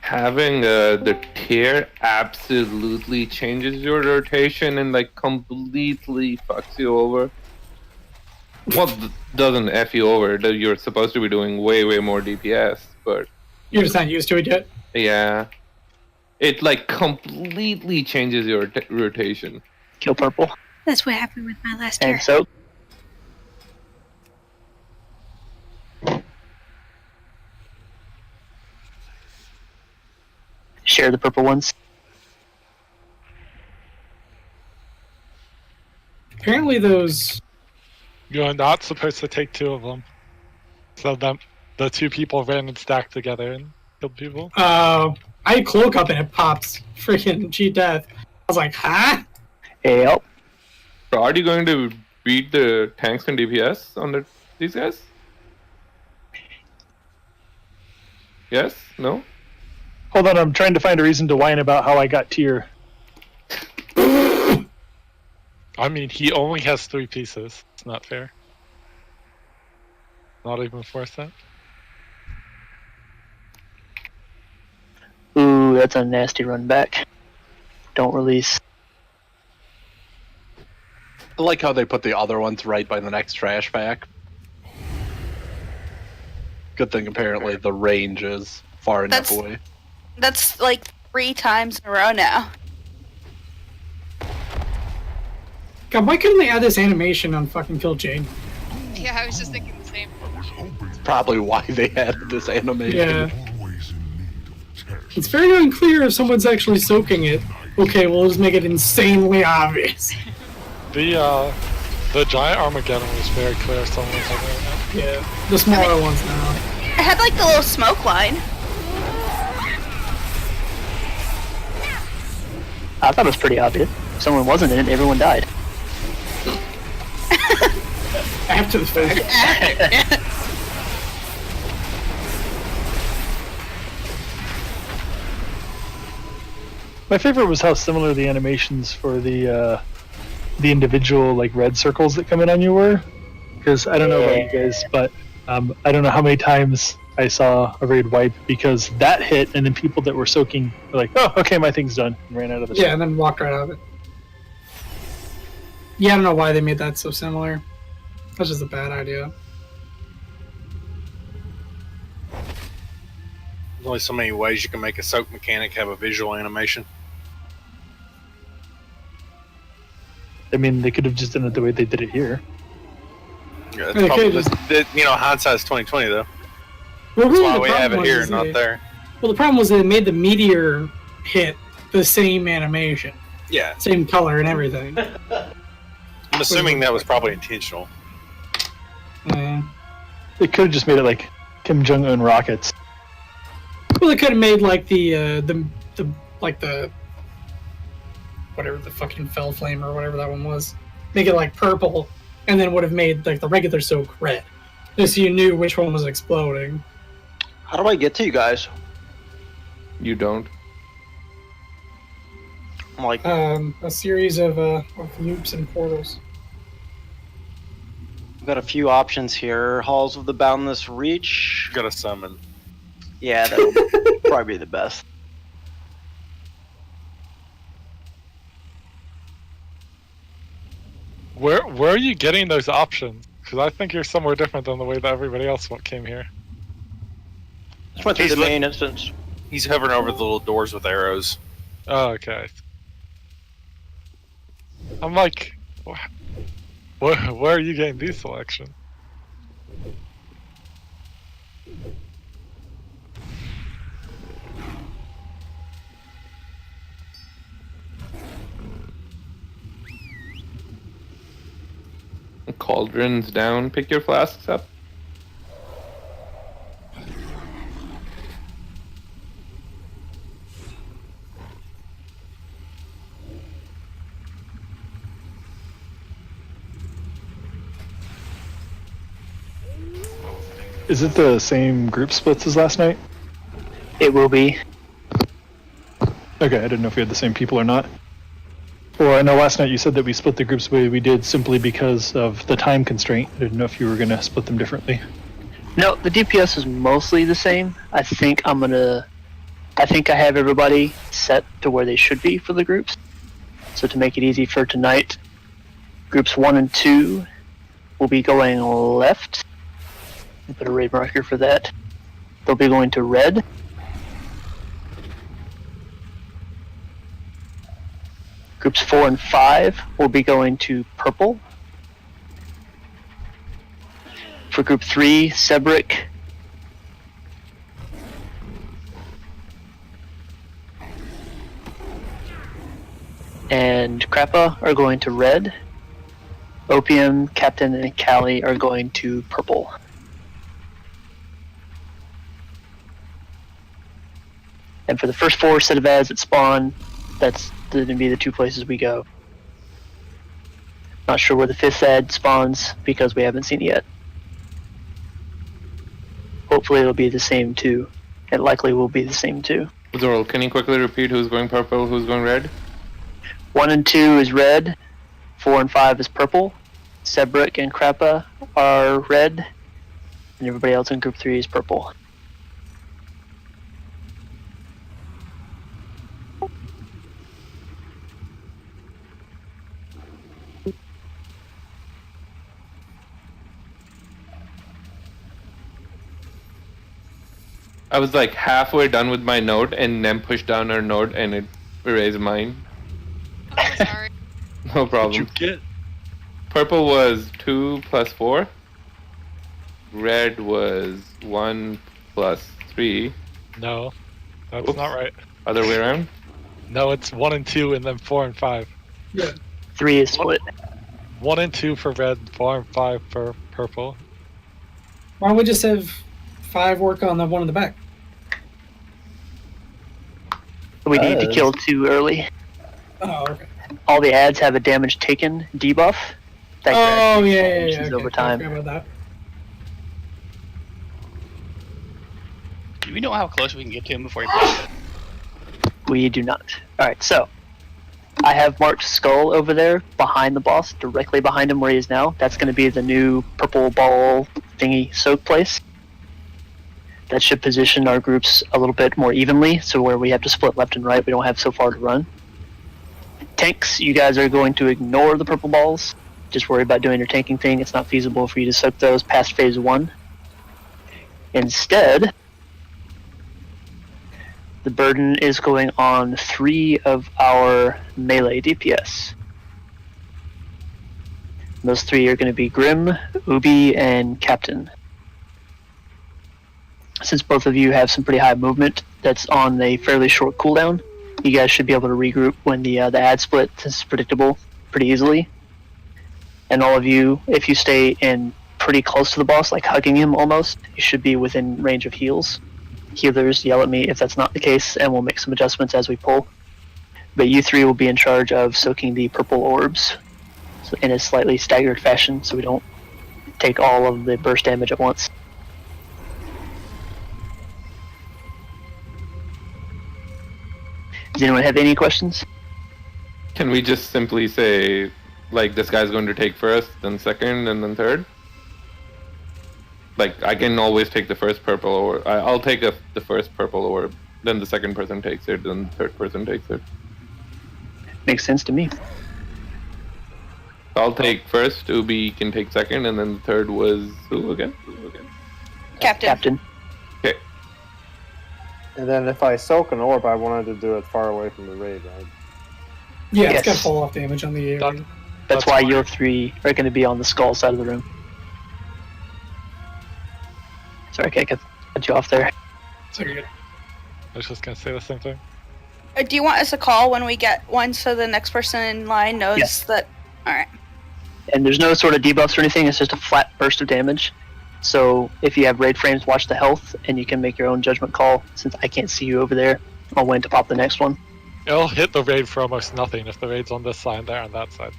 Having the tier absolutely changes your rotation and like completely fucks you over. Well, doesn't F you over. You're supposed to be doing way more DPS, but you're just not used to it yet. Yeah, it like completely changes your rotation. Kill purple. That's what happened with my last tier. And so. Share the purple ones. Apparently those... You're not supposed to take two of them. So the two people ran and stacked together and killed people. I cloak up and it pops. Freaking G-Death. I was like, huh? Yep. So are you going to beat the tanks and DPS on these guys? Yes? No? Hold on, I'm trying to find a reason to whine about how I got tier. I mean, he only has 3 pieces. It's not fair. Not even 4 cents. Ooh, that's a nasty run back. Don't release. I like how they put the other ones right by the next trash pack. Good thing apparently the range is far enough away. That's like 3 times in a row now. God, why couldn't they add this animation on fucking Kill Jane? Yeah, I was just thinking the same. It's probably why they added this animation. Yeah. It's very unclear if someone's actually soaking it. Okay, we'll just make it insanely obvious. The giant Armageddon was very clear someone was over it. Yeah, the smaller ones now. It had like the little smoke line. I thought it was pretty obvious. If someone wasn't in it, everyone died. After the fact. My favorite was how similar the animations for the individual like red circles that come in on you were. Because I don't know about you guys, but I don't know how many times I saw a raid wipe because that hit, and then people that were soaking were like, "Oh, okay, my thing's done," and ran out of the. Yeah, and then walked right out of it. Yeah, I don't know why they made that so similar. That's just a bad idea. There's only so many ways you can make a soak mechanic have a visual animation. I mean, they could have just done it the way they did it here. Yeah, that's probably, hindsight's 2020 though. Well, That's really, why we have it here and not there. Well, the problem was that it made the meteor hit the same animation. Yeah. Same color and everything. I'm assuming that was probably intentional. Yeah. They could have just made it like Kim Jong-un rockets. Well, they could have made like the whatever the fucking fell flame or whatever that one was. Make it like purple, and then would have made like the regular soak red, just so you knew which one was exploding. How do I get to you guys? You don't. Like a series of loops and portals. We've got a few options here. Halls of the Boundless Reach. Got to summon. Yeah, that'll probably be the best. Where are you getting those options? Because I think you're somewhere different than the way that everybody else came here. Just went through the main instance. He's hovering over the little doors with arrows. Oh, okay. I'm like, where are you getting these selections? Cauldron's down. Pick your flasks up. Is it the same group splits as last night? It will be. Okay, I didn't know if we had the same people or not. Well, I know last night you said that we split the groups the way we did simply because of the time constraint. I didn't know if you were going to split them differently. No, the DPS is mostly the same. I think I'm going to I think I have everybody set to where they should be for the groups. So to make it easy for tonight, groups 1 and 2 will be going left. I'll put a raid marker for that. They'll be going to red. Groups 4 and 5 will be going to purple. For group 3, Sebrick. And Krappa are going to red. Opium, Captain, and Callie are going to purple. And for the first 4 set of ads that spawn, that's going to be the 2 places we go. Not sure where the 5th ad spawns because we haven't seen it yet. Hopefully it'll be the same too. It likely will be the same too. Zoral, can you quickly repeat who's going purple, who's going red? 1 and 2 is red. 4 and 5 is purple. Sebrick and Krappa are red. And everybody else in group 3 is purple. I was like halfway done with my note and then pushed down our note and it erased mine. Oh, sorry. No problem. What'd you get? Purple was 2 plus 4. Red was 1 plus 3. No, that's Oops. not right. Other way around? No, it's 1 and 2, and then 4 and 5. Yeah. 3 is split. 1 and 2 for red, 4 and 5 for purple. Why don't we just have 5 work on the one in the back? We need to kill 2 early. Oh, okay. All the ads have a damage taken debuff. That Oh, grants yeah. actions Okay. over I time. forgot about that. Do we know how close we can get to him before he plays it? We do not. Alright, so I have marked Skull over there behind the boss, directly behind him where he is now. That's going to be the new purple ball thingy soak place. That should position our groups a little bit more evenly, so where we have to split left and right, we don't have so far to run. Tanks, you guys are going to ignore the purple balls. Just worry about doing your tanking thing. It's not feasible for you to soak those past phase 1. Instead, the burden is going on 3 of our melee DPS. Those 3 are going to be Grim, Ubi, and Captain. Since both of you have some pretty high movement that's on a fairly short cooldown, you guys should be able to regroup when the ad split is predictable pretty easily. And all of you, if you stay in pretty close to the boss, like hugging him almost, you should be within range of heals. Healers, yell at me if that's not the case, and we'll make some adjustments as we pull. But you 3 will be in charge of soaking the purple orbs in a slightly staggered fashion, so we don't take all of the burst damage at once. Does anyone have any questions? Can we just simply say, like, this guy's going to take first, then second, and then third? Like, I can always take the first purple orb. I'll take the first purple orb, then the second person takes it, then the third person takes it. Makes sense to me. I'll take first, Ubi can take second, and then the third was who again? Captain. Okay. And then if I soak an orb, I wanted to do it far away from the raid, right? Yeah, Yes. it's got fall off damage on the That's why you 3 are going to be on the skull side of the room. Sorry, I cut you off there. So you're good. I was just gonna say the same thing. Do you want us to call when we get one so the next person in line knows Yes. that? Alright. And there's no sort of debuffs or anything, it's just a flat burst of damage. So if you have raid frames, watch the health, and you can make your own judgment call. Since I can't see you over there, I'll wait to pop the next one. It'll hit the raid for almost nothing if the raid's on this side, they're on that side.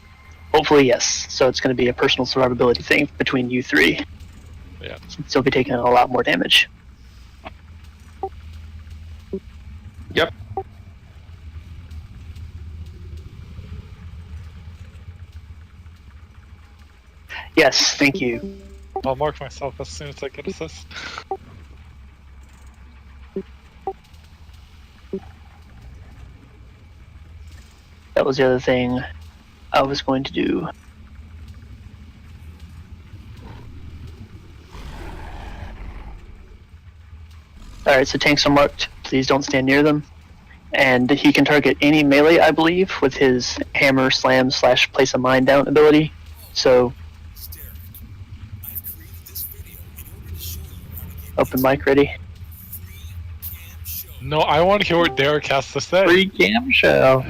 Hopefully, yes. So it's going to be a personal survivability thing between you 3. Yeah. Since you'll be taking a lot more damage. Yep. Yes, thank you. I'll mark myself as soon as I get assist. that was the other thing I was going to do. Alright, so tanks are marked. Please don't stand near them. And he can target any melee, I believe, with his hammer, slam, / place a mine down ability. So, open mic ready. No, I want to hear what Derek has to say. Free cam show.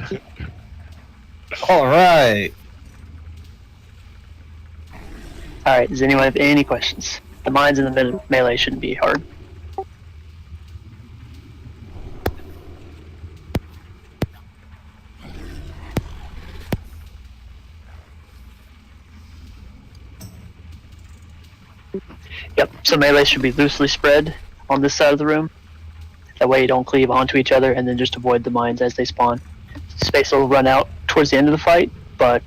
Alright. Alright, does anyone have any questions? The mines in the melee shouldn't be hard. Yep, so melee should be loosely spread on this side of the room. That way you don't cleave onto each other and then just avoid the mines as they spawn. Space will run out towards the end of the fight, but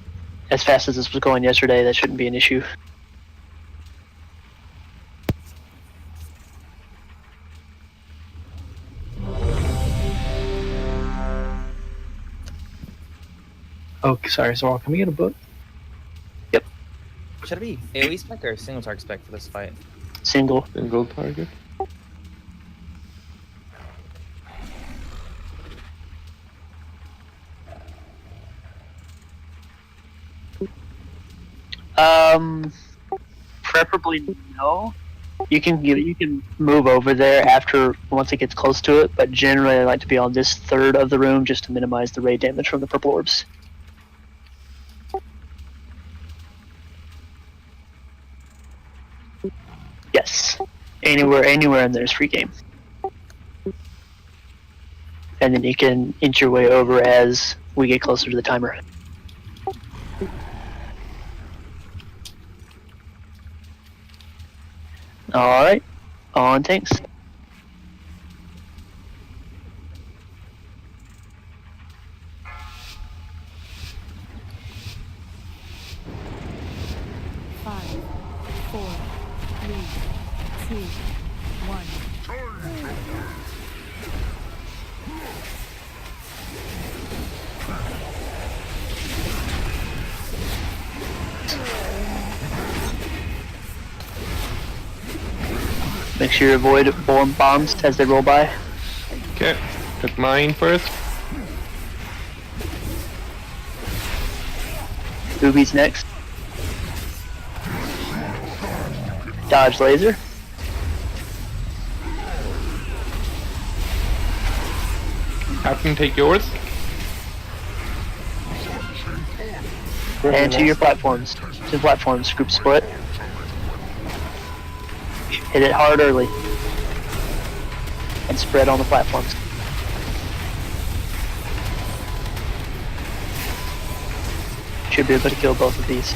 as fast as this was going yesterday, that shouldn't be an issue. Oh, sorry, so can we get a book? Yep. Should it be AoE spec or single target spec for this fight? Single. Single target. Preferably no. You can move over there after once it gets close to it, but generally I like to be on this third of the room just to minimize the ray damage from the purple orbs. Yes. Anywhere in there is free game. And then you can inch your way over as we get closer to the timer. Alright, on tanks. Make sure you avoid bombs as they roll by. Okay, took mine first. Boobies next. Dodge laser. Captain, take yours. And to your platforms. To platforms, group split. Hit it hard early. And spread on the platforms. Should be able to kill both of these.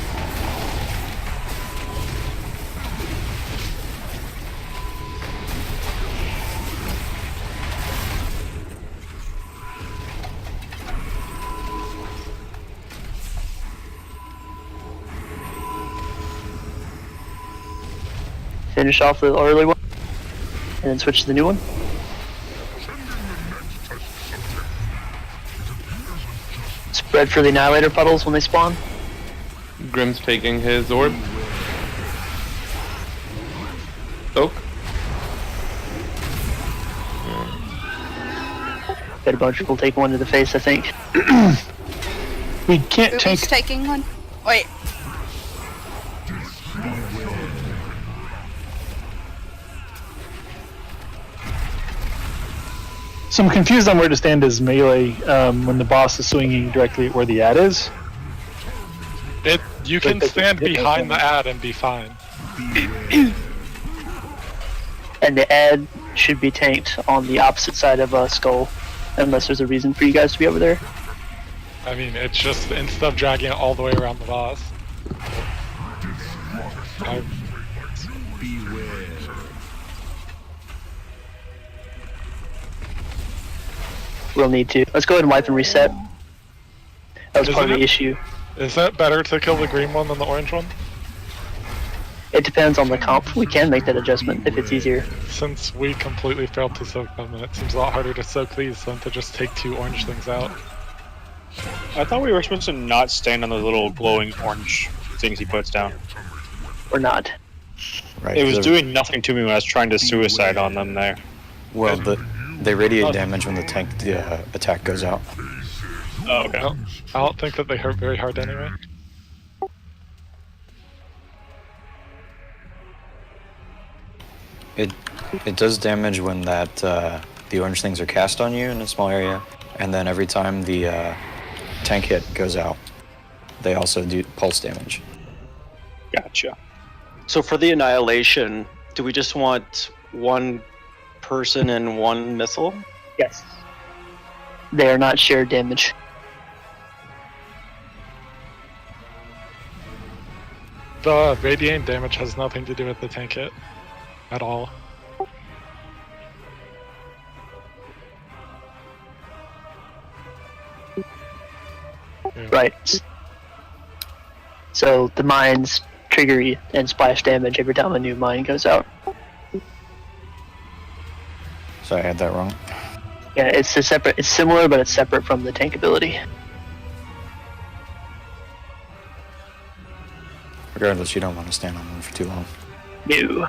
Finish off the early one, and then switch to the new one. Spread for the Annihilator puddles when they spawn. Grim's taking his orb. Soak. Bet a bunch of people take one to the face, I think. We can't Ruby's tank. taking one. Wait. So I'm confused on where to stand as melee when the boss is swinging directly at where the ad is. You can stand behind the ad and be fine. And the ad should be tanked on the opposite side of Skull, unless there's a reason for you guys to be over there. I mean, it's just instead of dragging it all the way around the boss. We'll need to. Let's go ahead and wipe and reset. That was part of the issue. Is that better to kill the green one than the orange one? It depends on the comp. We can make that adjustment if it's easier. Since we completely failed to soak them, and it seems a lot harder to soak these than to just take two orange things out. I thought we were supposed to not stand on the little glowing orange things he puts down. Or not. Right. It was doing nothing to me when I was trying to suicide on them there. Well, they radiate damage when the tank attack goes out. Oh, okay. I don't think that they hurt very hard anyway. It does damage when that the orange things are cast on you in a small area, and then every time the tank hit goes out, they also do pulse damage. Gotcha. So for the annihilation, do we just want one person and one missile? Yes. They are not shared damage. The radiant damage has nothing to do with the tank hit at all. Yeah. Right. So the mines trigger and splash damage every time a new mine goes out. So I had that wrong. Yeah, it's a separate. It's similar, but it's separate from the tank ability. Regardless, you don't want to stand on one for too long. No.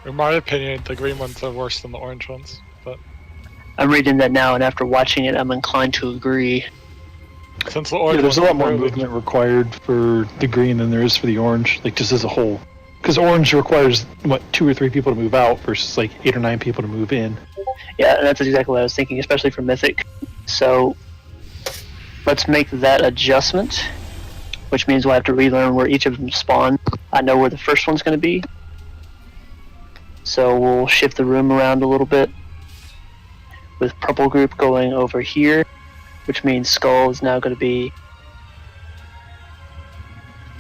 In my opinion, the green ones are worse than the orange ones, but I'm reading that now, and after watching it, I'm inclined to agree. Since the orange there's a lot more movement required for the green than there is for the orange, like just as a whole. Because orange requires, what, 2 or 3 people to move out versus like 8 or 9 people to move in. Yeah, and that's exactly what I was thinking, especially for Mythic. So, let's make that adjustment, which means we'll have to relearn where each of them spawn. I know where the first one's going to be. So we'll shift the room around a little bit, with purple group going over here, which means Skull is now going to be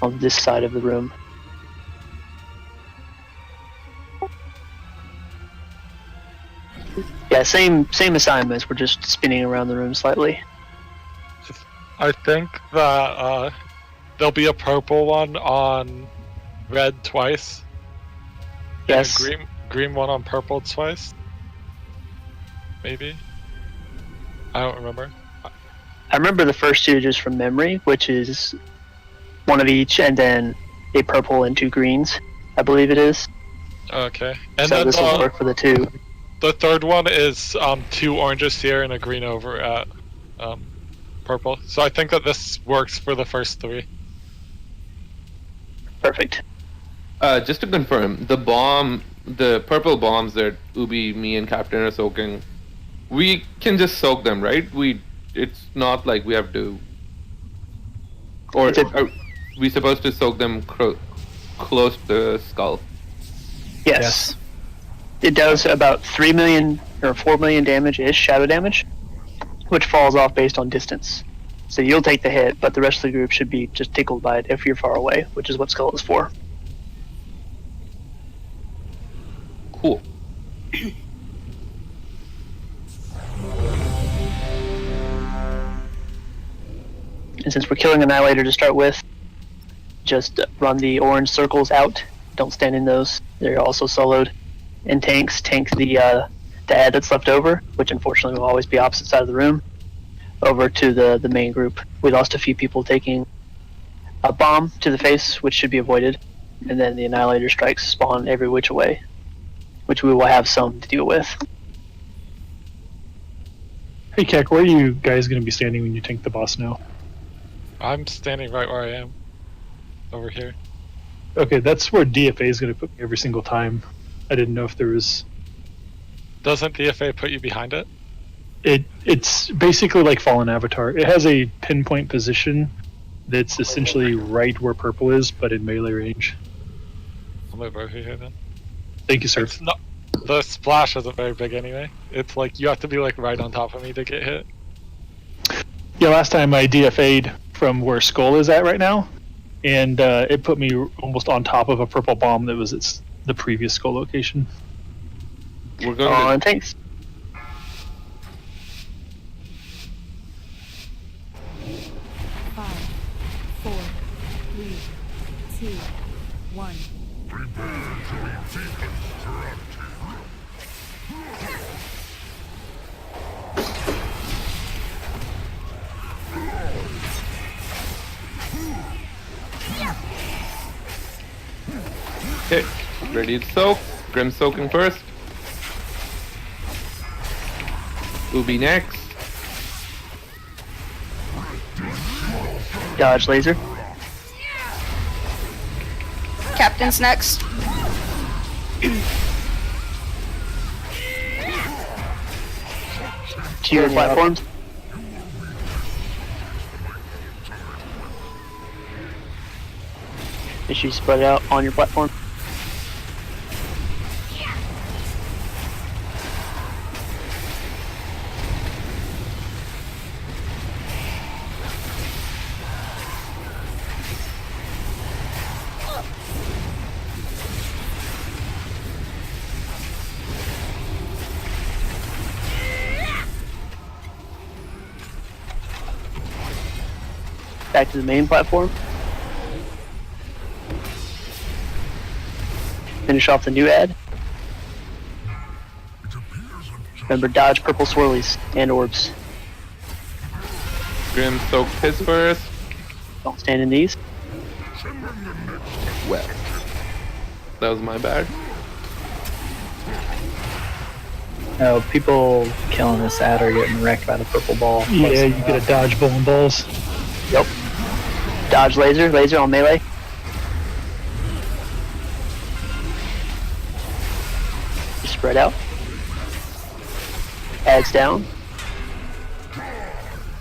on this side of the room. Yeah, same assignments. We're just spinning around the room slightly. I think that there'll be a purple one on red twice. Yes. And a green one on purple twice. Maybe. I don't remember. I remember the first two just from memory, which is one of each, and then a purple and 2 greens, I believe it is. Okay. And so then this will work for the 2. The third one is 2 oranges here and a green over at purple. So I think that this works for the first 3. Perfect. Just to confirm, the purple bombs that Ubi, me, and Captain are soaking, we can just soak them, right? It's not like we have to. Or are we supposed to soak them close to the skull? Yes. It does about 3 million or 4 million damage-ish shadow damage, which falls off based on distance. So you'll take the hit, but the rest of the group should be just tickled by it if you're far away, which is what Skull is for. Cool. And since we're killing Annihilator to start with, just run the orange circles out. Don't stand in those. They're also soloed. And tank the ad that's left over, which unfortunately will always be opposite side of the room, over to the main group. We lost a few people taking a bomb to the face, which should be avoided. And then the Annihilator strikes spawn every which way, which we will have some to deal with. Hey, Kek, where are you guys going to be standing when you tank the boss now? I'm standing right where I am. Over here. Okay, that's where DFA is going to put me every single time. I didn't know if there was... Doesn't DFA put you behind it? It's basically like Fallen Avatar. It has a pinpoint position that's essentially right where purple is, but in melee range. I'll move over here then. Thank you, sir. The splash isn't very big anyway. It's like you have to be like right on top of me to get hit. Yeah, last time I DFA'd from where Skull is at right now, and it put me almost on top of a purple bomb that was at the previous Skull location. We're going to... thanks. Okay, ready to soak. Grim soaking first. Ubi next. Dodge laser. Captain's next. To your platforms. Is she spread out on your platform? Back to the main platform. Finish off the new ad. Remember, dodge purple swirlies and orbs. Grim soak his first. Don't stand in these. Well, that was my bad. No, people killing this ad are getting wrecked by the purple ball. Yeah, you get a dodge bowling balls. Yep. Dodge laser, laser on melee. Spread out. Adds down.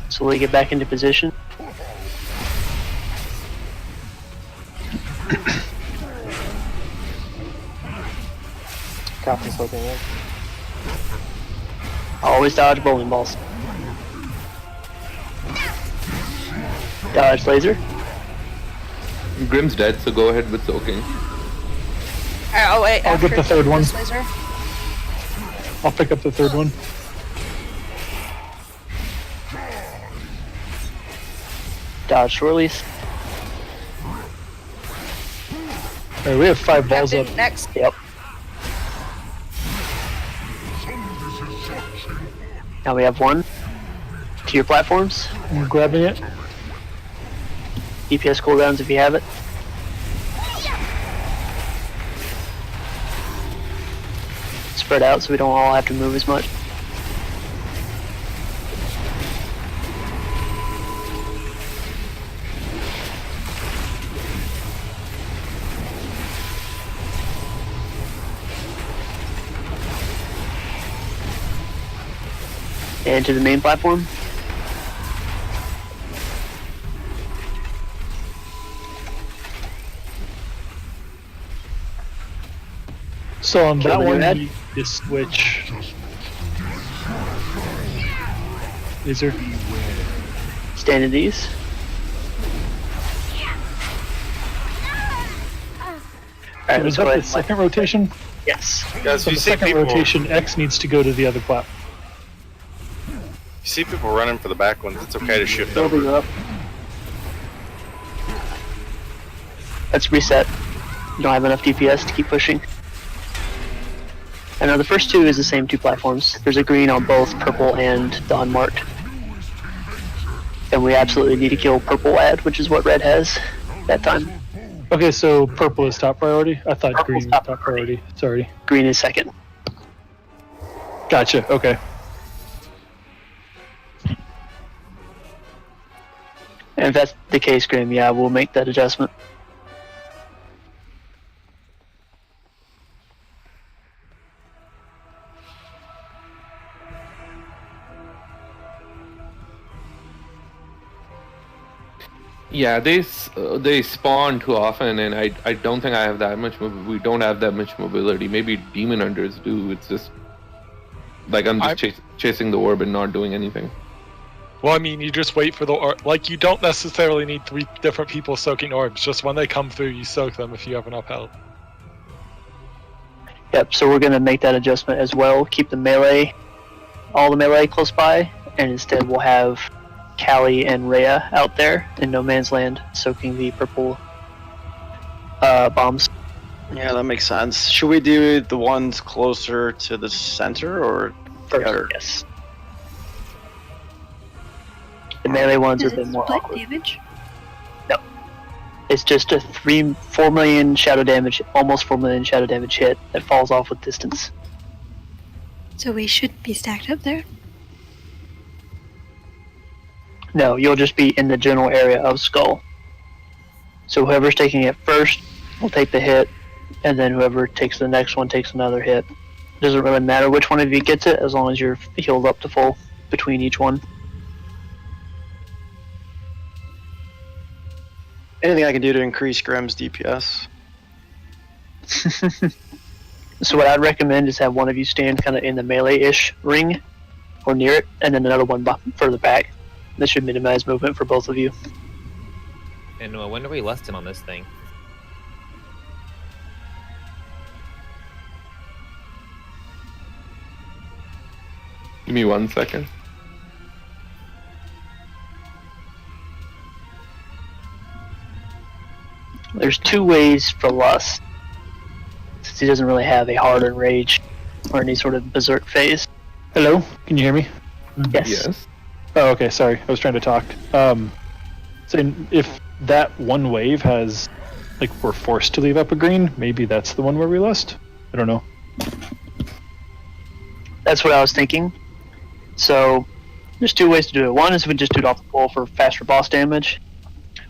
Slowly get back into position. Captain soaking in. Always dodge bowling balls. Dodge laser. Grim's dead, so go ahead with soaking. Oh wait. I'll get the third one. Laser. I'll pick up the third one. Dodge swirlies. Alright, we have 5 balls up. Captain next. Yep. Now we have 1. To your platforms. I'm grabbing it. DPS cooldowns if you have it. Spread out so we don't all have to move as much. And to the main platform. So on that the new one, ad. you just switch. Laser. Stand in these. Alright, Was let's go that ahead. the second rotation? Yes. Guys, So if you the see second people, rotation, X needs to go to the other platform. you see people running for the back ones, it's okay to shift Building over. up. Let's reset. You don't have enough DPS to keep pushing. And now the first 2 is the same 2 platforms. There's a green on both purple and the unmarked. And we absolutely need to kill purple ad, which is what red has that time. Okay, so purple is top priority? I thought Purple's green was top priority. Sorry. Green is second. Gotcha, okay. And if that's the case, Grim, yeah, we'll make that adjustment. Yeah, they spawn too often, and I don't think I have that much. We don't have that much mobility. Maybe demon hunters do. It's just like I'm just chasing the orb and not doing anything. Well, I mean, you just wait for the orb. Like, you don't necessarily need 3 different people soaking orbs. Just when they come through, you soak them if you have enough health. Yep, so we're going to make that adjustment as well. Keep the melee, all the melee close by, and instead we'll have Callie and Rhea out there in no man's land soaking the purple bombs. Yeah, that makes sense. Should we do the ones closer to the center or First, outer? yes. The melee ones are a Does bit it more split awkward. damage? No. It's just a 4 million shadow damage, almost 4 million shadow damage hit that falls off with distance. So we should be stacked up there. No, you'll just be in the general area of Skull. So whoever's taking it first will take the hit, and then whoever takes the next one takes another hit. It doesn't really matter which one of you gets it, as long as you're healed up to full between each one. Anything I can do to increase Grim's DPS? So what I'd recommend is have one of you stand kind of in the melee-ish ring, or near it, and then another one further back. This should minimize movement for both of you. And when are we lusting on this thing? Give me 1 second. There's 2 ways for lust, since he doesn't really have a hard enrage or any sort of berserk phase. Hello, can you hear me? Yes. Yes. Oh, okay. Sorry, I was trying to talk. So if that one wave has, like, we're forced to leave up a green, maybe that's the one where we lust. I don't know. That's what I was thinking. So there's 2 ways to do it. One is we just do it off the pole for faster boss damage,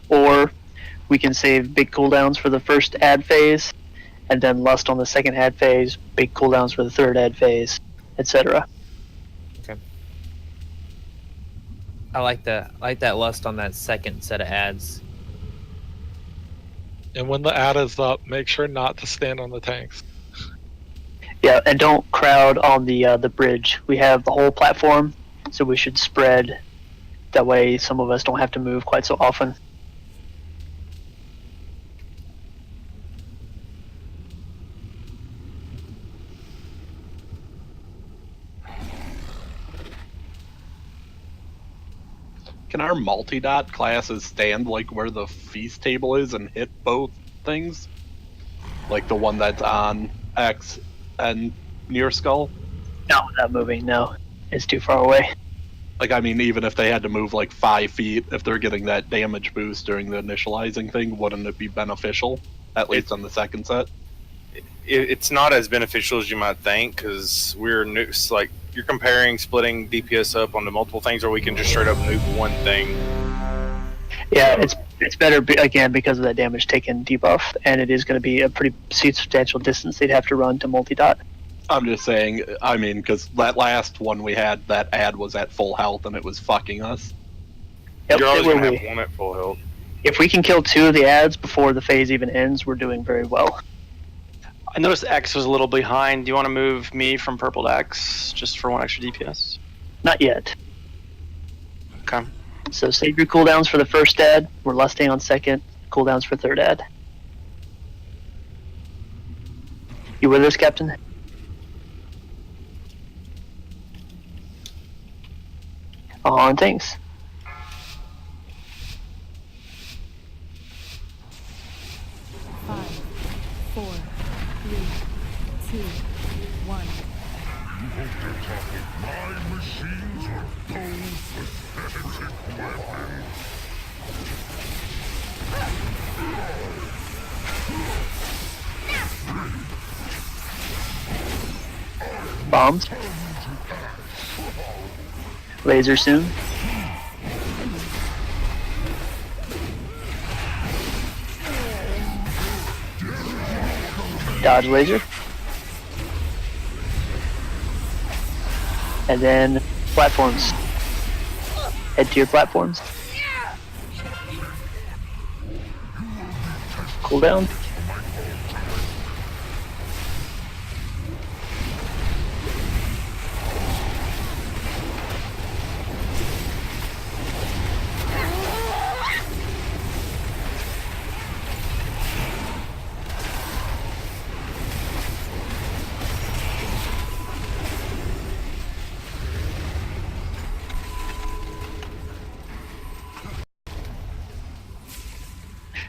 or we can save big cooldowns for the first ad phase, and then lust on the second ad phase, big cooldowns for the third ad phase, etc. Okay. I like that lust on that second set of ads. And when the ad is up, make sure not to stand on the tanks. Yeah, and don't crowd on the bridge. We have the whole platform, so we should spread. That way, some of us don't have to move quite so often. Can our multi-dot classes stand like where the feast table is and hit both things? Like the one that's on X and near Skull? Not without moving, no. It's too far away. Like, I mean, even if they had to move like 5 feet, if they're getting that damage boost during the initializing thing, wouldn't it be beneficial? At least on the second set? It's not as beneficial as you might think, because we're like, you're comparing splitting DPS up onto multiple things, or we can just straight up nuke one thing. Yeah, it's better, again, because of that damage taken debuff, and it is going to be a pretty substantial distance they'd have to run to multi-dot. I'm just saying, I mean, because that last one we had, that ad was at full health and it was fucking us. Yep, You're always it will going to be. have one at full health. If we can kill 2 of the ads before the phase even ends, we're doing very well. I noticed X was a little behind. Do you want to move me from purple to X just for 1 extra DPS? Not yet. Okay. So save your cooldowns for the first ad. We're lusting on second. Cooldowns for third ad. You with us, Captain? On things. Bombs. Laser soon. Dodge laser. And then platforms. Head to your platforms. Cooldown.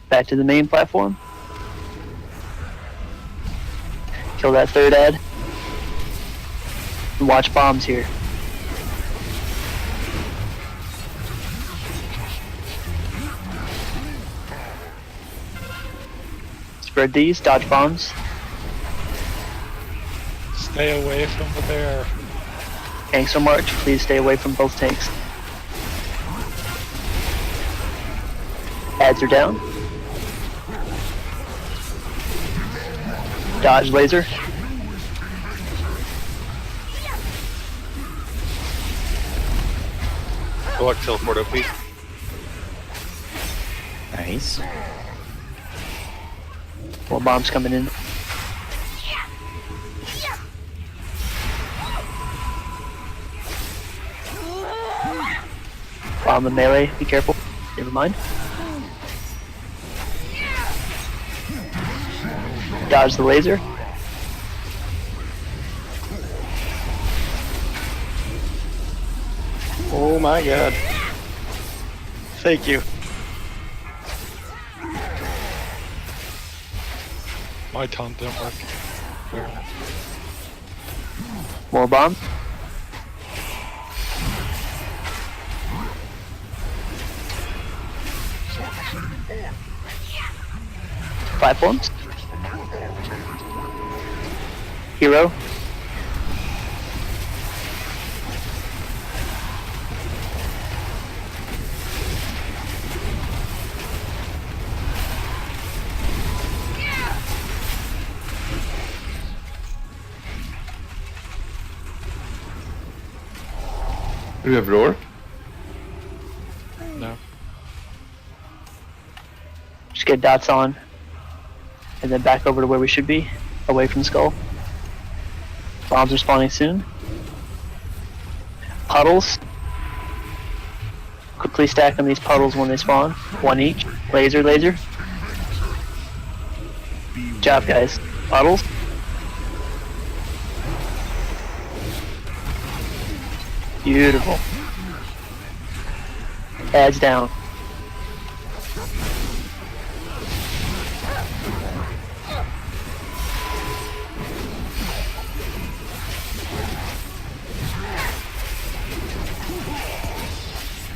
Back to the main platform. Kill that third ad. And watch bombs here. Spread these, dodge bombs. Stay away from the bear. Tanks are marked, please stay away from both tanks. Ads are down. Dodge laser. Good luck, teleport OP. Nice. More bombs coming in. Bomb and melee, be careful. Never mind. Dodge the laser. Oh my god. Thank you. My taunt didn't work. More bomb. Platforms. Hero. Do you have roar? No. Just get dots on. And then back over to where we should be. Away from Skull. Bombs are spawning soon. Puddles. Quickly stack on these puddles when they spawn. One each. Laser, laser. Good job, guys. Puddles. Beautiful. Ads down.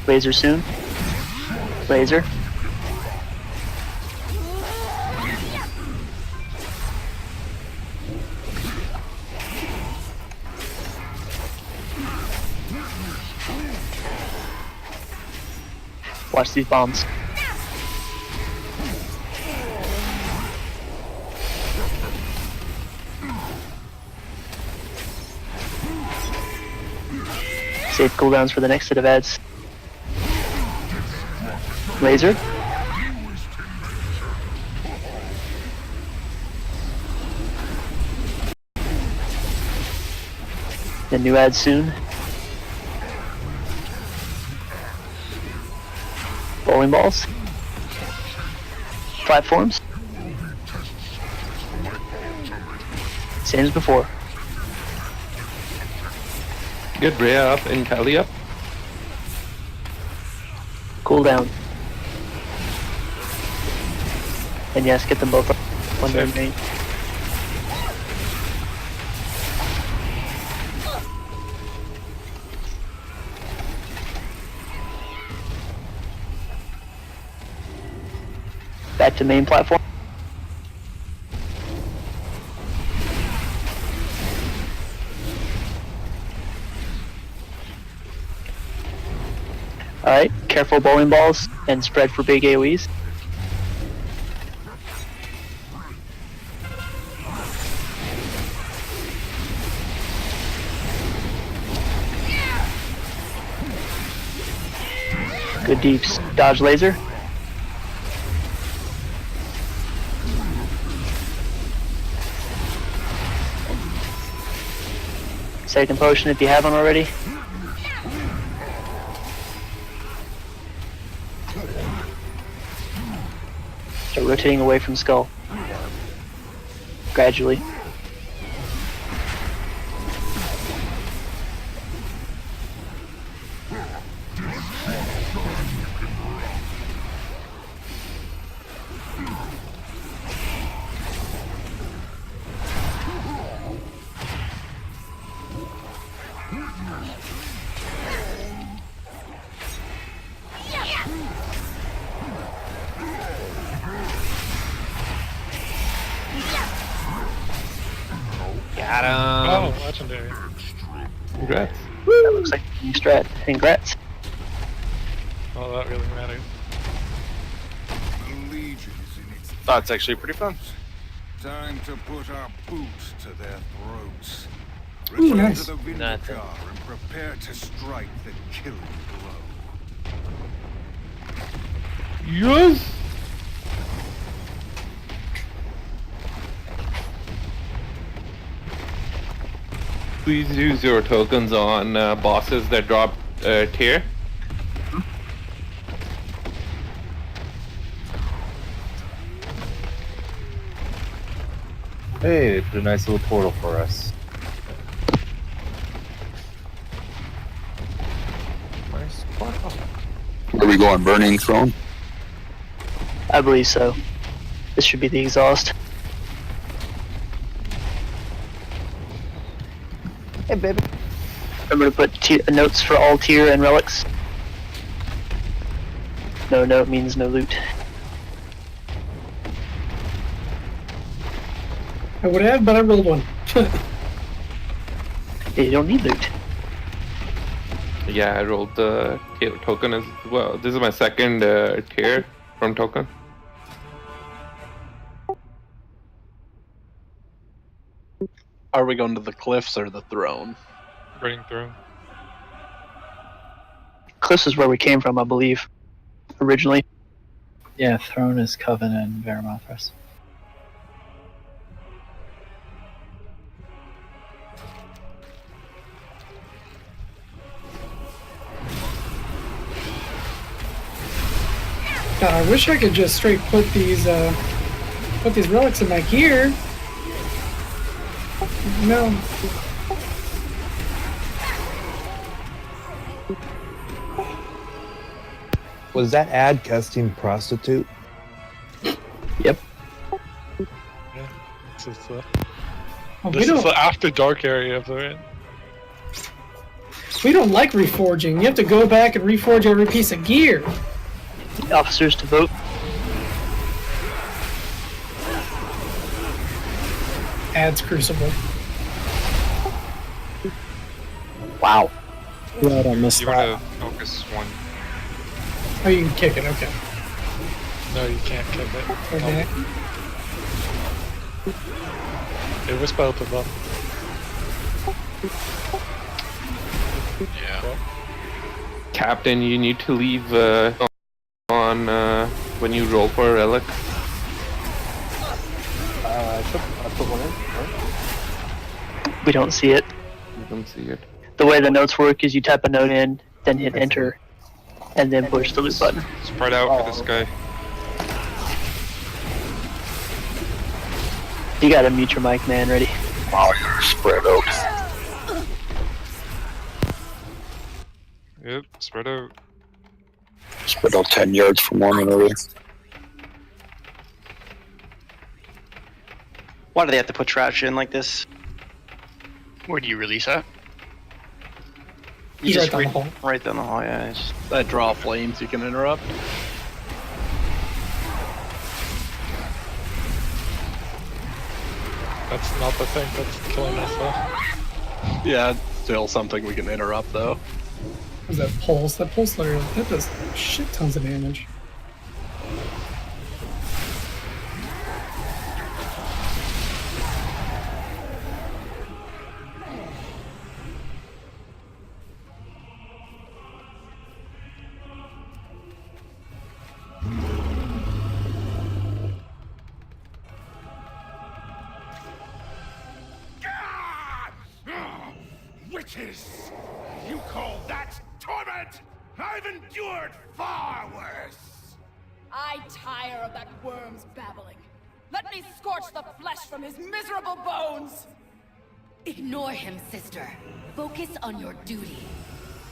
Laser soon. Laser. Watch these bombs. Save cooldowns for the next set of ads. Laser. The new ad soon. Bowling balls. Platforms. Same as before. Get Rhea up and Kali up. Cool down. And yes, get them both up. One their main. Back to main platform. Alright, careful bowling balls and spread for big AoEs. Good deeps. Dodge laser. Second potion if you haven't already. Start rotating away from Skull. Gradually. Got Oh, him. legendary. Congrats. That looks like a new strat. Congrats. Oh, that really matters. The Legion is in its Thought it's actually pretty fun. time to put our boots to their throats. Ooh, Return nice. to the Nothing. Vindicar and prepare to strike the killing blow. Yes. Please use your tokens on bosses that drop tier. Hey, they put a nice little portal for us. Where's Portal? Where are we going? Burning Throne? I believe so. This should be the exhaust. Hey, baby. Remember to put notes for all tier and relics. No note means no loot. I would have, but I rolled one. You don't need loot. Yeah, I rolled the token as well. This is my second tier from token. Are we going to the cliffs or the throne? Bring through. Cliffs is where we came from, I believe. Originally. Yeah, Throne is Coven and Veramothras. God, I wish I could just straight put these relics in my gear. No. Was that ad casting prostitute? Yep. Yeah. This is the, Oh, this is the after dark area of the raid. We don't like reforging. You have to go back and reforge every piece of gear. Officers to vote. Adds Crucible. Wow. Right, I missed You that. want to focus one. Oh, you can kick it. Okay. No, you can't kick it. Okay. It was both of them. Yeah. Captain, you need to leave on when you roll for a relic. I put one in. Right? We don't see it. You don't see it. The way the notes work is you type a note in, then hit enter, and then push the loot button. Spread out for this guy. You gotta mute your mic, man. Ready? Wow, you're spread out. Yep, spread out. Spread out 10 yards from one another. Why do they have to put trash in like this? Where do you release that? You Right just down the hall. right down the hall, yeah. It's That draw flames you can interrupt. That's not the thing that's killing us though. Yeah, it's still something we can interrupt though. What is that pulse? That pulse layer, that does shit tons of damage. Witches! You call that torment? I've endured far worse! I tire of that worm's babbling. Let me scorch the flesh from his miserable bones! Ignore him, sister. Focus on your duty.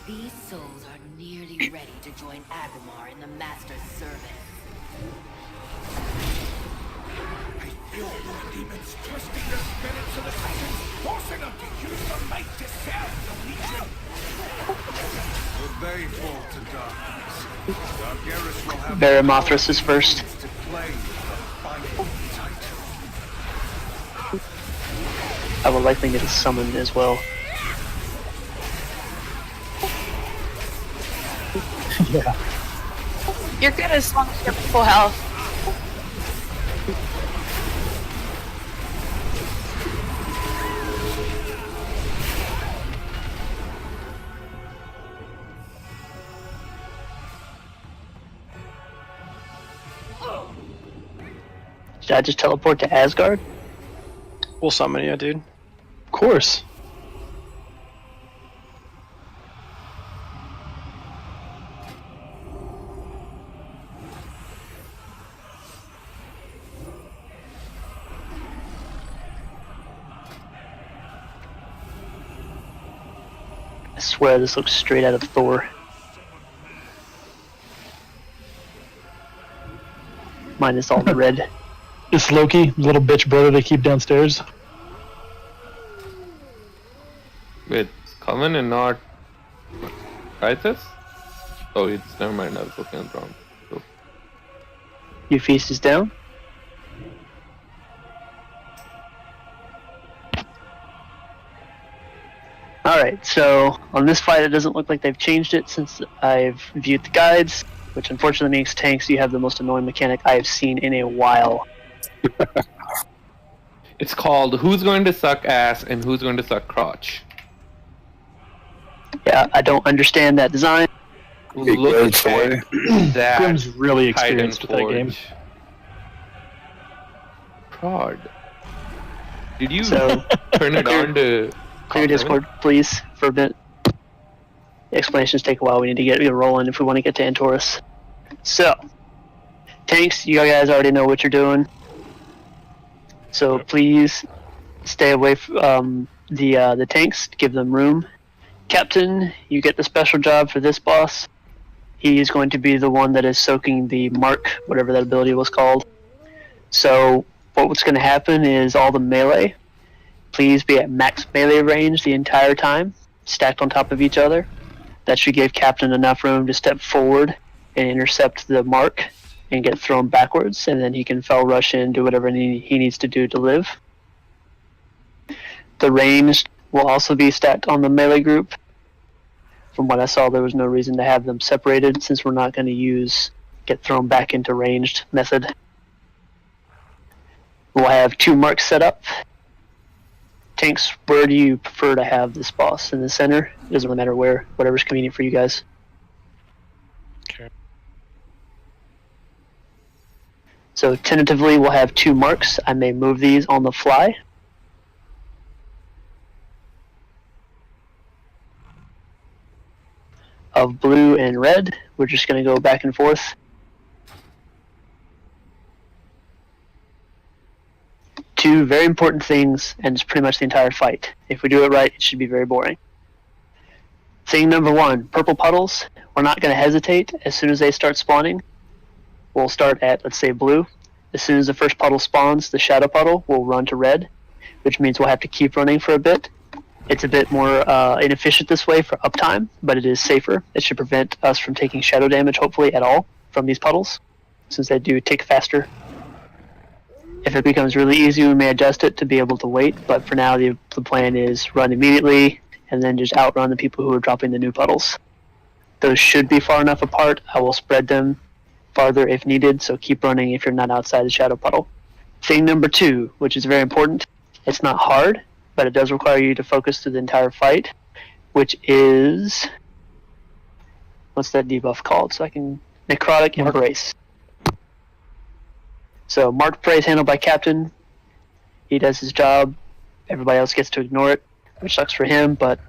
These souls are nearly ready to join Agumar in the Master's service. I feel your demons twisting the spirits of assassins, forcing them to use their might to serve the Legion. Will they fall to darkness? Dargaris will have Veramothras is first. to play with the final titan. I will likely get a summon as well. Yeah. You're good as long as you have full health. Did I just teleport to Asgard? We'll summon you, dude. Of course. I swear this looks straight out of Thor. Minus all the red. This Loki, little bitch brother they keep downstairs. Wait, it's common and not Titus? Oh, it's never mind. I was looking at the wrong. So. Your feast is down. Alright, so on this fight it doesn't look like they've changed it since I've viewed the guides, which unfortunately makes tanks you have the most annoying mechanic I have seen in a while. It's called Who's Going to Suck Ass and Who's Going to Suck Crotch. Yeah, I don't understand that design. Look at that. Grim's really Titan experienced with that game. Forge. Prod. Did you So, turn it on to clear Discord, please, for a bit. The explanations take a while. We need to get rolling if we want to get to Antorus. So, tanks, you guys already know what you're doing. So please stay away from the tanks. Give them room. Captain, you get the special job for this boss. He is going to be the one that is soaking the mark, whatever that ability was called. So what's going to happen is all the melee, please be at max melee range the entire time, stacked on top of each other. That should give Captain enough room to step forward and intercept the mark and get thrown backwards, and then he can fell rush in, do whatever he needs to do to live. The ranged will also be stacked on the melee group. From what I saw, there was no reason to have them separated since we're not going to use get thrown back into ranged method. We'll have 2 marks set up. Tanks, where do you prefer to have this boss? In the center? It doesn't really matter where, whatever's convenient for you guys. Okay. So tentatively we'll have 2 marks. I may move these on the fly. Of blue and red, we're just going to go back and forth. Two very important things, and it's pretty much the entire fight. If we do it right, it should be very boring. Thing number 1, purple puddles. We're not going to hesitate. As soon as they start spawning, we'll start at, let's say, blue. As soon as the first puddle spawns, the shadow puddle will run to red, which means we'll have to keep running for a bit. It's a bit more inefficient this way for uptime, but it is safer. It should prevent us from taking shadow damage, hopefully, at all from these puddles, since they do tick faster. If it becomes really easy, we may adjust it to be able to wait, but for now the plan is run immediately and then just outrun the people who are dropping the new puddles. Those should be far enough apart. I will spread them farther if needed, so keep running if you're not outside the shadow puddle. Thing number 2, which is very important, it's not hard, but it does require you to focus through the entire fight, which is... what's that debuff called? So I can... Necrotic Embrace. So Mark Prey is handled by Captain. He does his job. Everybody else gets to ignore it, which sucks for him, but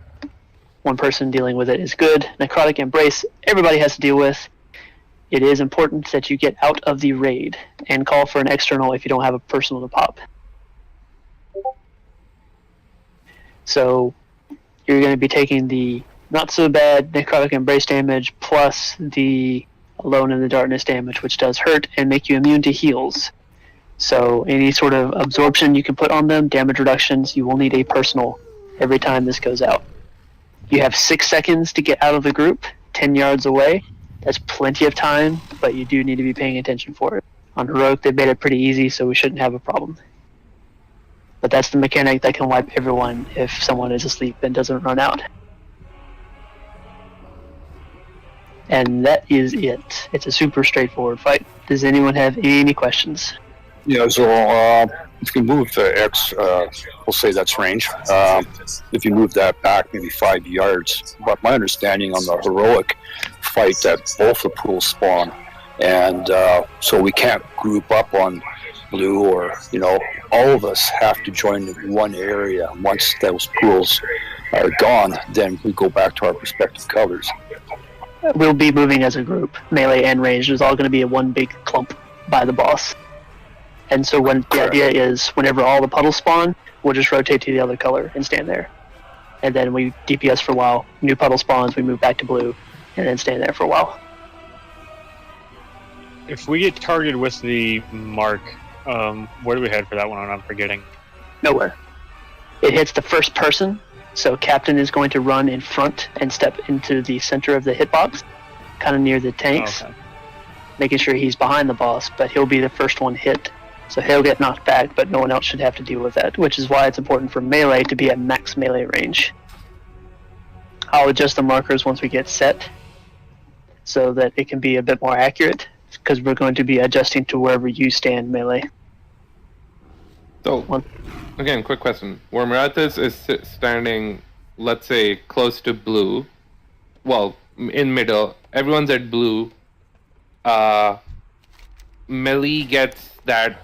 one person dealing with it is good. Necrotic Embrace, everybody has to deal with. It is important that you get out of the raid and call for an external if you don't have a personal to pop. So you're going to be taking the not so bad Necrotic Embrace damage plus the Alone in the Darkness damage, which does hurt and make you immune to heals. So any sort of absorption you can put on them, damage reductions, you will need a personal every time this goes out. You have 6 seconds to get out of the group, 10 yards away. That's plenty of time, but you do need to be paying attention for it. On Heroic, they made it pretty easy, so we shouldn't have a problem. But that's the mechanic that can wipe everyone if someone is asleep and doesn't run out. And that is it. It's a super straightforward fight. Does anyone have any questions? Yeah, so if you move the X, we'll say that's range. If you move that back maybe 5 yards, but my understanding on the heroic fight that both the pools spawn, and so we can't group up on blue, or all of us have to join in one area. Once those pools are gone, then we go back to our respective colors. We'll be moving as a group, melee and range. There's all going to be a one big clump by the boss. And so the idea is, whenever all the puddles spawn, we'll just rotate to the other color and stand there. And then we DPS for a while. New puddle spawns, we move back to blue, and then stand there for a while. If we get targeted with the mark, where do we head for that one? I'm forgetting. Nowhere. It hits the first person, so Captain is going to run in front and step into the center of the hitbox, kind of near the tanks, making sure he's behind the boss, but he'll be the first one hit. So he'll get knocked back, but no one else should have to deal with that, which is why it's important for melee to be at max melee range. I'll adjust the markers once we get set, so that it can be a bit more accurate, because we're going to be adjusting to wherever you stand melee. So, again, quick question. Where Marathas is standing, let's say, close to blue, well, in middle, everyone's at blue, melee gets that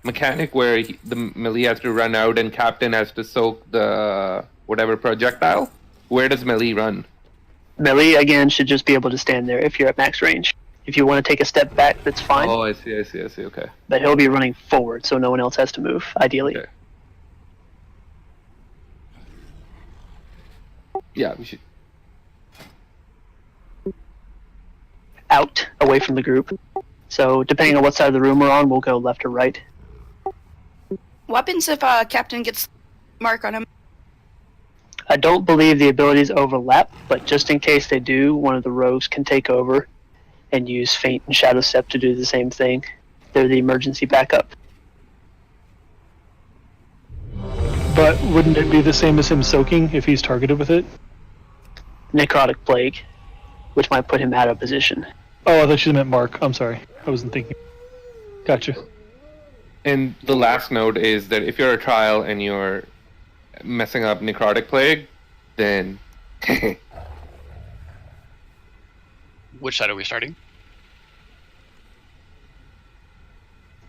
mechanic where the melee has to run out and Captain has to soak the whatever projectile. Where does melee run? Melee, again, should just be able to stand there if you're at max range. If you want to take a step back, that's fine. Oh, I see, okay. But he'll be running forward, so no one else has to move, ideally. Okay. Yeah, we should. Out, away from the group. So, depending on what side of the room we're on, we'll go left or right. What happens if Captain gets mark on him? I don't believe the abilities overlap, but just in case they do, one of the rogues can take over and use Feint and Shadow Step to do the same thing. They're the emergency backup. But wouldn't it be the same as him soaking if he's targeted with it? Necrotic Plague, which might put him out of position. Oh, I thought you meant Mark. I'm sorry. I wasn't thinking. Gotcha. And the last note is that if you're a trial and you're messing up Necrotic Plague, then... Which side are we starting?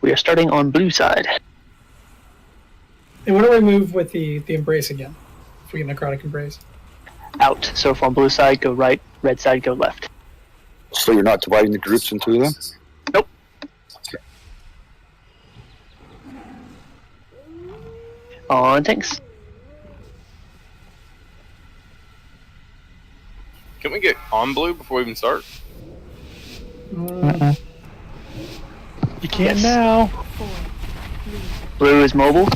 We are starting on blue side. And what do we move with the embrace again? If we get necrotic embrace. Out. So if on blue side, go right. Red side, go left. So you're not dividing the groups into them? Nope. Okay. On tanks. Can we get on blue before we even start? You can now. Blue is mobile,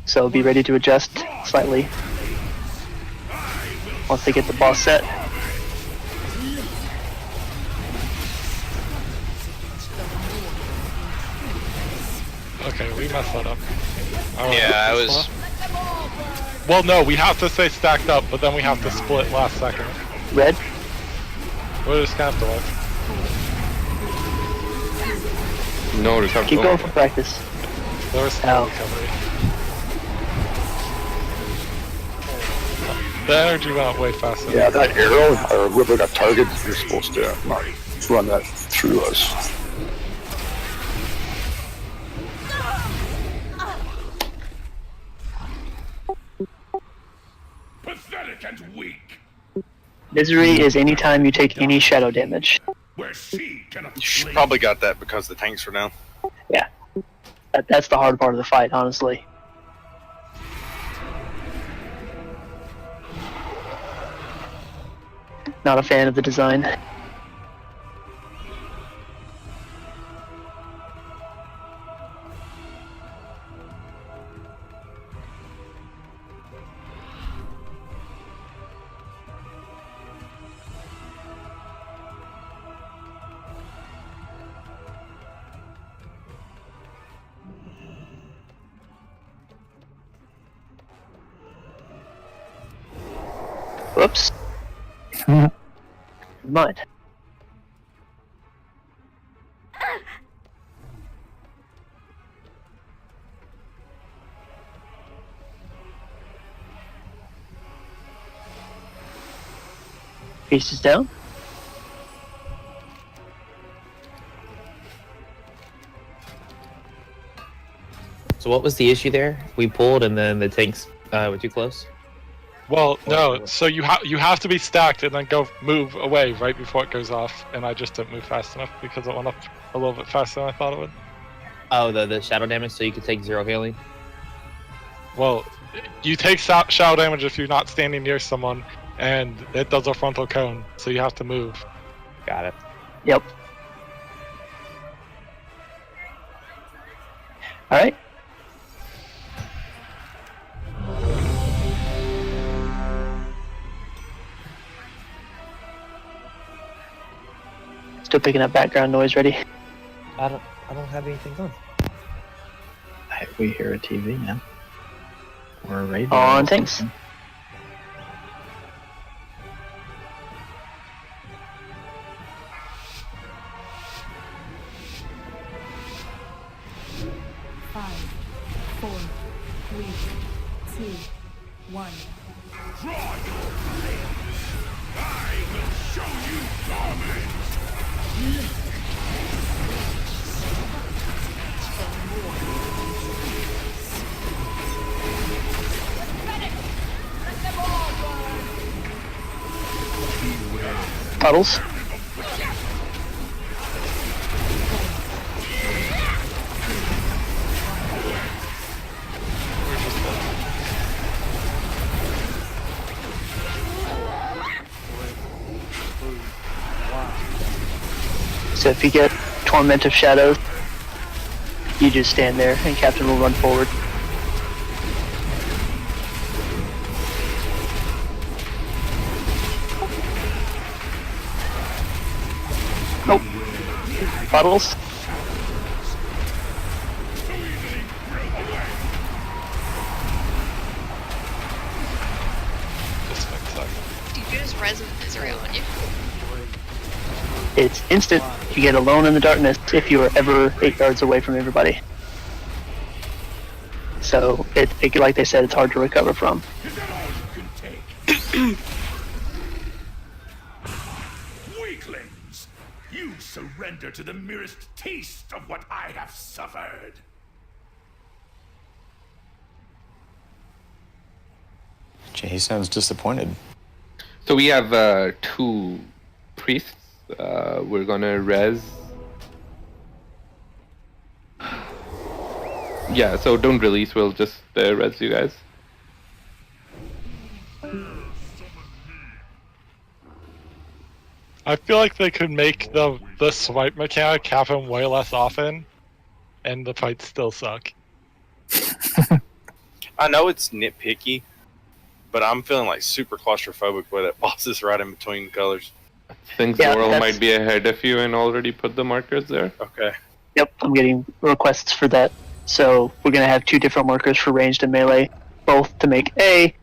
so be ready to adjust slightly once they get the boss set. Okay, we messed that up. Yeah, I was. Well, no, we have to stay stacked up, but then we have to split last second. Red? We're just gonna have to watch. No, just have Keep going for practice. There was no recovery. The energy went way faster. Yeah, that arrow, or whoever got targeted, you're supposed to run that through us. Pathetic and weak. Misery is anytime you take any shadow damage. Where she cannot You probably got that because the tanks were down. Yeah. That's the hard part of the fight, honestly. Not a fan of the design. Whoops. Never mind. Beast is down. So what was the issue there? We pulled and then the tanks were too close? Well, no. So you have to be stacked and then move away right before it goes off. And I just didn't move fast enough because it went up a little bit faster than I thought it would. Oh, the shadow damage, so you could take 0 healing? Well, you take shadow damage if you're not standing near someone, and it does a frontal cone, so you have to move. Got it. Yep. Alright. Still picking up background noise. Ready? I don't have anything on. We hear a TV now. Or a radio. On things. Something. Five, 4, 3, 2, 1. Draw your blade. I will show you torment. Puddles. So if you get Torment of Shadows, you just stand there and Captain will run forward. Nope. Puddles. Do you just res with misery on you? It's instant. You get alone in the darkness if you are ever 8 yards away from everybody. So, like they said, it's hard to recover from. Is that all you can take? Weaklings! You surrender to the merest taste of what I have suffered. Gee, he sounds disappointed. So we have 2 priests. We're gonna res. Yeah, so don't release, we'll just res you guys. I feel like they could make the swipe mechanic happen way less often, and the fights still suck. I know it's nitpicky, but I'm feeling like super claustrophobic with it. Boss is right in between colors. I think Zoral might be ahead of you and already put the markers there. Okay. Yep, I'm getting requests for that. So we're going to have 2 different markers for ranged and melee, both to make A,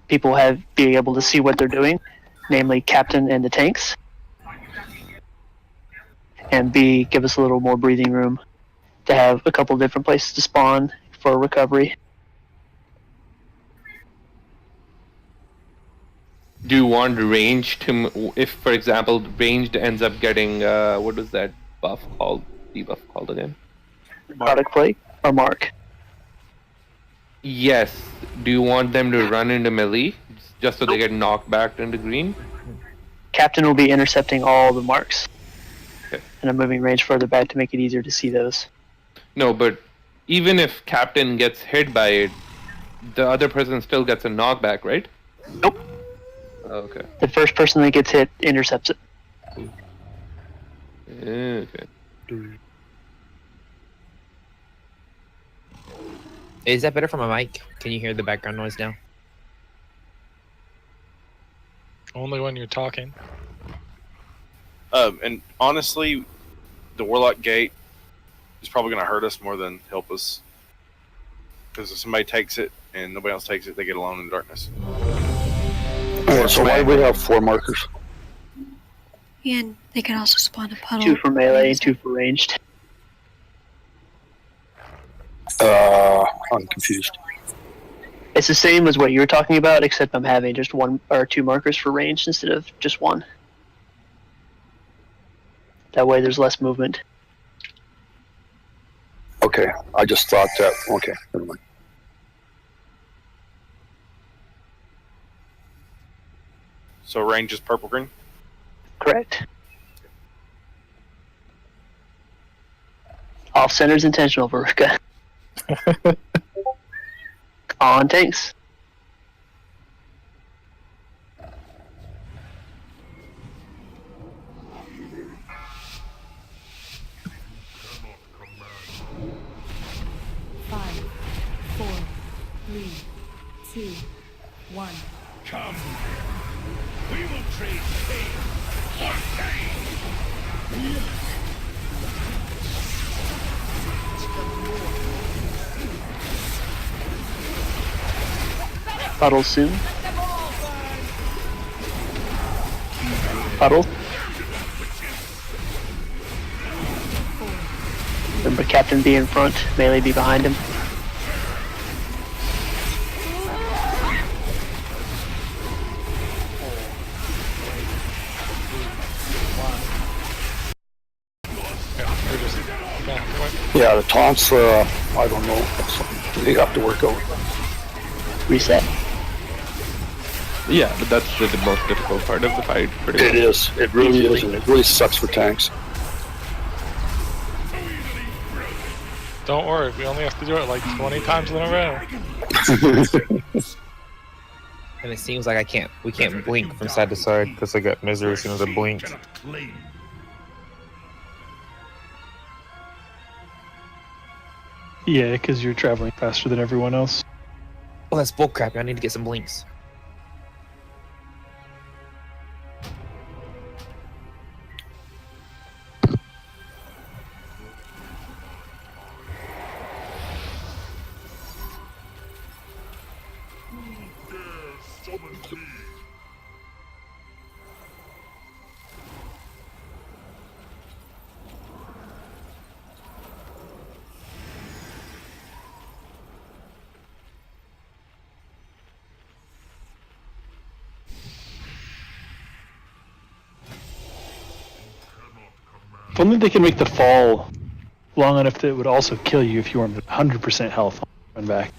people be able to see what they're doing, namely Captain and the tanks, and B, give us a little more breathing room to have a couple different places to spawn for recovery. Do you want range to, if for example ranged ends up getting, what was that buff called, debuff called again? Product plate or mark? Yes. Do you want them to run into melee, just so they get knocked back into green? Captain will be intercepting all the marks. Okay. And I'm moving range further back to make it easier to see those. No, but even if Captain gets hit by it, the other person still gets a knockback, right? Nope. Okay. The first person that gets hit intercepts it. Okay. Is that better from my mic? Can you hear the background noise now? Only when you're talking. And honestly, the Warlock Gate is probably going to hurt us more than help us. Because if somebody takes it and nobody else takes it, they get alone in the darkness. So why do we have 4 markers? And they can also spawn a puddle. 2 for melee and 2 for ranged. I'm confused. It's the same as what you were talking about, except I'm having just 1 or 2 markers for ranged instead of just 1. That way there's less movement. Okay, I just thought that. Okay, never mind. So range is purple green? Correct. Off center's intentional, Veruca. On tanks. Five, 4, 3, 2, 1. Come. We will trade pain for gain. Puddle soon. Puddle. Remember, Captain be in front, melee be behind him. Yeah, the taunts, I don't know. They have to work out. Reset. Yeah, but that's the most difficult part of the fight. Pretty It much. is. It really is, and it really sucks for tanks. Don't worry, we only have to do it like 20 times in a row. And it seems like we can't blink from side to side because I got misery as soon as I blinked. Yeah, because you're traveling faster than everyone else. Oh, that's bullcrap. I need to get some blinks. If only they can make the fall long enough that it would also kill you if you weren't at 100% health on back.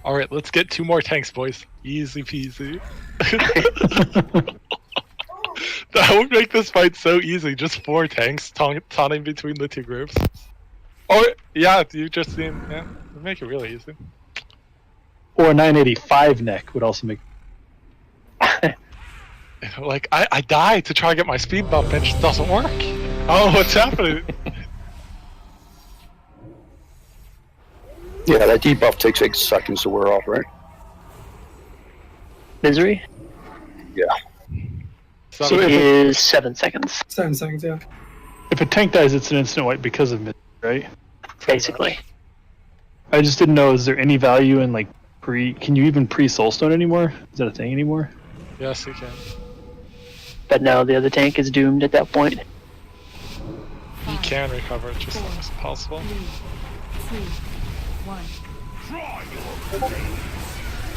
Alright, let's get 2 more tanks, boys. Easy peasy. That would make this fight so easy. Just 4 tanks taunting between the 2 groups. Or, yeah, you just seem, yeah, it'd make it really easy. Or a 985 neck would also make. Like, I died to try to get my speed buff and it just doesn't work. Oh, what's happening? Yeah, that debuff takes 8 seconds to wear off, right? Misery? Yeah. So it is 7 seconds. 7 seconds, yeah. If a tank dies, it's an instant wipe because of misery, right? Basically. I just didn't know, is there any value in like can you even pre-soulstone anymore? Is that a thing anymore? Yes, you can. But no, the other tank is doomed at that point. You can recover it, just not as possible. 3, 2, 1. Draw your blade.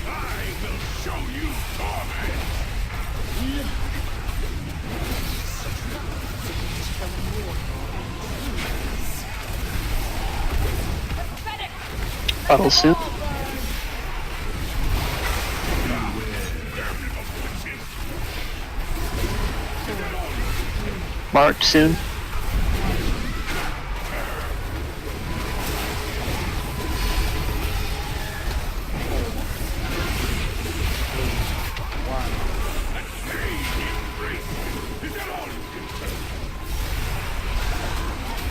I will show you torment. Puddle soon. Marked soon.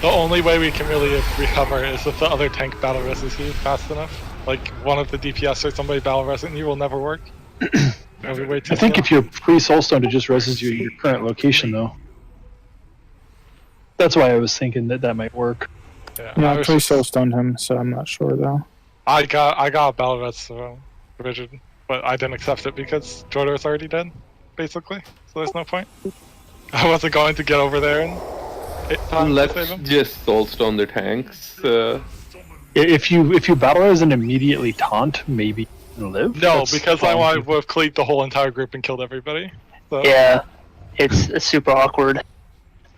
The only way we can really recover is if the other tank battle reses you fast enough. Like one of the DPS or somebody battle resing you will never work. Way too I think slow. if you're pre-soulstoned, it just reses you at your current location, though. That's why I was thinking that might work. Yeah, I pre-soulstoned him, so I'm not sure though. I got a battle res, so rigid. but I didn't accept it because Jordan was already dead, basically. So there's no point. I wasn't going to get over there and Let's save him. just soulstone their tanks. If you battle as an immediately taunt, maybe you can live. No, That's because I fine. wanted to have cleaved the whole entire group and killed everybody. So. Yeah, it's super awkward.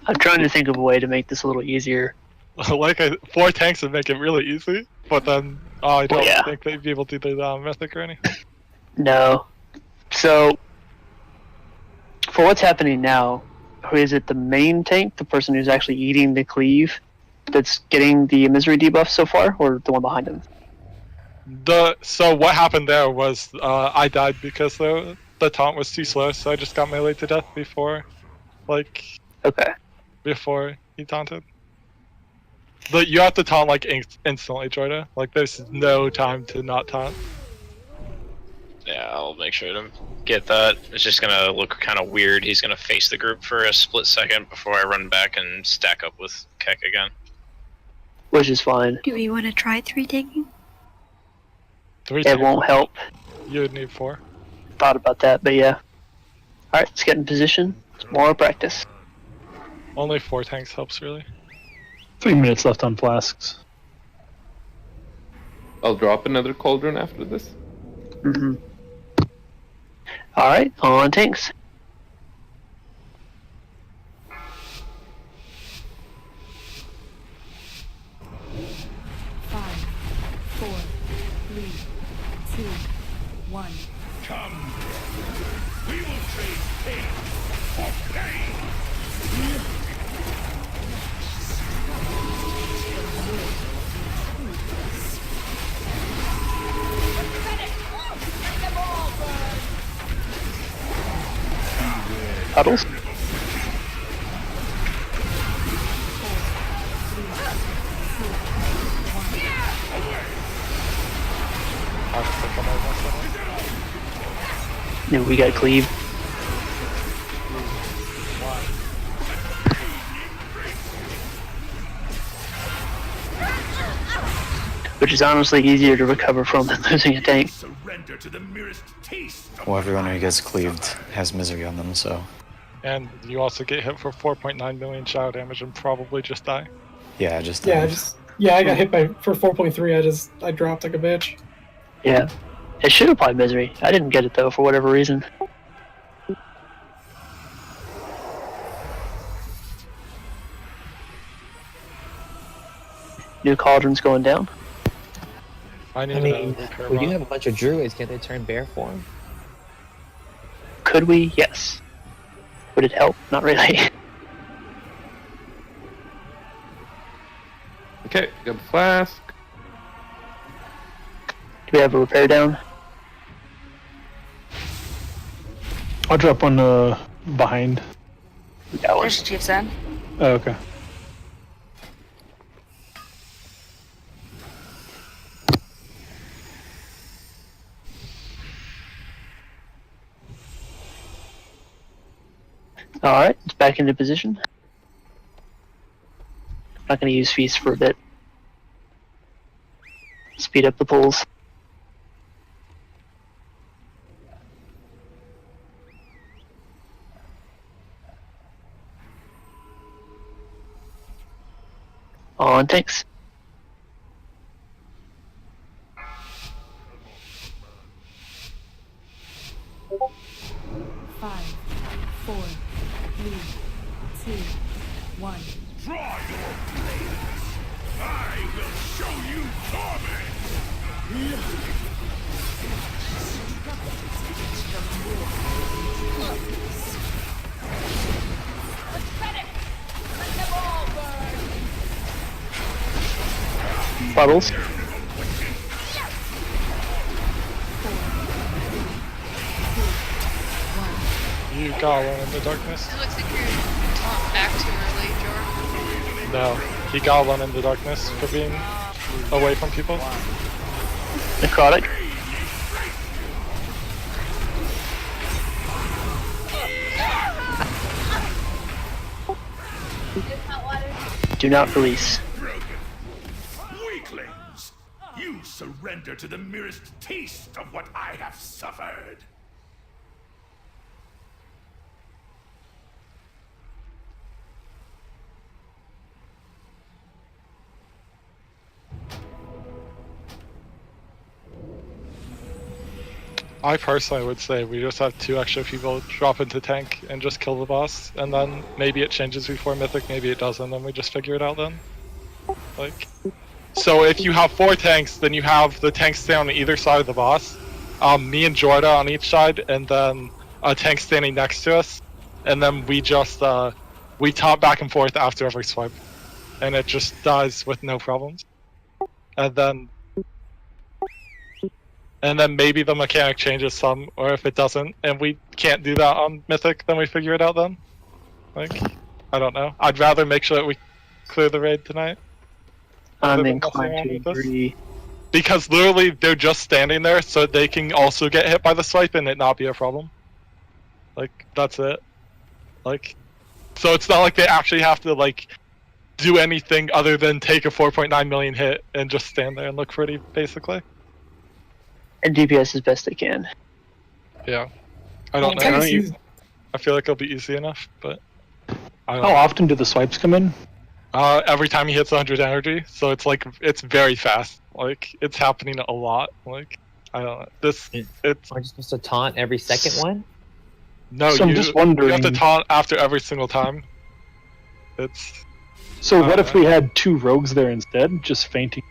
I'm trying to think of a way to make this a little easier. Like 4 tanks would make it really easy, but then I don't yeah. think they'd be able to do the mythic or anything. No. So, for what's happening now, who is it, the main tank, the person who's actually eating the cleave, that's getting the misery debuff so far, or the one behind him? So what happened there was I died because the taunt was too slow, so I just got melee to death before, before he taunted. But you have to taunt like instantly, Jordan. Like there's no time to not taunt. Yeah, I'll make sure to get that. It's just gonna look kind of weird. He's gonna face the group for a split second before I run back and stack up with Keck again. Which is fine. Do we want to try 3 taking? 3 It won't help. You would need 4. Thought about that, but yeah. Alright, let's get in position. It's more practice. Only 4 tanks helps really. 3 minutes left on flasks. I'll drop another cauldron after this. Mm-hmm. Alright, on tanks. Five, 4, 3, 2, 1. Come. We will trade pain for pain. Puddles? No, we got cleave. Which is honestly easier to recover from than losing a tank. Surrender to the merest taste. Well, everyone who gets cleaved has misery on them, so. And you also get hit for 4.9 million shadow damage and probably just die. Yeah, just I got hit for 4.3. I dropped like a bitch. Yeah. It should apply misery. I didn't get it though for whatever reason. New cauldron's going down. I mean, we do have a bunch of druids. Can't they turn bear form? Could we? Yes. Would it help? Not really. Okay, got the flask. Do we have a repair down? I'll drop one behind. There's Chief's End. Oh, okay. Alright, it's back into position. Not going to use feast for a bit. Speed up the pulls. On tanks. Five, 4, 3, 2, 1. Draw your blades. I will show you torment. Puddles. You got one in the darkness. It looks like you're back too early, Jordan. No, he got one in the darkness for being away from people. Necrotic. Do not release. Weaklings, you surrender surrender to the merest taste of what I have suffered. I personally would say we just have 2 extra people drop into tank and just kill the boss, and then maybe it changes before Mythic, maybe it doesn't, and we just figure it out then. Like, so if you have 4 tanks, then you have the tanks stay on either side of the boss, me and Jorda on each side, and then a tank standing next to us, and then we just we top back and forth after every swipe, and it just dies with no problems. And then maybe the mechanic changes some, or if it doesn't, and we can't do that on Mythic, then we figure it out then. Like, I don't know. I'd rather make sure that we clear the raid tonight. I'm inclined to agree. Because literally, they're just standing there, so they can also get hit by the swipe and it not be a problem. Like, that's it. Like, so it's not like they actually have to, like, do anything other than take a 4.9 million hit and just stand there and look pretty, basically. And DPS as best they can. Yeah. I don't know. I feel like it'll be easy enough, but... How often do the swipes come in? Every time he hits 100 energy, so it's like, it's very fast. Like, it's happening a lot. Like, I don't know. It's... Aren't you supposed to taunt every second one? No, So I'm just wondering... you have to taunt after every single time. It's... So what if we had 2 rogues there instead, just fainting?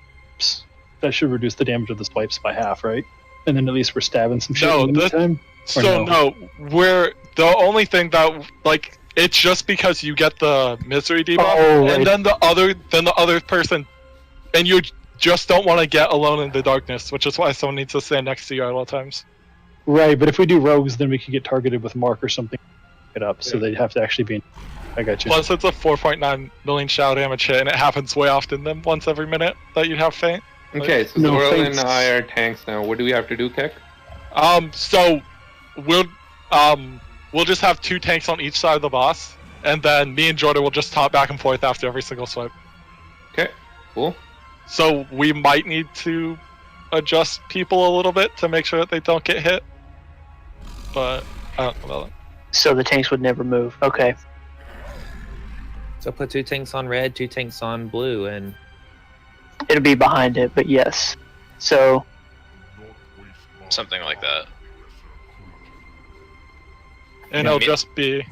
That should reduce the damage of the swipes by half, right? And then at least we're stabbing some shit in the meantime? So no, we're the only thing that, like, it's just because you get the misery debuff, and then the other person, and you just don't want to get alone in the darkness, which is why someone needs to stand next to you at all times. Right, but if we do rogues, then we could get targeted with mark or something, it up, so they'd have to actually be. I got you. Plus, it's a 4.9 million shadow damage hit, and it happens way often than once every minute that you'd have faint. Okay, so Zoro and I are tanks now. What do we have to do, Keck? So we'll just have 2 tanks on each side of the boss, and then me and Jordan will just top back and forth after every single swipe. Okay, cool. So we might need to adjust people a little bit to make sure that they don't get hit, but I don't know about that. So the tanks would never move. Okay. So put 2 tanks on red, 2 tanks on blue, and... It'll be behind it, but yes. So... Something like that. And it'll just be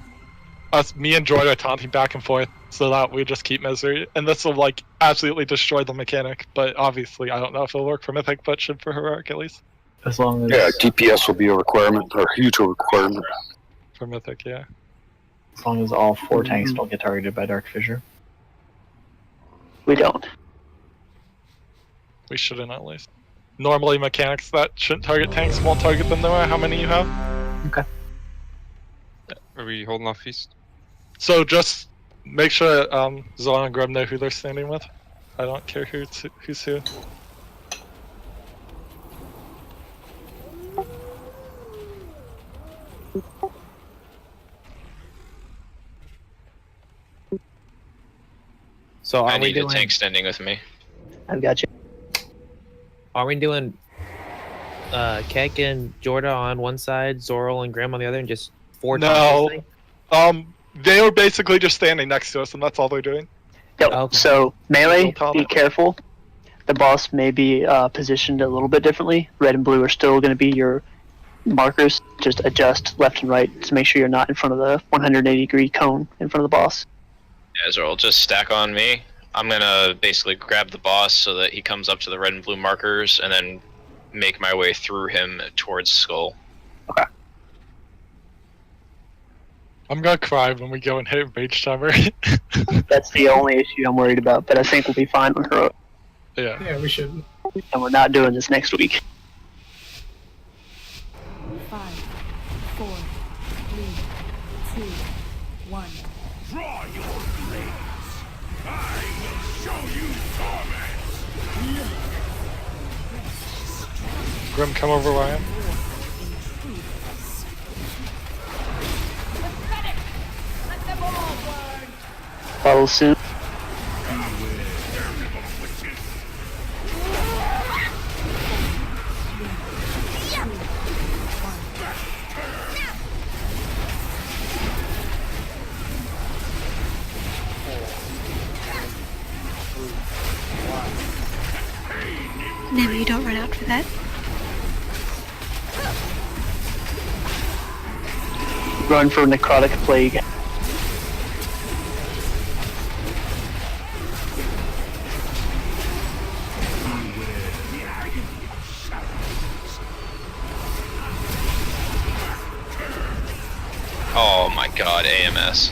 us, me and Jordan taunting back and forth, so that we just keep misery. And this will, like, absolutely destroy the mechanic, but obviously I don't know if it'll work for Mythic, but should for Heroic at least. As long as... Yeah, DPS will be a requirement, or a huge requirement. For Mythic, yeah. As long as all 4 tanks don't get targeted by Dark Fissure. We don't. We shouldn't, at least. Normally, mechanics that shouldn't target tanks won't target them no matter how many you have. Okay. Are we holding off feast? So just make sure Zon and Grub know who they're standing with. I don't care who's who. So I need a tank standing with me. I've got you. Are we doing Keck and Jorda on one side, Zorl and Grim on the other, and just 4 No. They are basically just standing next to us, and that's all they're doing. Yep. Okay. So melee, be careful. The boss may be positioned a little bit differently. Red and blue are still going to be your markers. Just adjust left and right to make sure you're not in front of the 180-degree cone in front of the boss. Yeah, Zorl, just stack on me. I'm gonna basically grab the boss so that he comes up to the red and blue markers, and then make my way through him towards Skull. Okay. I'm gonna cry when we go and hit Mage Timer. That's the only issue I'm worried about, but I think we'll be fine on her. Yeah. Yeah, we should. And we're not doing this next week. 5, 4, 3, 2, 1. Draw your blades. I will show you torment. Grim, come over where I am. Let them all burn. Follow soon. out for that. Run for Necrotic Plague. Oh my god, AMS.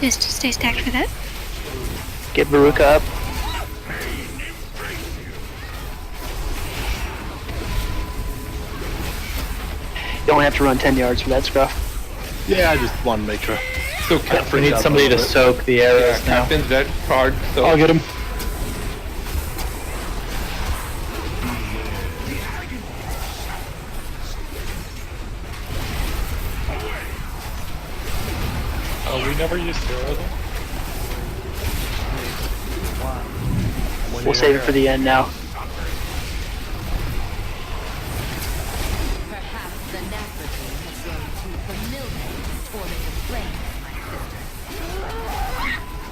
Just stay stacked for that. Get Veruca up. You only have to run 10 yards for that, Scruff. Yeah, I just want to make sure. So We need somebody to soak the arrows now. Captain's dead card. So I'll get him. Oh, we never used heroism. We'll save it for the end now. Perhaps the Nazarene has grown too familiar with forming the flame, my sister.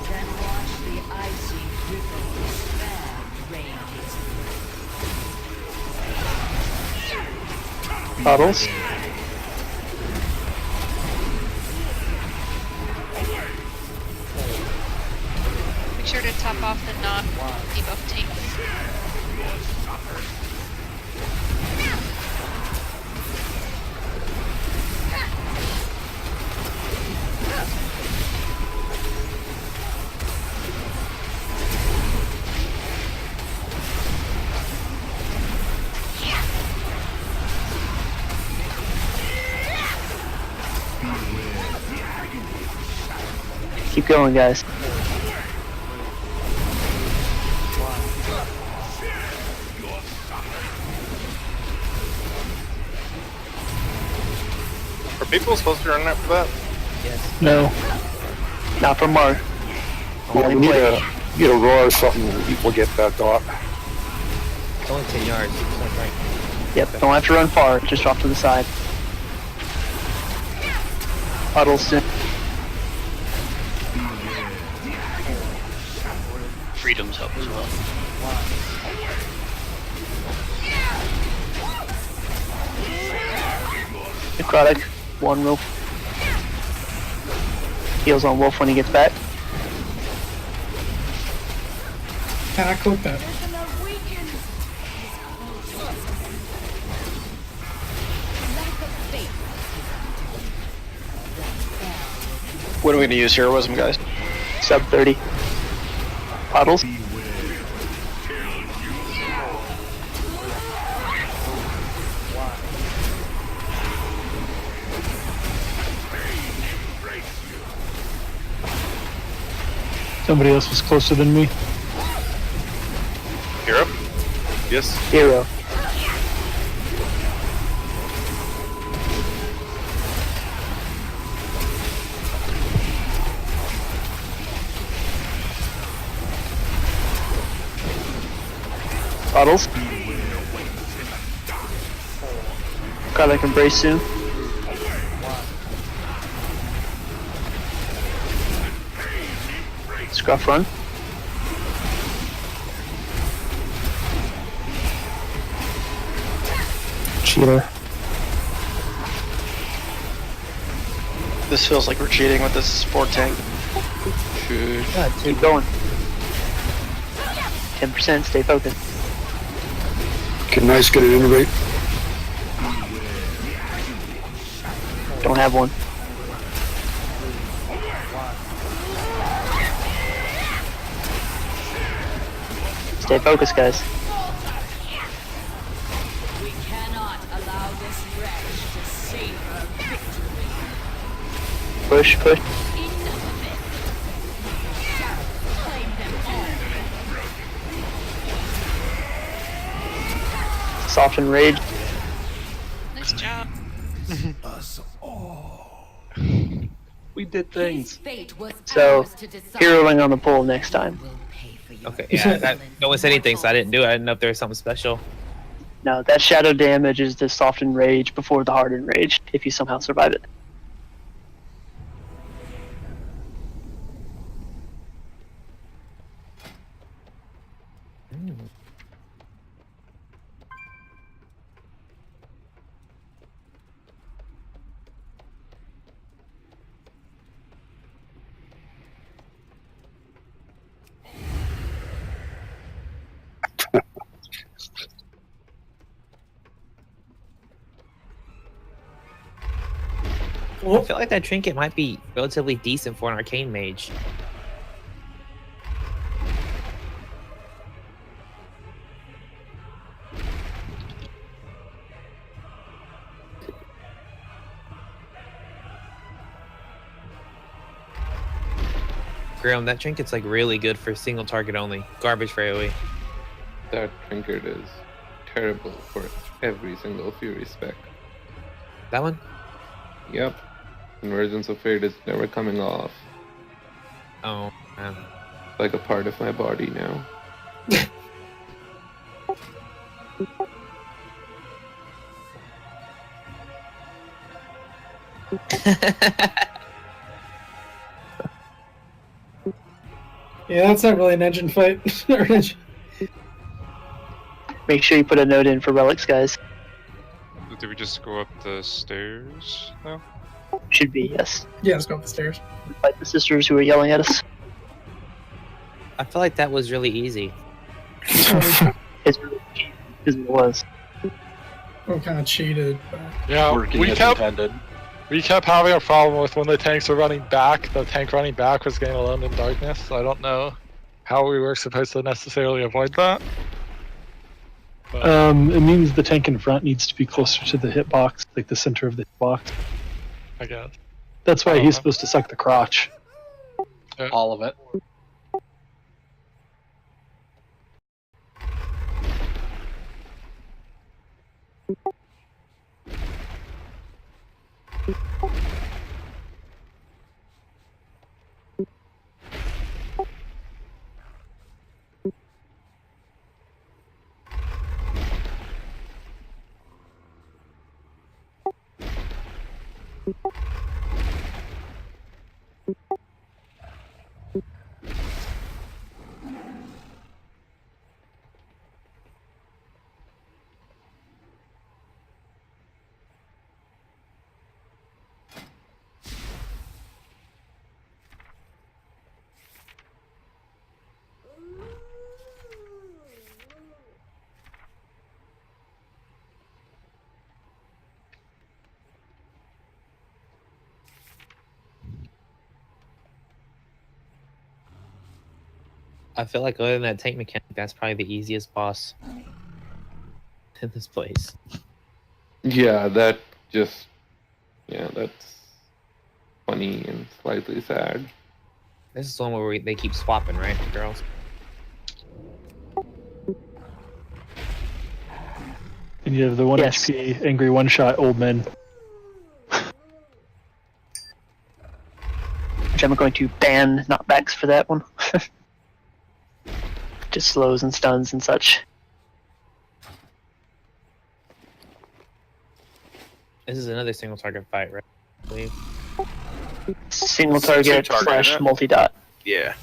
Then watch the icy ripples fan rain its Bottles. Make sure to top off the non-debuff tanks. Keep going, guys. Are people supposed to be running after that? Yes. No. Not from Mark. Yeah, we need get a roar or something. We'll get that dot. It's only 10 yards. It's not right. Yep, don't have to run far. Just off to the side. Huddleston. Freedom's help as well. Necrotic. One rope. Heals on Wolf when he gets back. Can I clip that? When are we gonna use heroism, guys? Sub 30. Puddles. Somebody else was closer than me. Hero? Yes. Hero. Bottles. Garlic embrace soon. Scruff run. Cheater. This feels like we're cheating with this support tank. Keep going. 10%, stay focused. Can Nice get an innovate? Don't have one. Stay focused, guys. We cannot allow this wretch to savor victory. Push, push. Enough of it. Claim them all. Soften rage. Nice job. Us all. We did things. Fate was So, ours to decide. heroing on the pole next time. Okay, yeah, no one said anything, so I didn't do it. I didn't know if there was something special. No, that shadow damage is the soften rage before the hardened rage, if you somehow survive it. I feel like that trinket might be relatively decent for an arcane mage. Graham, that trinket's like really good for single target only. Garbage for AoE. That trinket is terrible for every single Fury spec. That one? Yep. Convergence of Fate is never coming off. Oh, man. Like a part of my body now. Yeah, that's not really an engine fight. Make sure you put a note in for relics, guys. Did we just go up the stairs now? Should be, yes. Yeah, let's go up the stairs. Fight the sisters who are yelling at us. I feel like that was really easy. It's really cheap, because it was. We kind of cheated. But... Yeah, Working we as kept intended. we kept having a problem with when the tanks were running back. The tank running back was getting alone in darkness. So I don't know how we were supposed to necessarily avoid that. It means the tank in front needs to be closer to the hitbox, like the center of the hitbox. I guess. That's why he's supposed to suck the crotch. All of it. I feel like other than that tank mechanic, that's probably the easiest boss in this place. Yeah, that just... Yeah, that's funny and slightly sad. This is the one where they keep swapping, right, the girls? And you have the 1 Yes. HP angry one-shot old men. Which I'm going to ban knockbacks for that one. Just slows and stuns and such. This is another single target fight, right? I believe. Single Two target target, slash isn't it? multi-dot. Yeah.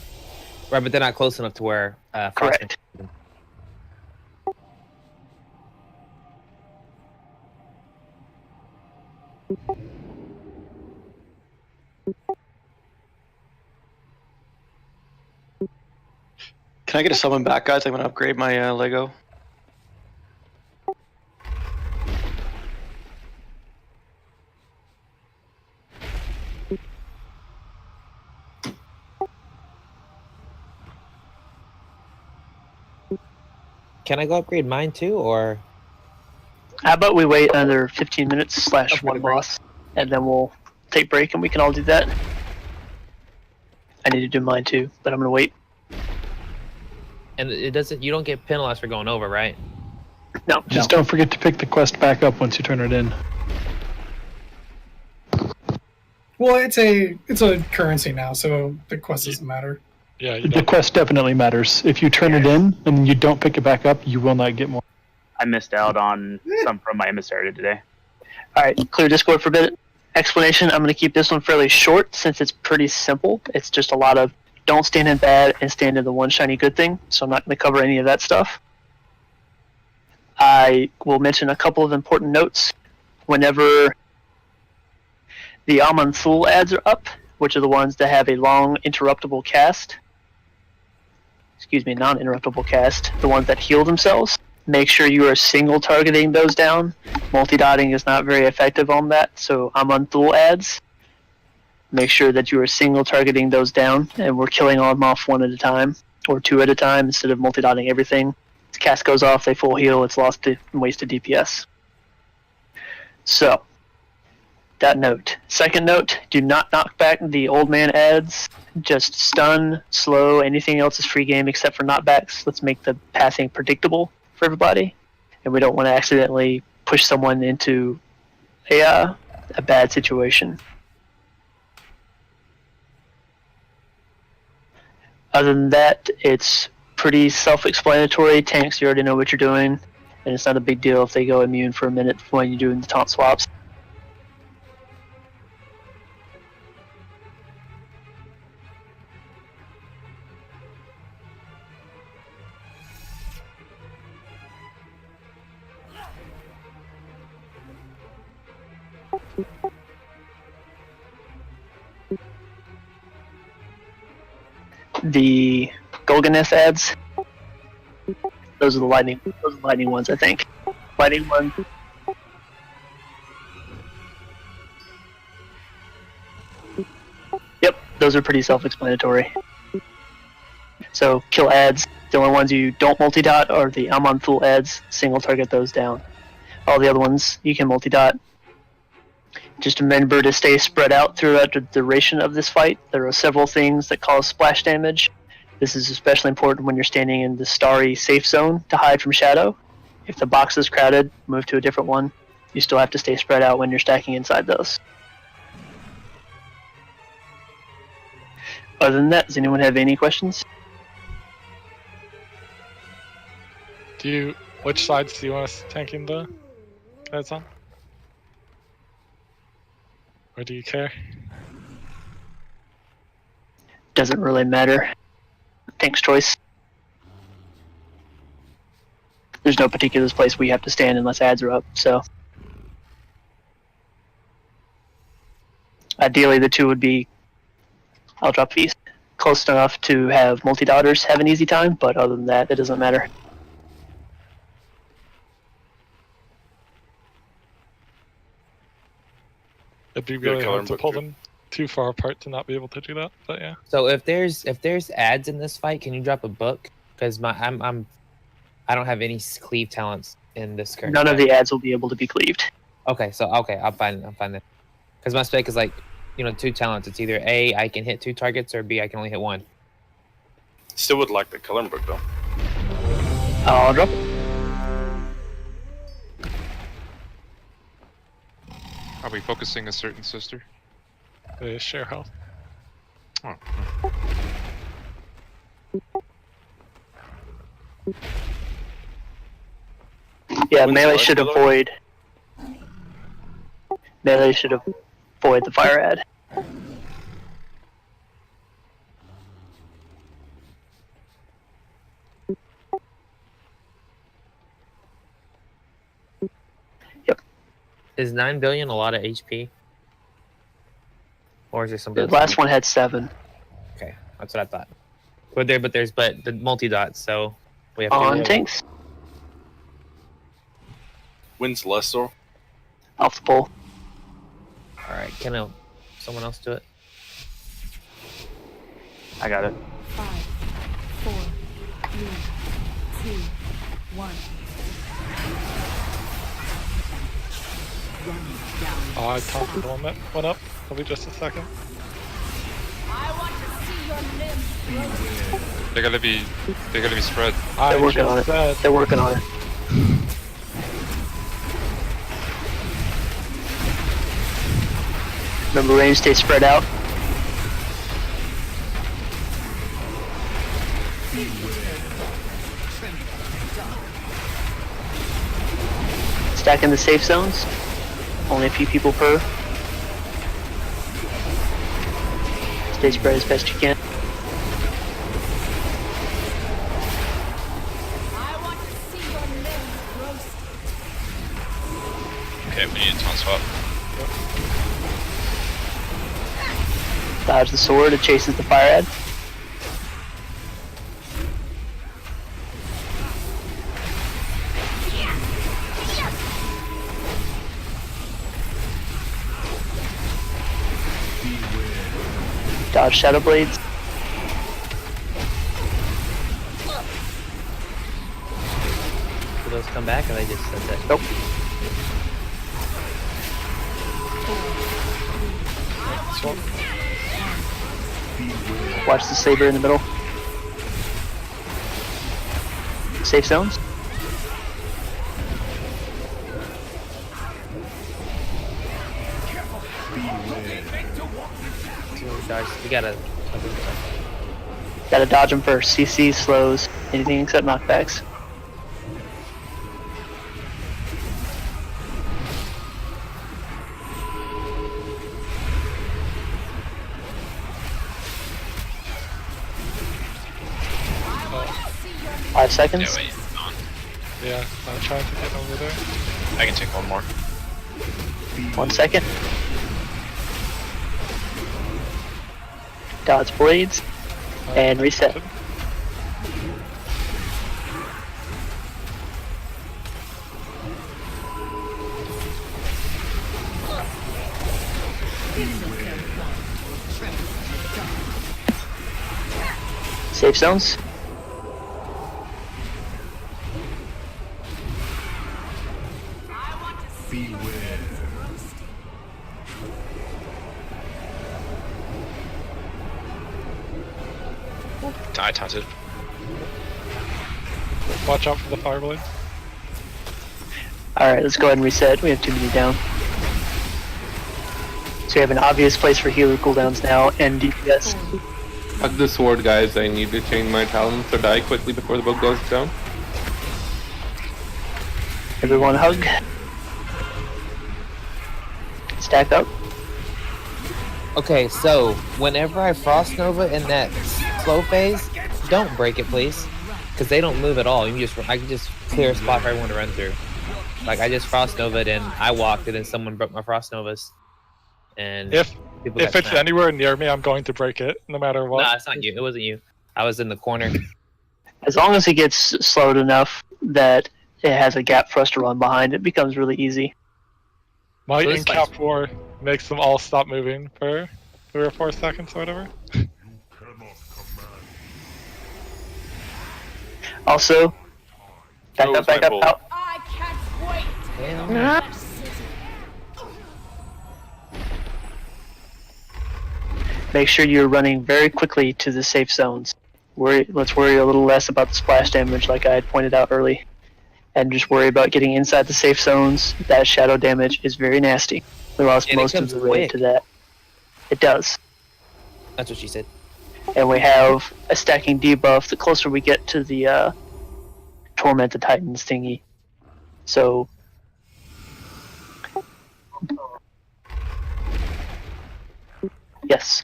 Right, but they're not close enough to where Correct. Can I get a summon back, guys? I'm gonna upgrade my Lego. Can I go upgrade mine too, or? How about we wait another 15 minutes slash one boss, and then we'll take break and we can all do that. I need to do mine too, but I'm gonna wait. And it doesn't. You don't get penalized for going over, right? No. Just don't forget to pick the quest back up once you turn it in. Well, it's a currency now, so the quest doesn't matter. Yeah, The quest definitely matters. If you turn it in and you don't pick it back up, you will not get more. I missed out on some from my emissary today. Alright, clear Discord for a bit. Explanation, I'm going to keep this one fairly short since it's pretty simple. It's just a lot of don't stand in bad and stand in the one shiny good thing, so I'm not going to cover any of that stuff. I will mention a couple of important notes. Whenever the Amon Thul ads are up, which are the ones that have a long interruptible cast, non-interruptible cast, the ones that heal themselves, make sure you are single targeting those down. Multi-dotting is not very effective on that, so Amon Thul ads make sure that you are single targeting those down, and we're killing all of them off one at a time, or two at a time, instead of multi-dotting everything. The cast goes off, they full heal, it's lost to wasted DPS. So, that note. Second note, do not knock back the old man adds. Just stun, slow, anything else is free game except for knockbacks. Let's make the pathing predictable for everybody. And we don't want to accidentally push someone into a bad situation. Other than that, it's pretty self-explanatory. Tanks, you already know what you're doing, and it's not a big deal if they go immune for a minute when you're doing the taunt swaps. The Golganeth ads. Those are the lightning ones, I think. Lightning one. Yep, those are pretty self-explanatory. So kill ads. The only ones you don't multi-dot are the Amon Fool ads. Single target those down. All the other ones you can multi-dot. Just remember to stay spread out throughout the duration of this fight. There are several things that cause splash damage. This is especially important when you're standing in the starry safe zone to hide from shadow. If the box is crowded, move to a different one. You still have to stay spread out when you're stacking inside those. Other than that, does anyone have any questions? Which sides do you want us tanking the guys on? Or do you care? Doesn't really matter. Tank's choice. There's no particular place we have to stand unless ads are up, so. Ideally, the two would be, I'll drop feast, close enough to have multi-dotters have an easy time, but other than that, it doesn't matter. It'd be really hard to pull them too far apart to not be able to do that, but yeah. So if there's ads in this fight, can you drop a book? Because I don't have any cleave talents in this current. None of the ads will be able to be cleaved. Okay, I'm fine then. Because my spec is like, 2 talents. It's either A, I can hit 2 targets, or B, I can only hit 1. Still would like the coloring book though. I'll drop it. Are we focusing a certain sister? They share health. Oh. Yeah, melee should avoid. Melee should avoid the fire ad. Is 9 billion a lot of HP? Or is there something? The last one had 7. Okay, that's what I thought. But there's the multi-dots, so we have to on tanks. Wins less or off the pole. Alright, can someone else do it? I got it. 5, 4, 3, 2, 1. I taunted the one that went up. I'll be just a second. I want to see your limbs. They're gonna be spread. They're working on it. They're working on it. Remember, range stay spread out. Stack in the safe zones. Only a few people per. Stay spread as best you can. Okay, we need a taunt swap. Dodge the sword, it chases the fire ad. Dodge Shadow Blades. Do those come back, or they just send it? Nope. Watch the saber in the middle. Safe zones. We gotta. Gotta dodge them first. CC, slows, anything except knockbacks. Oh. 5 seconds. Yeah, wait, on. Yeah, I'm trying to get over there. I can take one more. 1 second. Dodge blades. And reset. Safe zones. I taunted. Watch out for the fire blade. Alright, let's go ahead and reset. We have too many down. So we have an obvious place for healer cooldowns now and DPS. Hug the sword, guys. I need to change my talents or die quickly before the book goes down. Everyone hug. Stack up. Okay, so whenever I Frost Nova in that slow phase, don't break it, please, because they don't move at all. You can I can just clear a spot for everyone to run through. Like I just Frost Nova'd and I walked, and then someone broke my Frost Novas. And if it's snapped. anywhere near me, I'm going to break it, no matter what. Nah, it's not you. It wasn't you. I was in the corner. As long as it gets slowed enough that it has a gap for us to run behind, it becomes really easy. My So in it's cap 4 makes them all stop moving for 3 or 4 seconds or whatever. Also, back up, out. I can't wait. Make sure you're running very quickly to the safe zones. Let's worry a little less about the splash damage like I had pointed out early. And just worry about getting inside the safe zones. That shadow damage is very nasty. We lost And it most of comes the raid quick. to that. It does. That's what she said. And we have a stacking debuff the closer we get to the Torment the Titans thingy. So yes.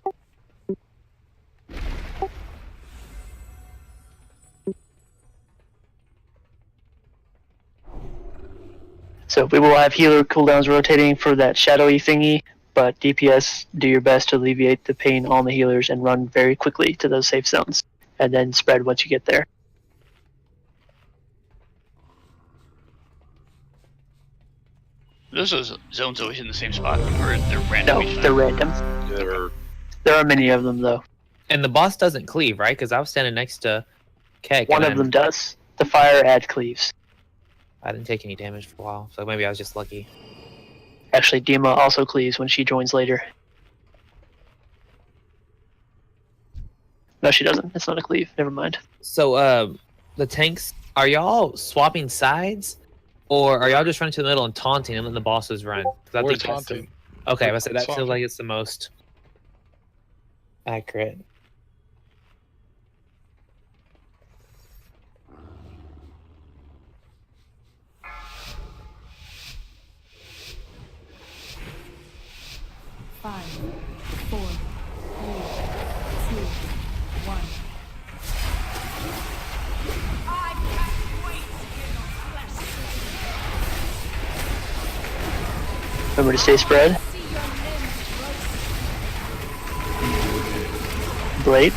So we will have healer cooldowns rotating for that shadowy thingy, but DPS, do your best to alleviate the pain on the healers and run very quickly to those safe zones, and then spread once you get there. Those are zones always in the same spot, or they're random? No, they're random. There are many of them though. And the boss doesn't cleave, right? Because I was standing next to Keck. One of them does. The fire ad cleaves. I didn't take any damage for a while, so maybe I was just lucky. Actually, Dima also cleaves when she joins later. No, she doesn't. It's not a cleave. Never mind. So, the tanks, are y'all swapping sides? Or are y'all just running to the middle and taunting and letting the bosses run? 'Cause I We're think that's taunting. Okay, I said that feels Swapping. like it's the most accurate. Five, 4, 3, 2, 1. I can't wait to Remember to stay spread. Blade.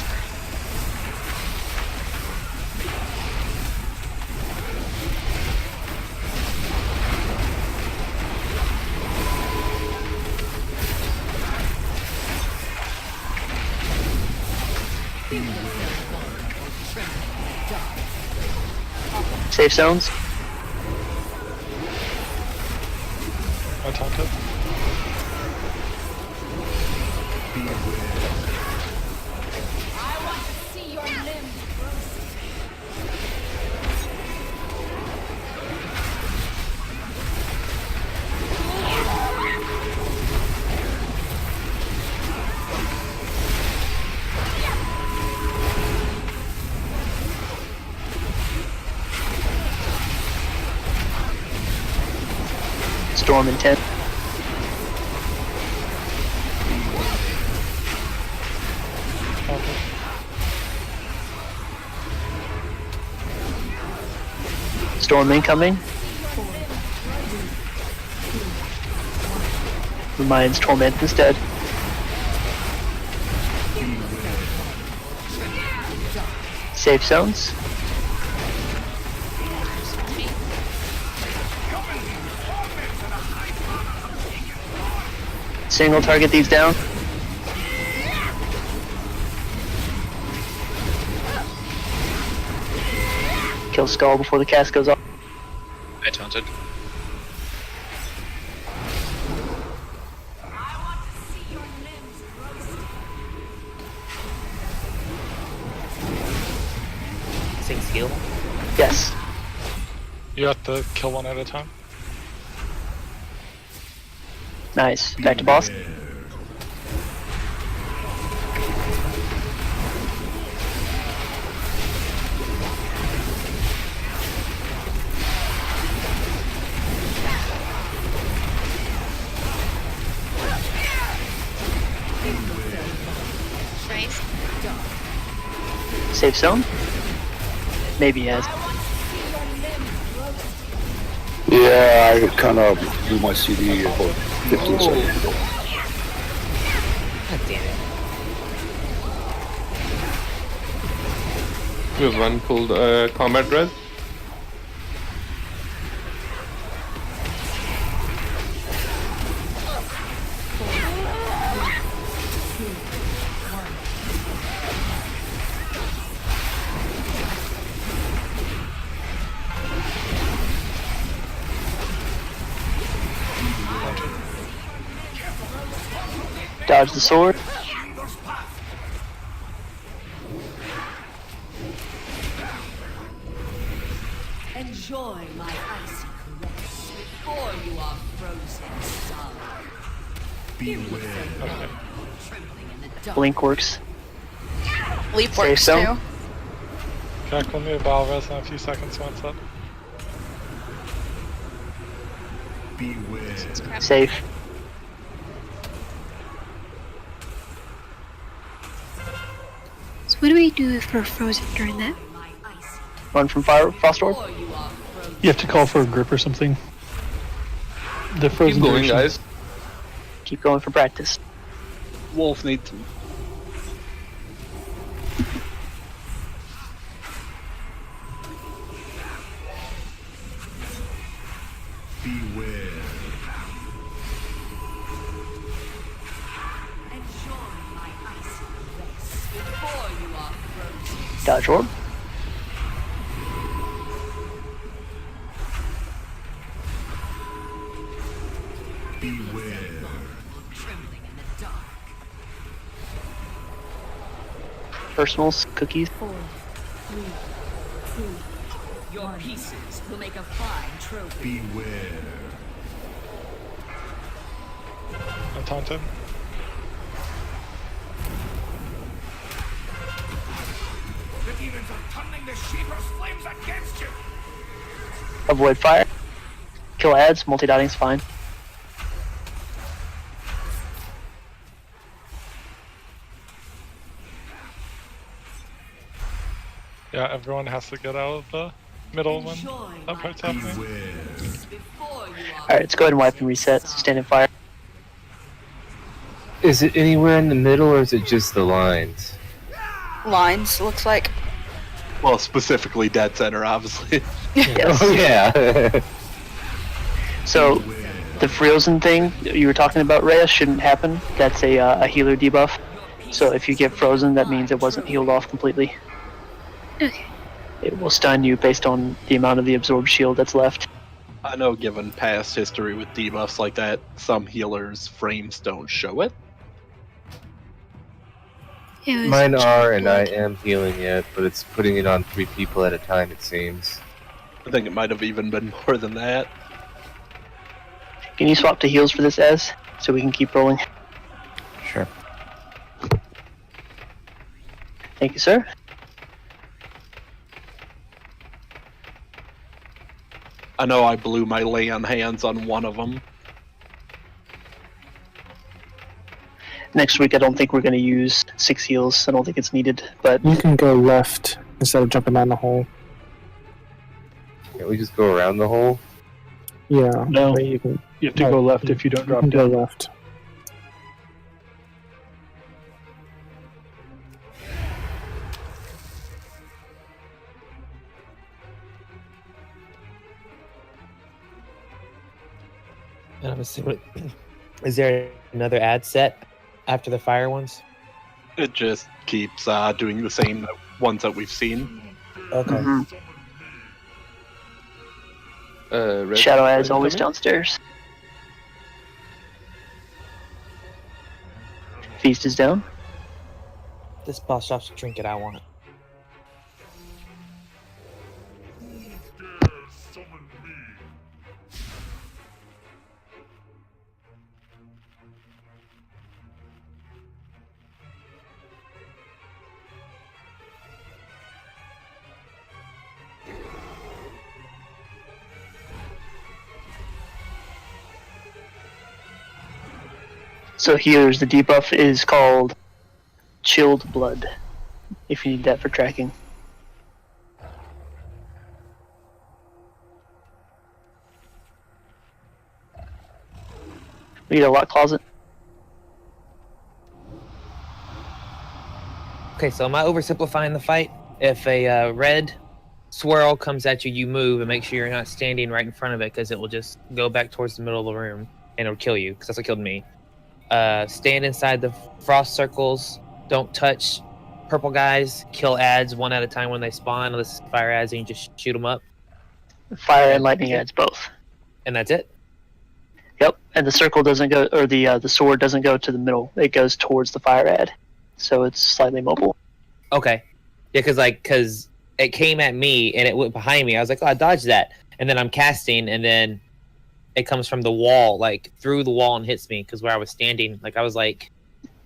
Safe zones. I taunted. Storm intent. Storm incoming. Reminds Torment is dead. Safe zones. Single target these down. Kill Skull before the cast goes off. I taunted. Sing skill. Yes. You have to kill one at a time. Nice. Back to boss. Nice. Safe zone? Maybe he has. Yeah, I kind of do my CD about 15 seconds ago. God damn it. We have one called Combat Red. Dodge the sword. Enjoy my icy caress before you are frozen solid. Beware. Trembling in the dark. Blink works. Leap Safe works zone. too. Can I call me a battle res in a few seconds once up? Beware. Safe. So what do we do if we're frozen during that? Run from fire, frost orb. You have to call for a grip or something. The frozen Keep going, duration. guys. Keep going for practice. Wolf needs to. Beware. Enjoy my icy caress before you are frozen. Dodge orb. Beware. Trembling in the dark. Personals, cookies. 4, 3, 2, your pieces will make a fine trophy. Beware. I taunted. The demons are tunneling the Sheeper's flames against you. Avoid fire. Kill ads, multi-dotting's fine. Yeah, everyone has to get out of the middle when that part's happening. Alright, let's go ahead and wipe and reset. Stand in fire. Is it anywhere in the middle or is it just the lines? Lines, looks like. Well, specifically dead center, obviously. Yes. Oh yeah. So, the frozen thing that you were talking about, Rhea, shouldn't happen. That's a healer debuff. So if you get frozen, that means it wasn't healed off completely. Okay. It will stun you based on the amount of the absorbed shield that's left. I know, given past history with debuffs like that, some healers' frames don't show it. Mine are, and I am healing it, but it's putting it on 3 people at a time, it seems. I think it might have even been more than that. Can you swap to heals for this, Ez, so we can keep rolling? Sure. Thank you, sir. I know I blew my lay on hands on one of them. Next week, I don't think we're going to use 6 heals. I don't think it's needed, but... You can go left instead of jumping down the hole. Can't we just go around the hole? Yeah. No. You have to go left if you don't drop go down. left. And I'm assuming, is there another ad set after the fire ones? It just keeps doing the same ones that we've seen. Okay. Shadow ad is always downstairs. Feast is down. This boss drops a trinket, I want it. So here's the debuff is called Chilled Blood, if you need that for tracking. We need a lock closet. Okay, so am I oversimplifying the fight? If a red swirl comes at you, you move and make sure you're not standing right in front of it, because it will just go back towards the middle of the room and it'll kill you, because that's what killed me. Stand inside the frost circles. Don't touch purple guys. Kill ads one at a time when they spawn. Unless it's fire ads, and you just shoot them up. Fire and lightning ads both. And that's it. Yep, and the circle doesn't go, or the sword doesn't go to the middle. It goes towards the fire ad, so it's slightly mobile. Okay. Yeah, because it came at me and it went behind me. I was like, oh, I dodged that, and then I'm casting, and then it comes from the wall, like through the wall, and hits me because where I was standing, like I was like.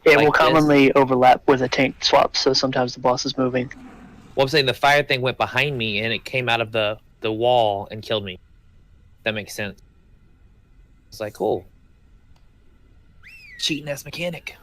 It like will commonly overlap with a tank swap, so sometimes the boss is moving. Well, I'm saying the fire thing went behind me and it came out of the wall and killed me. That makes sense. It's like, cool. Cheating ass mechanic.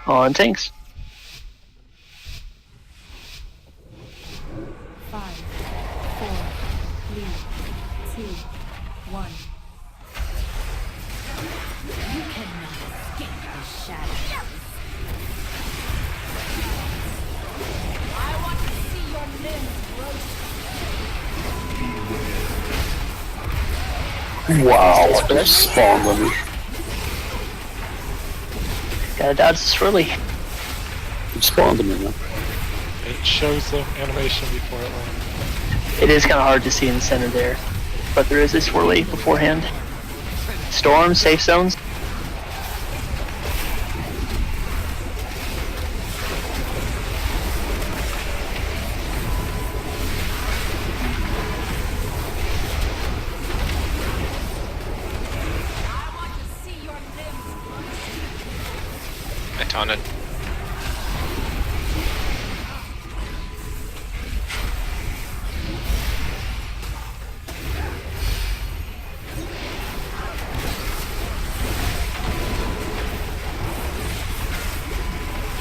On tanks. 5, 4, 3, 2, 1. You cannot escape the shadows. I want to see your limbs roast. Wow, that spawned on me. Gotta dodge the swirly. It spawned on me now. It shows the animation before it lands. It is kind of hard to see in the center there, but there is a swirly beforehand. Storm, safe zones. I taunted.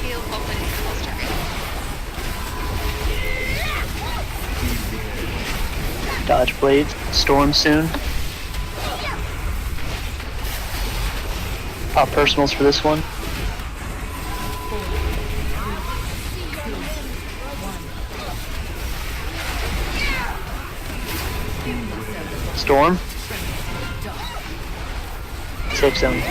Heal, hopefully it's close to Dodge dodge blades. Storm soon. Pop personals for this one. Storm. Safe zone.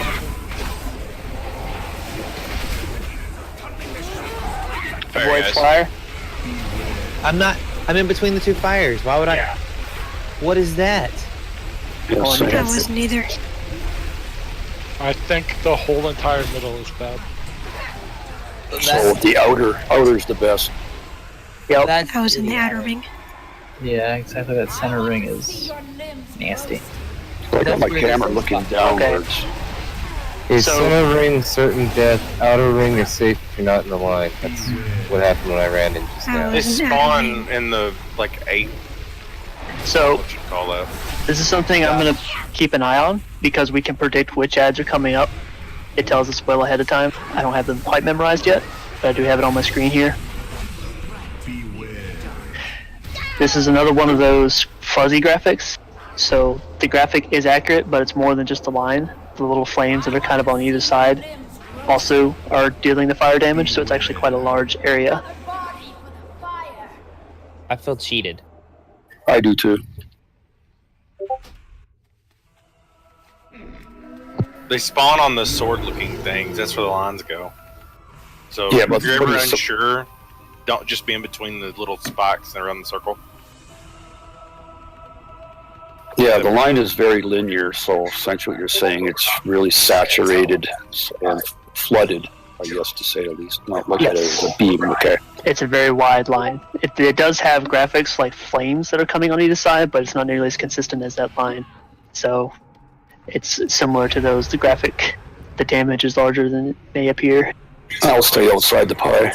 Avoid flyer. I'm in between the two fires. Why would I? What is that? I wasn't either. I think the whole entire middle is bad. So the outer's the best. Yep. I was in the outer ring. Yeah, exactly. That center ring is nasty. I got my camera looking downwards. Is center ring certain death? Outer ring is safe if you're not in the line. That's what happened when I ran in just now. They spawn in the like 8. So what you call that? this is something I'm gonna keep an eye on because we can predict which ads are coming up. It tells us well ahead of time. I don't have them quite memorized yet, but I do have it on my screen here. This is another one of those fuzzy graphics. So the graphic is accurate, but it's more than just a line. The little flames that are kind of on either side also are dealing the fire damage, so it's actually quite a large area. I feel cheated. I do too. They spawn on the sword-looking things. That's where the lines go. So Yeah, but if you're ever what is- unsure, don't just be in between the little spikes and around the circle. Yeah, the line is very linear, so essentially what you're saying, it's really saturated and flooded, I guess to say at least. Not look at it as a beam, okay. It's a very wide line. It does have graphics like flames that are coming on either side, but it's not nearly as consistent as that line. So it's similar to those. The damage is larger than it may appear. I'll stay outside the pie.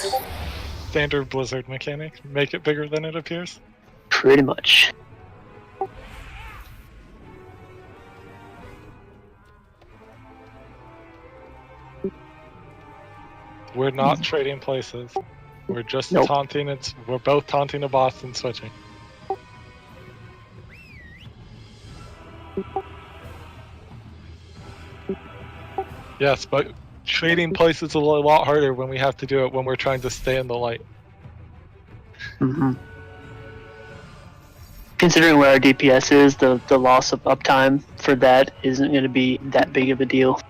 Standard Blizzard mechanic. Make it bigger than it appears. Pretty much. We're not trading places. We're just Nope. taunting. We're both taunting a boss and switching. Yes, but trading places is a lot harder when we have to do it when we're trying to stay in the light. Mm-hmm. Considering where our DPS is, the loss of uptime for that isn't going to be that big of a deal.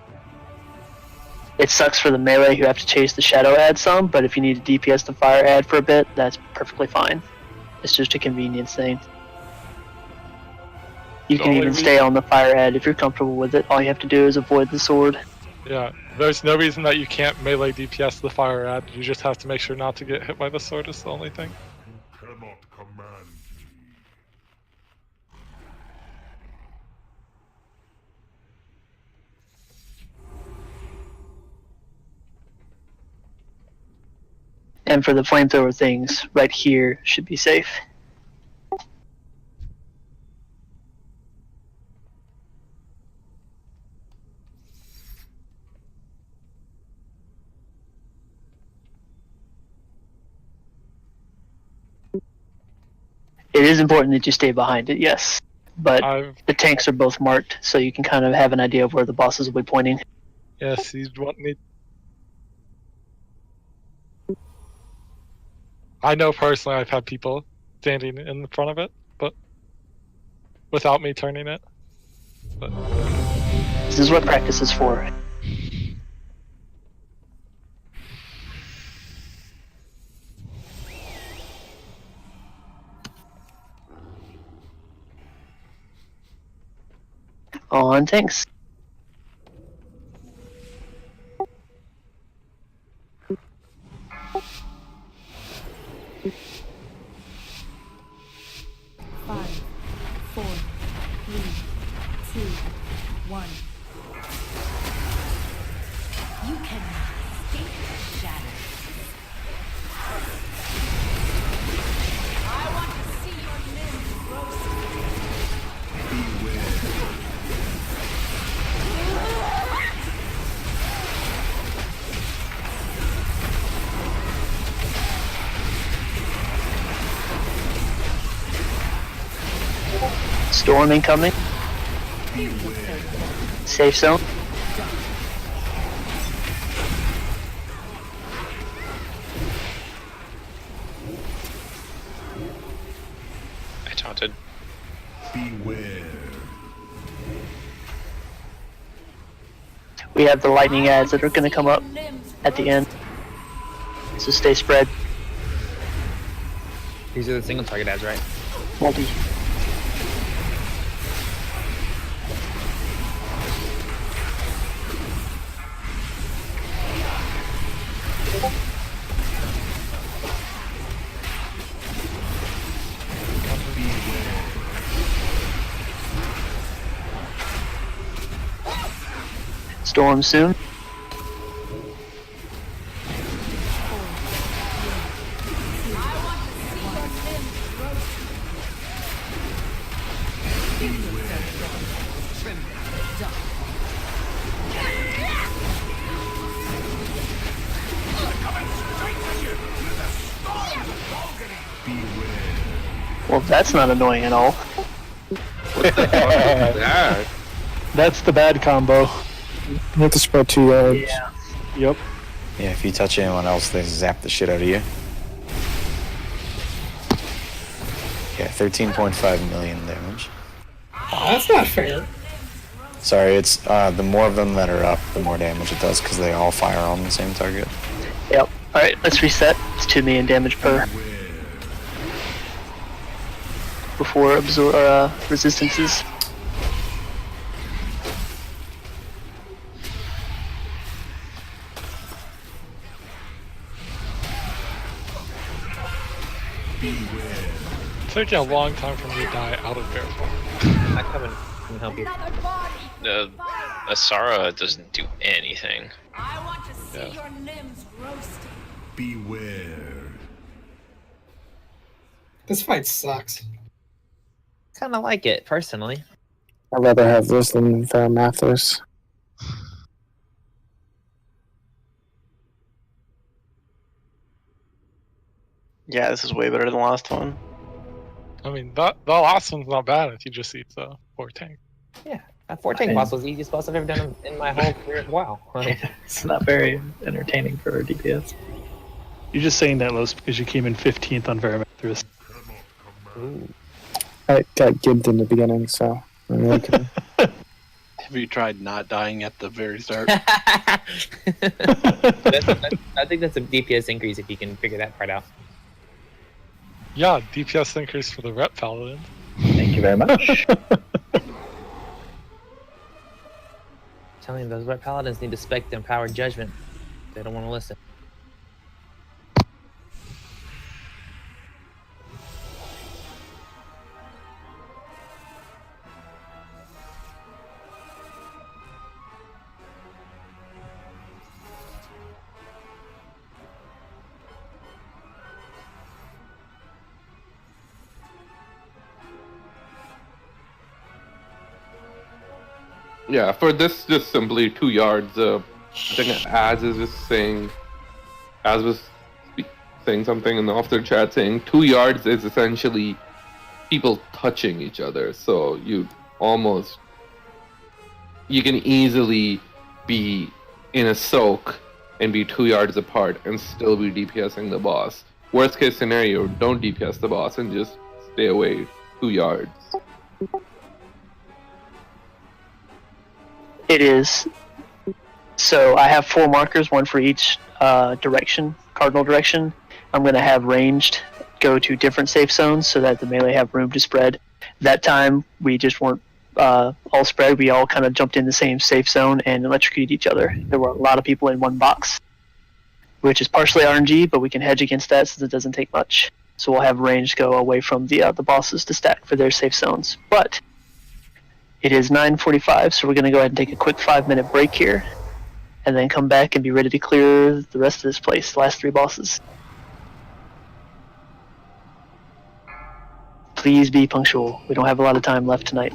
It sucks for the melee who have to chase the shadow ad some, but if you need a DPS to fire ad for a bit, that's perfectly fine. It's just a convenience thing. You can even stay on the fire ad if you're comfortable with it. All you have to do is avoid the sword. Yeah, there's no reason that you can't melee DPS the fire ad. You just have to make sure not to get hit by the sword is the only thing. Cannot command. And for the flamethrower things, right here should be safe. It is important that you stay behind it, yes. But the tanks are both marked, so you can kind of have an idea of where the bosses will be pointing. Yes, you want me. I know personally I've had people standing in front of it, but without me turning it. But This is what practice is for. On tanks. Five, 4, 3, 2, 1. You cannot escape the shadows. I want to see your limbs roasted. Storm incoming. Safe zone. I taunted. Beware. We have the lightning ads that are going to come up at the end. So stay spread. These are the single target ads, right? Multi. Storm soon. Well, that's not annoying at all. Yeah. That's the bad combo. You have to spread 2 yards. Yeah. Yep. Yeah, if you touch anyone else, they zap the shit out of you. Yeah, 13.5 million damage. That's not fair. Sorry, it's the more of them that are up, the more damage it does because they all fire on the same target. Yep. Alright, let's reset. It's 2 million damage per. Before resistances. It's taking a long time for me to die out of bear form. I come and help you. Asara doesn't do anything. I want to see your limbs roasted. Beware. This fight sucks. Kind of like it, personally. I'd rather have this than Antorus. Yeah, this is way better than the last one. I mean, the last one's not bad if you just eat the 4 tank. Yeah, that 4 tank boss was the easiest boss I've ever done in my whole career. Wow. Like, It's not very entertaining for DPS. You're just saying that, Los, because you came in 15th on Varimathras. I got gibbed in the beginning, so I'm okay. Have you tried not dying at the very start? I think that's a DPS increase if you can figure that part out. Yeah, DPS increase for the rep paladin. Thank you very much. Telling you, those red paladins need to spec the empowered judgment. They don't want to listen. Yeah, for this, just simply 2 yards. I think Az is just saying, Az was saying something in the off the chat saying 2 yards is essentially people touching each other. So you can easily be in a soak and be 2 yards apart and still be DPSing the boss. Worst case scenario, don't DPS the boss and just stay away 2 yards. It is. So I have 4 markers, 1 for each direction, cardinal direction. I'm going to have ranged go to different safe zones so that the melee have room to spread. That time, we just weren't all spread. We all kind of jumped in the same safe zone and electrocuted each other. There were a lot of people in one box, which is partially RNG, but we can hedge against that since it doesn't take much. So we'll have ranged go away from the bosses to stack for their safe zones. But it is 9:45, so we're going to go ahead and take a quick 5-minute break here, and then come back and be ready to clear the rest of this place, the last 3 bosses. Please be punctual. We don't have a lot of time left tonight.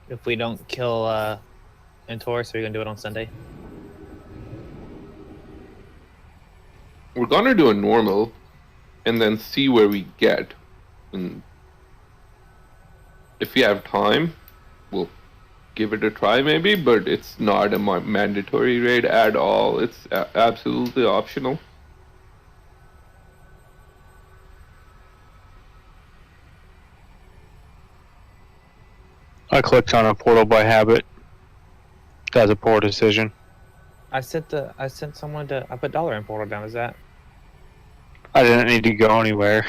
If we don't kill Antorus, are we going to do it on Sunday? We're gonna do a normal, and then see where we get. And if we have time, we'll give it a try maybe, but it's not a mandatory raid at all. It's absolutely optional. I clicked on a portal by habit. That was a poor decision. I sent someone to. I put dollar in portal down. Is that? I didn't need to go anywhere.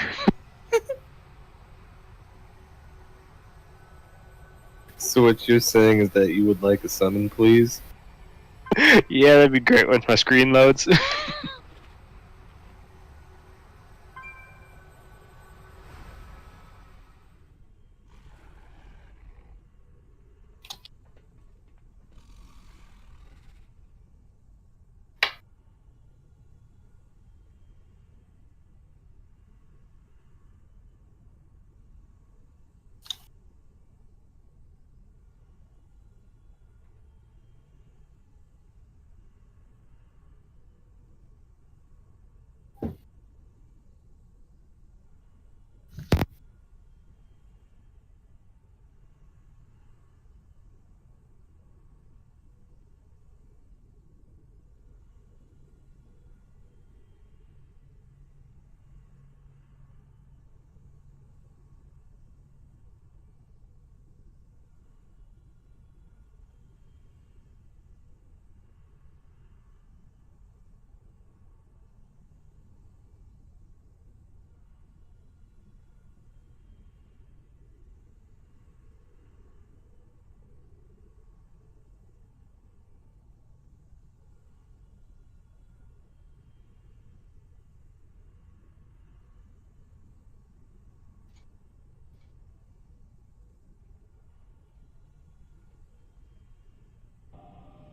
So what you're saying is that you would like a summon, please? Yeah, that'd be great once my screen loads.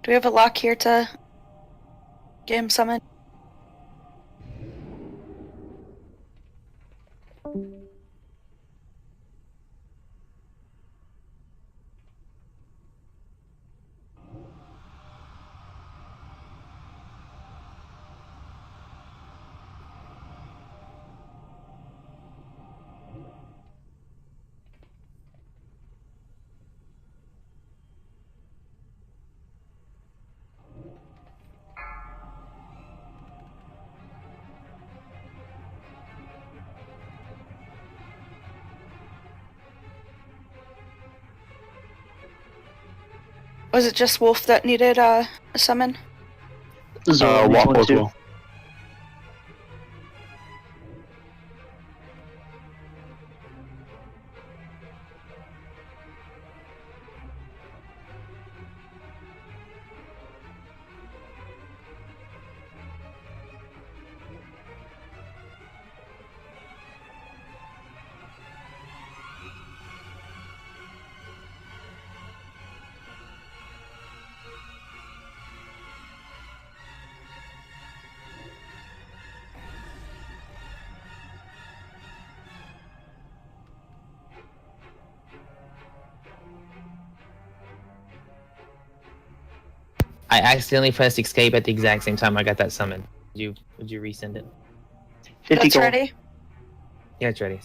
Do we have a lock here to get him summoned? Was it just Wolf that needed a summon? Waffle as well. I accidentally pressed escape at the exact same time I got that summon. Would you resend it? 50 That's gold. ready. Yeah, it's ready.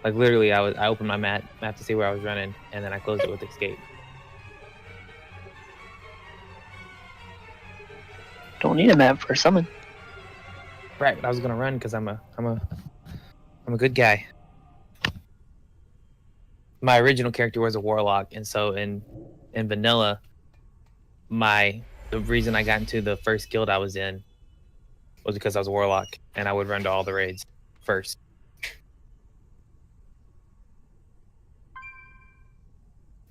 Like literally, I opened my map to see where I was running, and then I closed it with escape. Don't need a map for a summon. Right, but I was gonna run because I'm a good guy. My original character was a warlock, and so in vanilla, the reason I got into the first guild I was in was because I was a warlock, and I would run to all the raids first.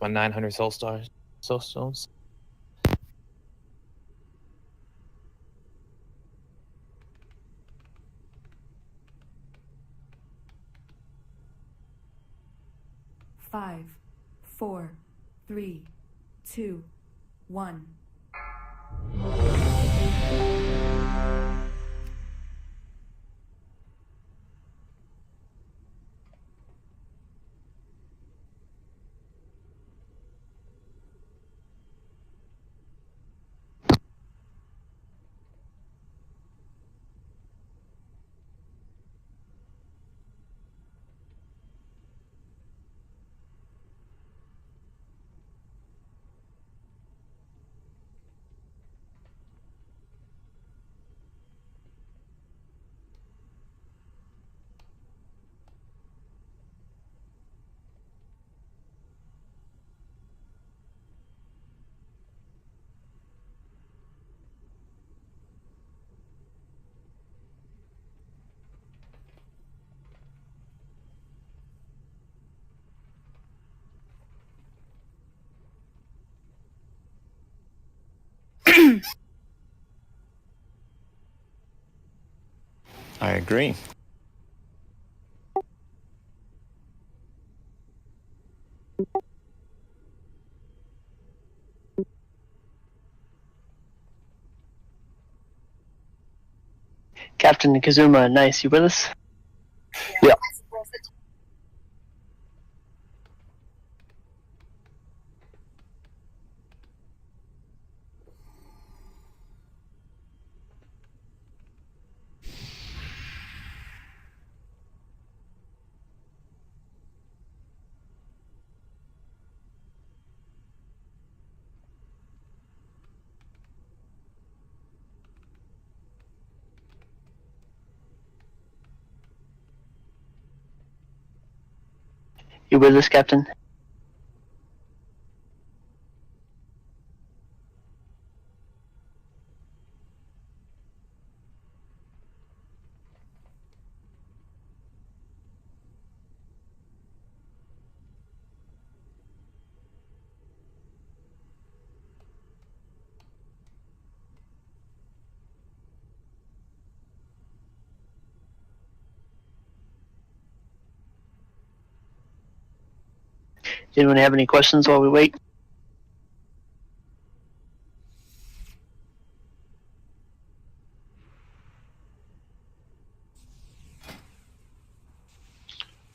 My 900 soul stones. Five, 4, 3, 2, 1. I agree. Captain Kazuma, nice. You with us? Yeah. You with us, Captain? Does anyone have any questions while we wait?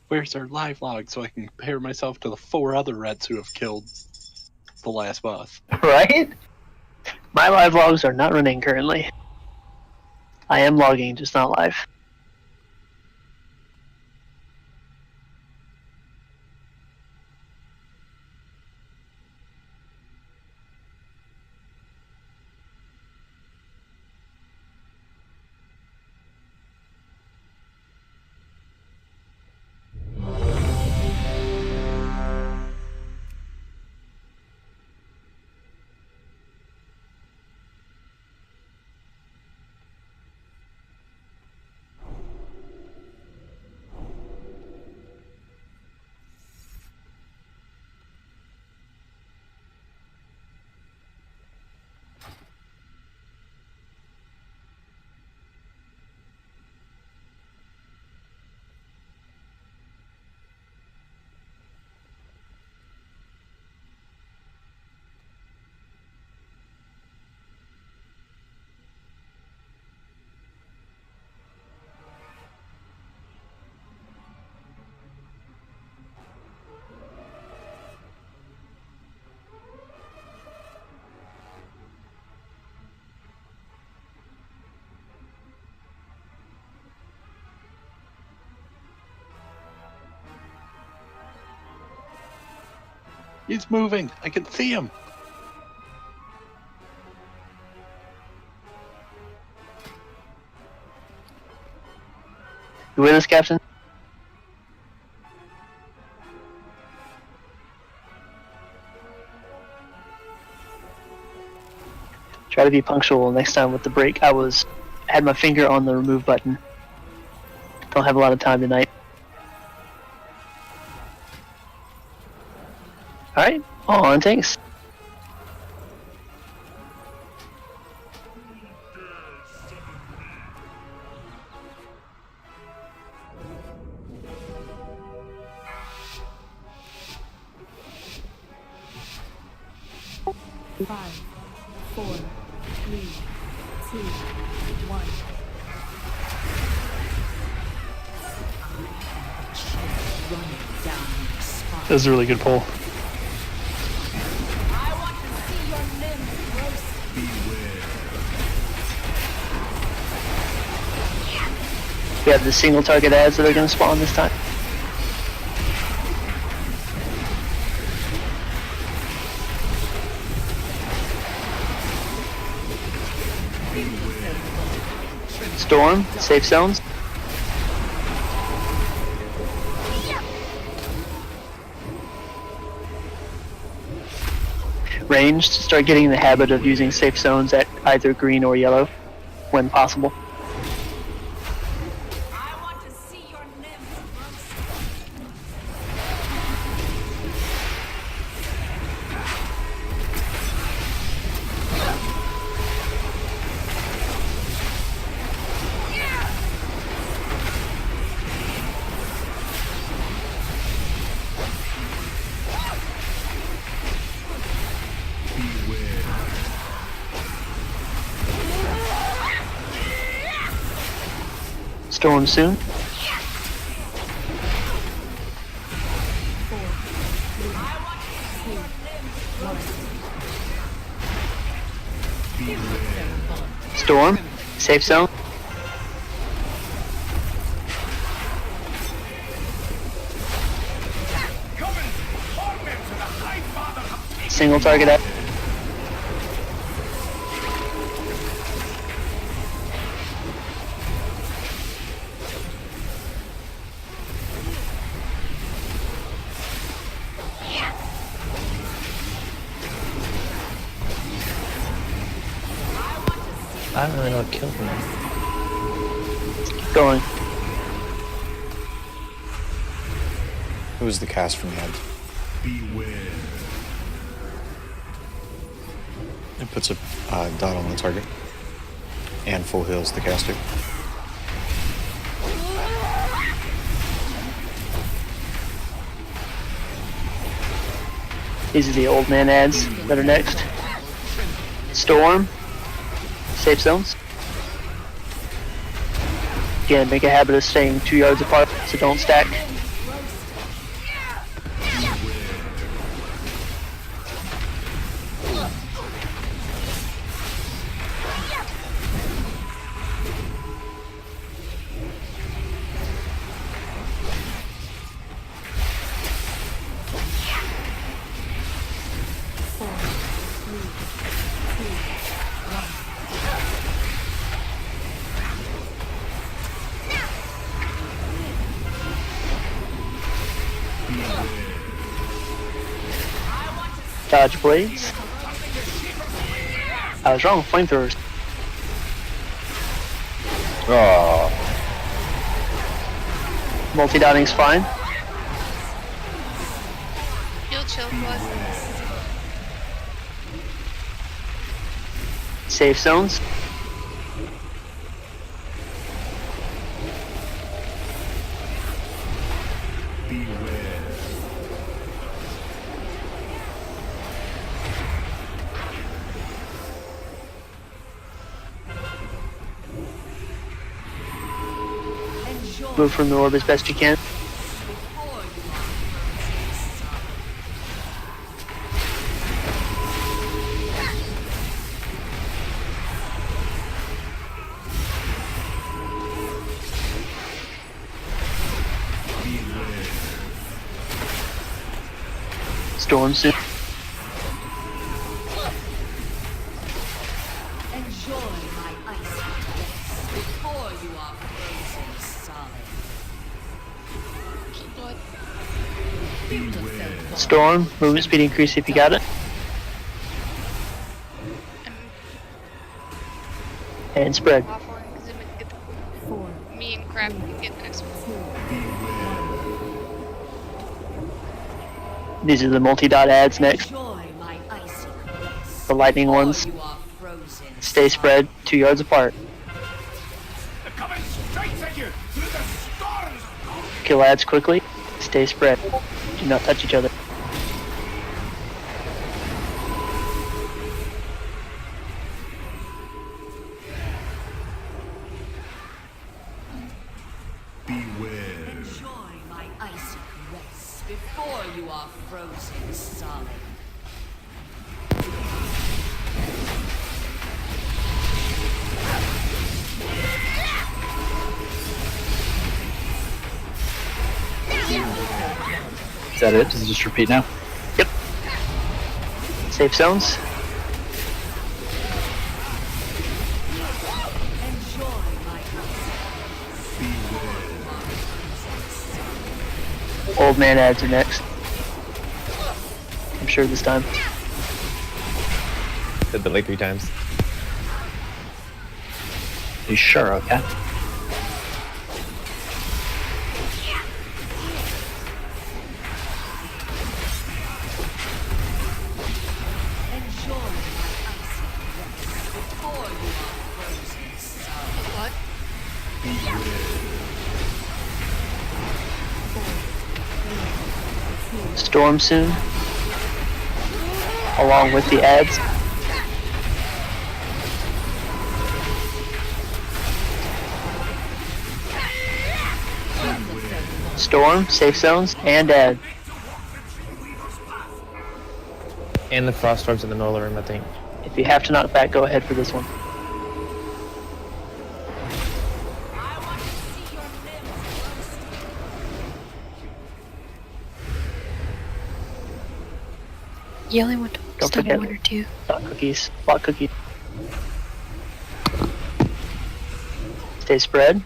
Where's their live log so I can compare myself to the 4 other Reds who have killed the last boss? Right? My live logs are not running currently. I am logging, just not live. He's moving! I can see him! You with us, Captain? Try to be punctual next time with the break. I had my finger on the remove button. Don't have a lot of time tonight. Alright, on tanks. Five, 4, 3, 2, 1. That was a really good pull. We have the single target ads that are going to spawn this time. Storm, safe zones. Ranged, start getting in the habit of using safe zones at either green or yellow when possible. Storm soon. Storm. Safe zone. Single target up. I don't really know what killed me. Going. It was the cast from the end. Beware. It puts a dot on the target. And full heals the caster. These are the old man ads that are next. Storm. Safe zones. Again, make a habit of staying 2 yards apart, so don't stack. Dodge blades. I was wrong, flamethrowers. Oh. Multi-dotting's fine. You'll chill, boys. Safe zones. Move from the orb as best you can. Storm soon. Enjoy my icy bliss before you are frozen solid. Storm, movement speed increase if you got it. And spread. Me and Crab can get the next one. These are the multi-dot ads next. Enjoy my icy bliss. The lightning ones. You are frozen. Stay spread 2 yards apart. They're coming straight at you through the storms. Kill ads quickly. Stay spread. Do not touch each other. Enjoy my icy caress before you are frozen solid. Is that it? Does it just repeat now? Yep. Safe zones. Old man ads are next. I'm sure this time. Said the like 3 times. You sure? Okay. Storm soon. Along with the ads. Storm, safe zones, and add. And the frost orbs in the middle of the room, I think. If you have to knock back, go ahead for this one. You only want to Don't stun forget. 1 or 2. Block cookies. Block cookies. Stay spread.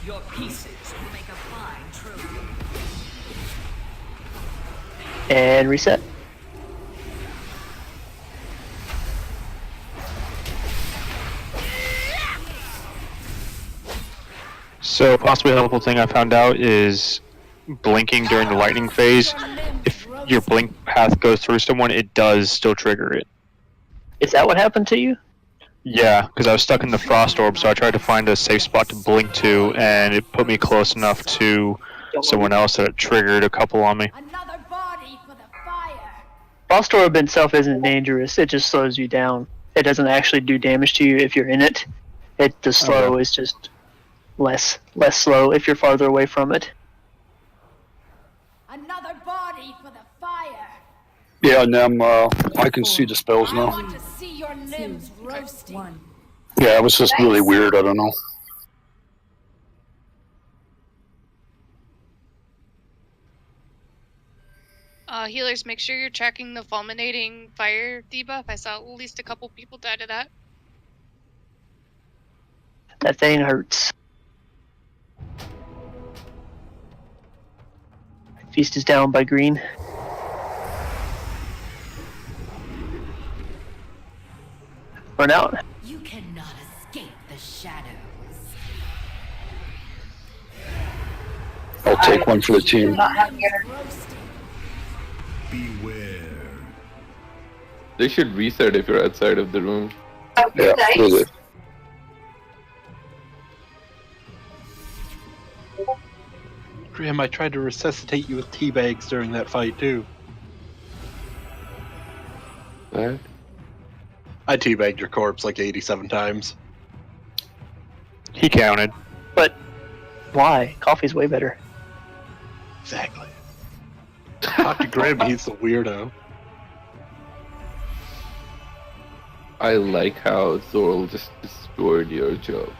Your pieces will make a fine trophy. And reset. So, possibly a helpful thing I found out is blinking during the lightning phase. If your blink path goes through someone, it does still trigger it. Is that what happened to you? Yeah, because I was stuck in the frost orb, so I tried to find a safe spot to blink to, and it put me close enough to someone else that it triggered a couple on me. Another body for the fire. Frost Orb itself isn't dangerous, it just slows you down. It doesn't actually do damage to you if you're in it. The slow is just less slow if you're farther away from it. Another body for the fire. Yeah, and I can see the spells I now. want to see your limbs roasting. Yeah, it was just really weird. I don't know. Healers, make sure you're tracking the fulminating fire debuff. I saw at least a couple people die to that. That thing hurts. Feast is down by green. Run out. You cannot escape the shadows. I'll take one for the team. Beware. They should reset if you're outside of the room. Yeah, really. Graham, I tried to resuscitate you with tea bags during that fight too. What? I teabagged your corpse like 87 times. He counted. But why? Coffee's way better. Exactly. Talk to Grim, he's the weirdo. I like how Zorl just destroyed your joke.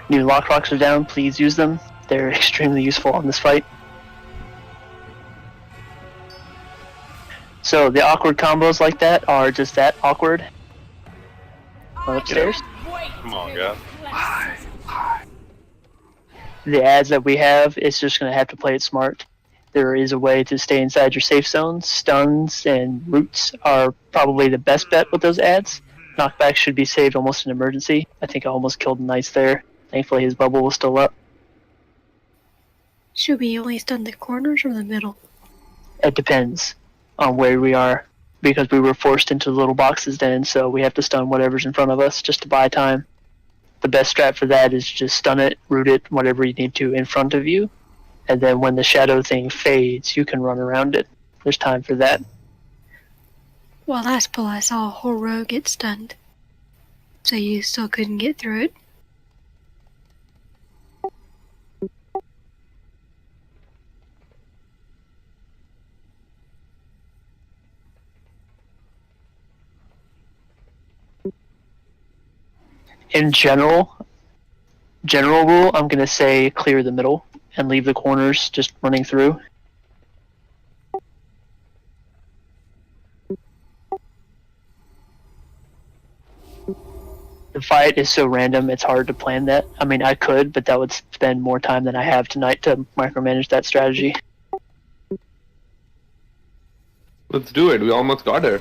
New lock rocks are down, please use them. They're extremely useful on this fight. So the awkward combos like that are just that awkward. Run upstairs. Come on, guys. The ads that we have, it's just going to have to play it smart. There is a way to stay inside your safe zones. Stuns and roots are probably the best bet with those ads. Knockback should be saved almost an emergency. I think I almost killed Knights there. Thankfully his bubble was still up. Should we only stun the corners or the middle? It depends on where we are, because we were forced into the little boxes then, so we have to stun whatever's in front of us just to buy time. The best strat for that is just stun it, root it, whatever you need to in front of you, and then when the shadow thing fades, you can run around it. There's time for that. Well, last pull I saw a whole row get stunned. So you still couldn't get through it. In general rule, I'm going to say clear the middle and leave the corners just running through. The fight is so random, it's hard to plan that. I mean, I could, but that would spend more time than I have tonight to micromanage that strategy. Let's do it. We almost got her.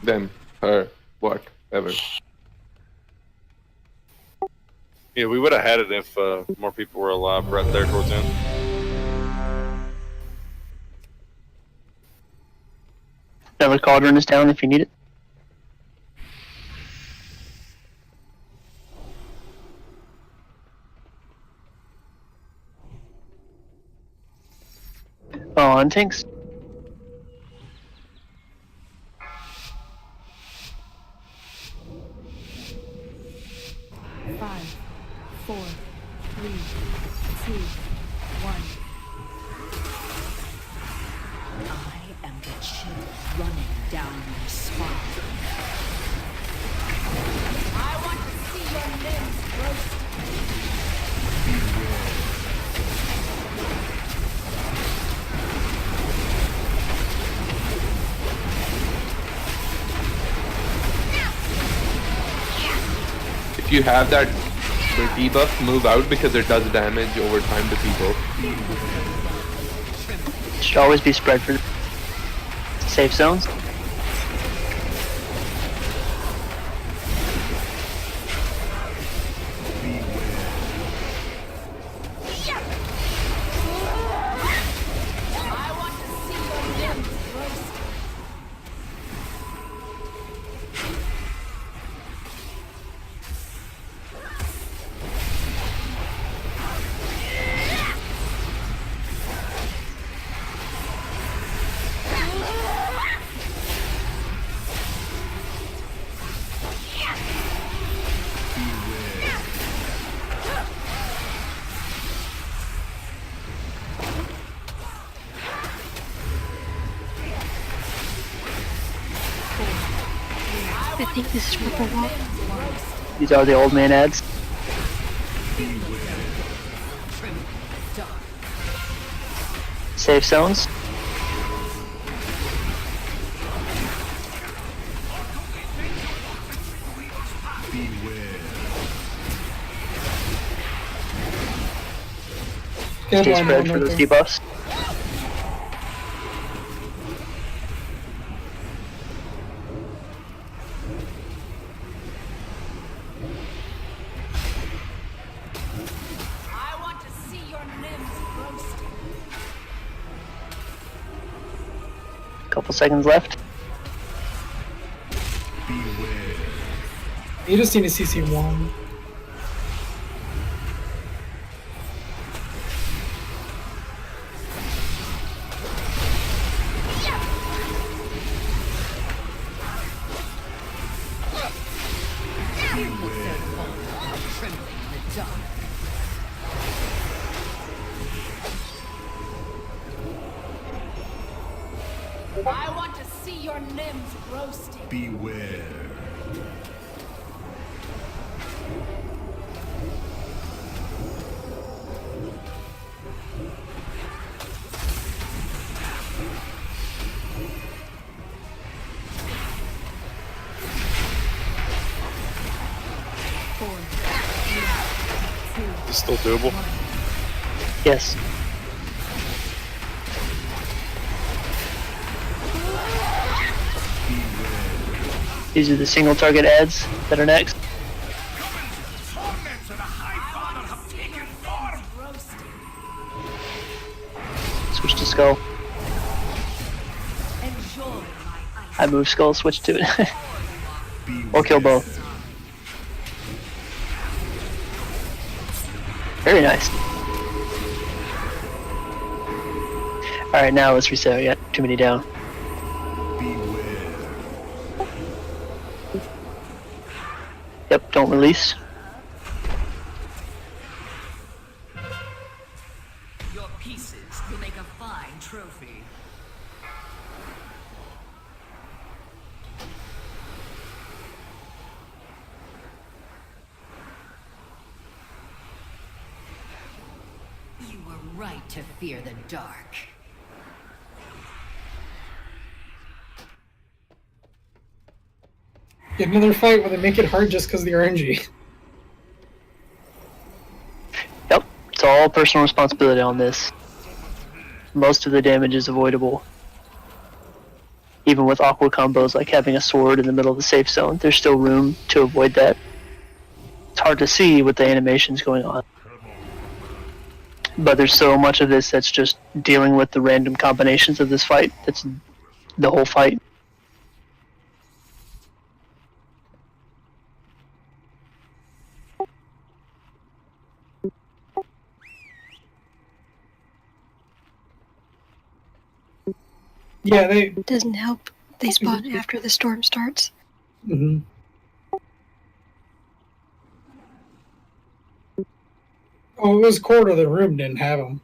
Them. Her. Whatever. Yeah, we would have had it if more people were alive right there towards the end. Another cauldron is down if you need it. On tanks. 5, 4, 3, if you have that debuff, move out because it does damage over time to people. Should always be spread for safe zones. I think this is purple wall. These are the old man ads. Safe zones. Stay spread for those debuffs. I want to see your limbs roasted. Couple seconds left. You just need a CC1. I want to see your limbs roasted. Beware. It's still doable. Yes. These are the single target ads that are next. Switch to skull. I move skull, switch to it. Or kill both. Very nice. Alright, now let's reset. We got too many down. Yep, don't release. Your pieces will make a fine trophy. You were right to fear the dark. Get another fight where they make it hard just because of the RNG. Yep, it's all personal responsibility on this. Most of the damage is avoidable. Even with awkward combos like having a sword in the middle of the safe zone, there's still room to avoid that. It's hard to see with the animations going on. But there's so much of this that's just dealing with the random combinations of this fight. That's the whole fight. Yeah, they. Doesn't help. They spawn after the storm starts. Mm-hmm. Oh, it was quarter of the room didn't have them.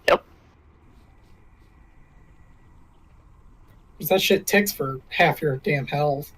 Yep. Because that shit ticks for half your damn health.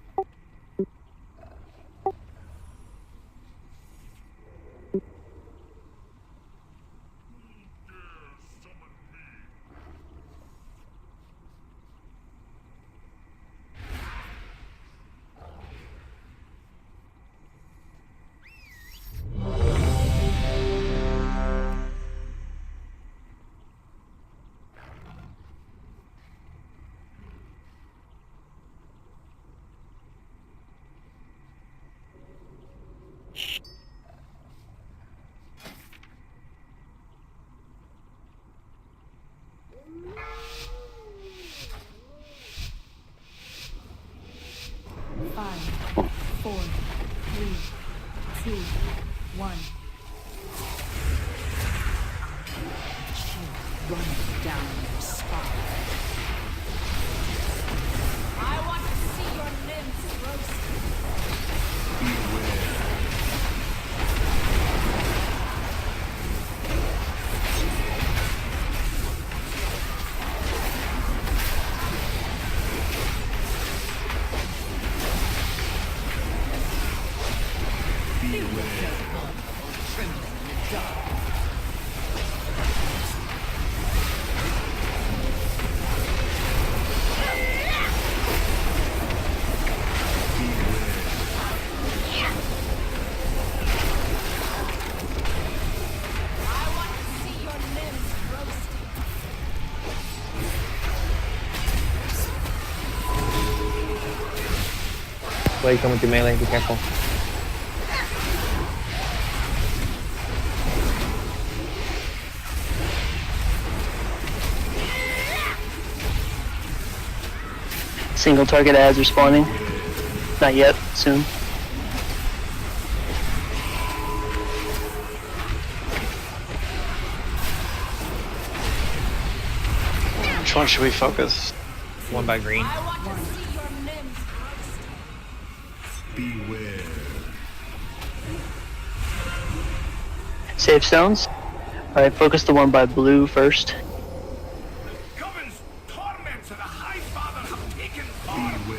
running down their spine. I want to see your limbs roasted. Why you coming through melee? Be careful. Single target ads are spawning. Not yet, soon. Which one should we focus? One by green. Beware. Save stones. Alright, focus the one by blue first. Governs torments of the High Father have taken form.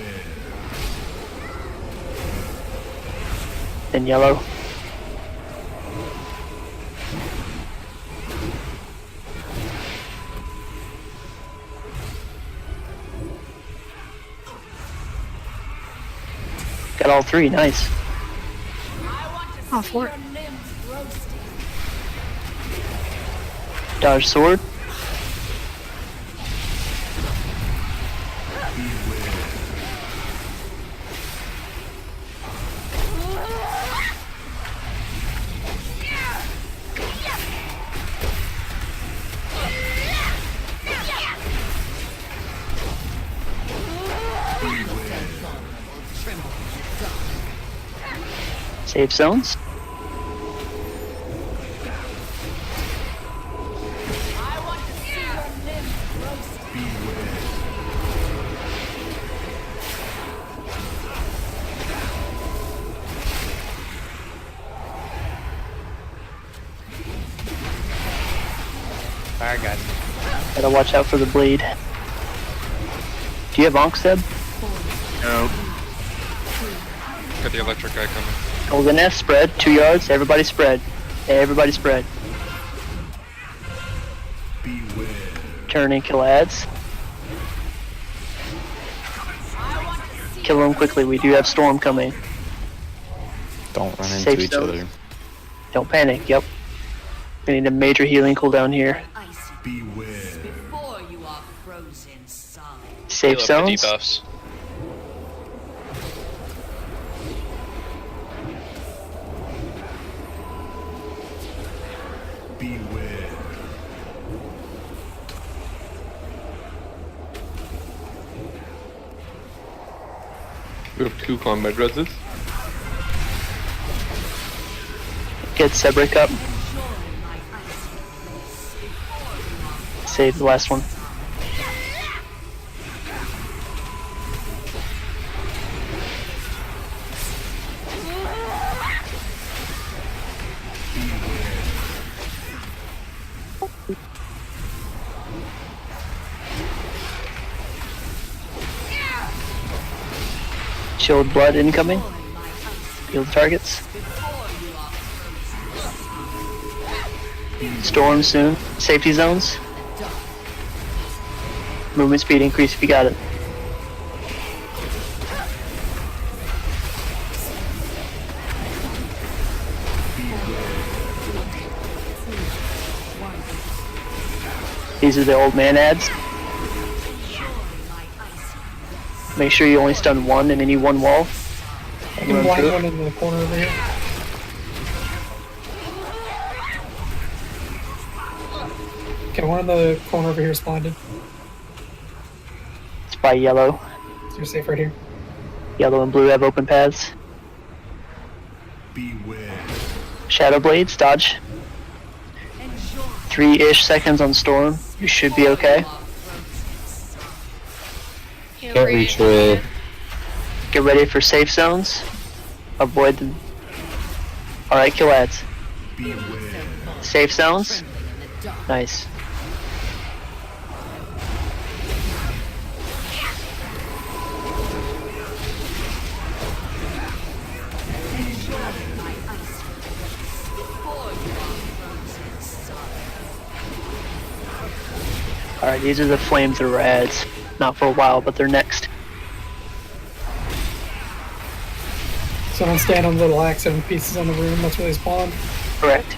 Then yellow. Got all three, nice. All four. Dodge sword. Save zones. Fire guys. Gotta watch out for the bleed. Do you have Onk, Seb? No. Got the electric guy coming. Golden F spread, 2 yards, everybody spread. Everybody spread. Turn and kill ads. Kill them quickly, we do have storm coming. Don't run into Safe each zones. other. Don't panic, yep. We need a major healing cooldown here. Before you are frozen solid. Safe Heal up the zones. debuffs. We have 2 combat reses. Get Sebrick up. Save the last one. Shield blood incoming. Heal the targets. Storm soon. Safety zones. Movement speed increase if you got it. These are the old man ads. Make sure you only stun one in any one wall. And You can run blind through it. one in the corner over here. Okay, one in the corner over here spawned. It's by yellow. So you're safe right here. Yellow and blue have open paths. Shadow blades, dodge. 3-ish seconds on Storm. You should be okay. Can't reach it. Get ready for safe zones. Avoid them. Alright, kill ads. Safe zones. Nice. Alright, these are the flamethrower ads. Not for a while, but they're next. So don't stand on little accident pieces in the room. That's where they spawn. Correct.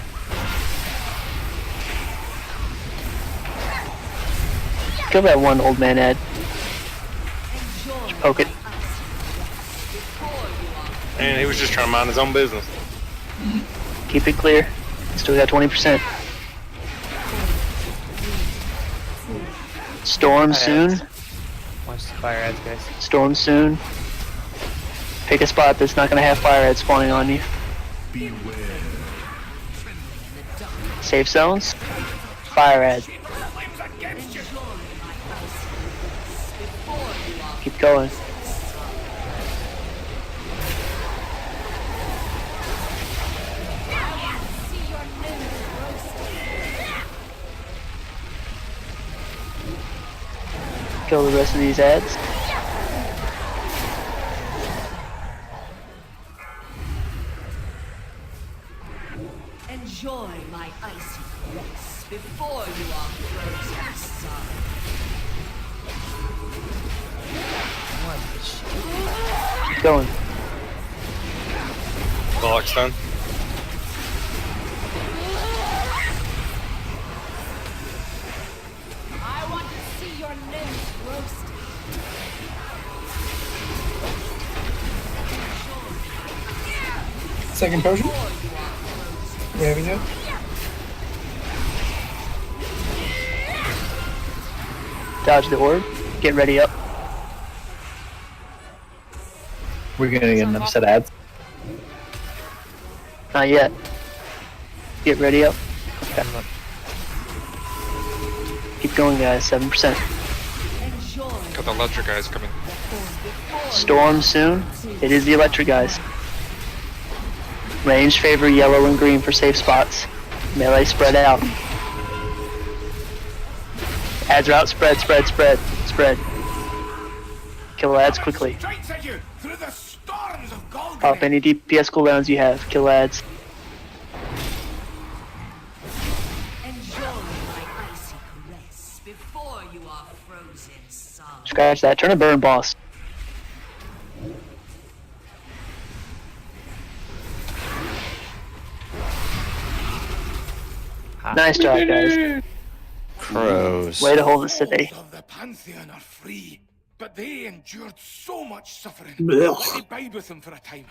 Kill that one old man ad. Just poke it. And he was just trying to mind his own business. Keep it clear. Still got 20%. Storm soon. Watch the fire ads, guys. Storm soon. Pick a spot that's not going to have fire ads spawning on you. Safe zones. Fire ads. Keep going. Kill the rest of these ads. Enjoy my icy caress before you are frozen solid. Keep going. Clock's done. I want to see your limbs roasted. Second potion. We having it? Dodge the orb. Get ready up. We're gonna get an upset ads. Not yet. Get ready up. Okay. Keep going, guys. 7%. Got the electric guys coming. Storm soon. It is the electric guys. Range favor yellow and green for safe spots. Melee spread out. Ads are out. Spread, spread, spread, spread. Kill ads quickly. Pop any DPS cooldowns you have. Kill ads. Enjoy my icy caress before you are frozen solid. Scratch that. Turn a burn, boss. Nice job, guys. Crows. Way to hold us today. The Pantheon are free, but they endured so much suffering. Blech. Let me bide with them for a time.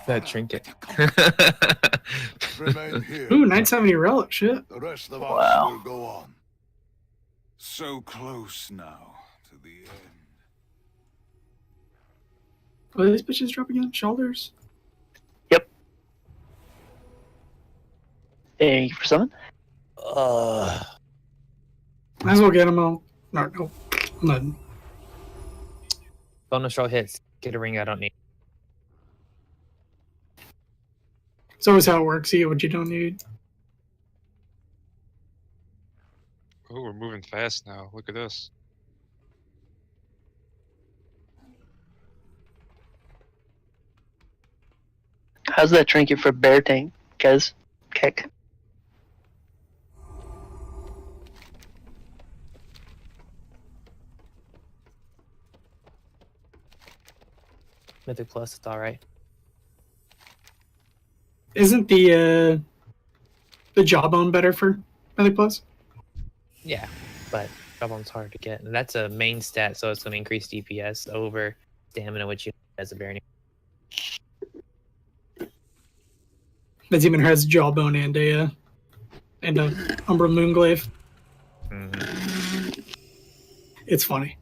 That trinket. Remain here. Ooh, 970 relic. Shit. The rest of Wow. us will go on. So close now to the end. What are these bitches dropping on shoulders? Thank you for summon. Might as well get them all. No, I'm not. Bonus roll hits. Get a ring I don't need. It's always how it works. You get what you don't need. Oh, we're moving fast now. Look at this. How's that trinket for bear tank, Kez? Kick. Mythic Plus, it's alright. Isn't the jawbone better for Mythic Plus? Yeah, but Jawbone's hard to get. And that's a main stat, so it's going to increase DPS over stamina, which you as a bear. That even has jawbone and a Umbra Moonglaive. Mm-hmm. It's funny.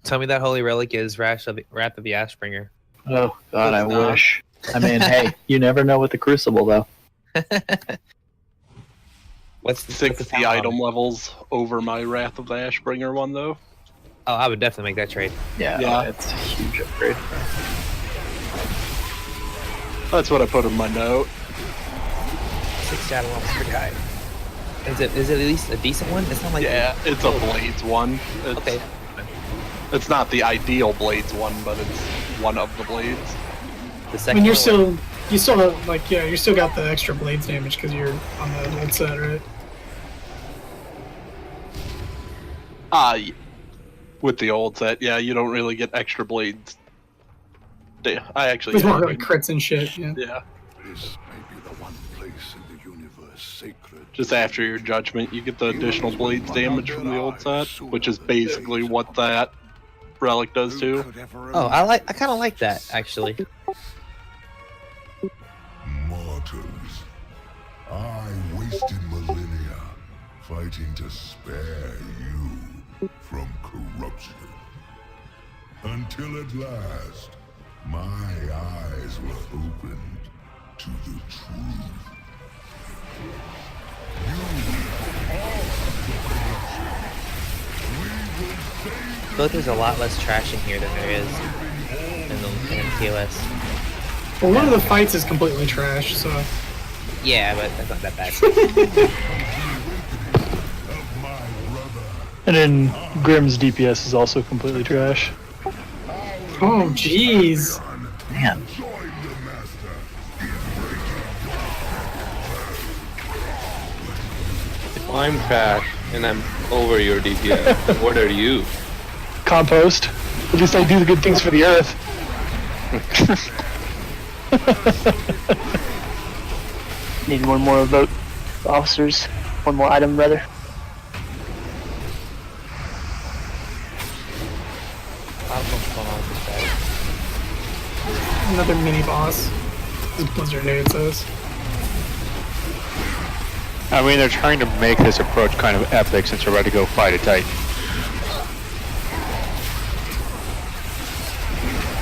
Tell me that holy relic is Wrath of the Ashbringer. Oh God, I It's not. wish. I mean, hey, you never know with the Crucible though. What's the 60 item levels over my Wrath of the Ashbringer one, though. Oh, I would definitely make that trade. Yeah. It's a huge upgrade. That's what I put in my note. 60 item level is pretty high. Is it at least a decent one? It's not like It's a Blades one. It's, okay. It's not the ideal Blades one, but it's one of the Blades. The I second mean, you one, still have, like, yeah, you still got the extra blades damage because you're on the old set, right? With the old set, yeah, you don't really get extra blades. I actually. There's more like crits and shit. Yeah. Yeah. This may be the one place in the universe sacred. Just after your judgment, you get the additional blades damage from the old set, which is basically what that relic does too. oh, I kind of like that actually. Mortals, I wasted millennia fighting to spare you from corruption. Until at last, my eyes were opened to the truth. I feel like there's a lot less trash in here than there is in TOS. Well, one of the fights is completely trash, so. Yeah, but that's not that bad. And then Grimm's DPS is also completely trash. Oh, jeez. Man. If I'm trash and I'm over your DPS, what are you? Compost. At least I do the good things for the earth. Need one more vote, officers. One more item, rather. Another mini boss. This Blizzard hates us. I mean, they're trying to make this approach kind of epic since we're about to go fight a Titan.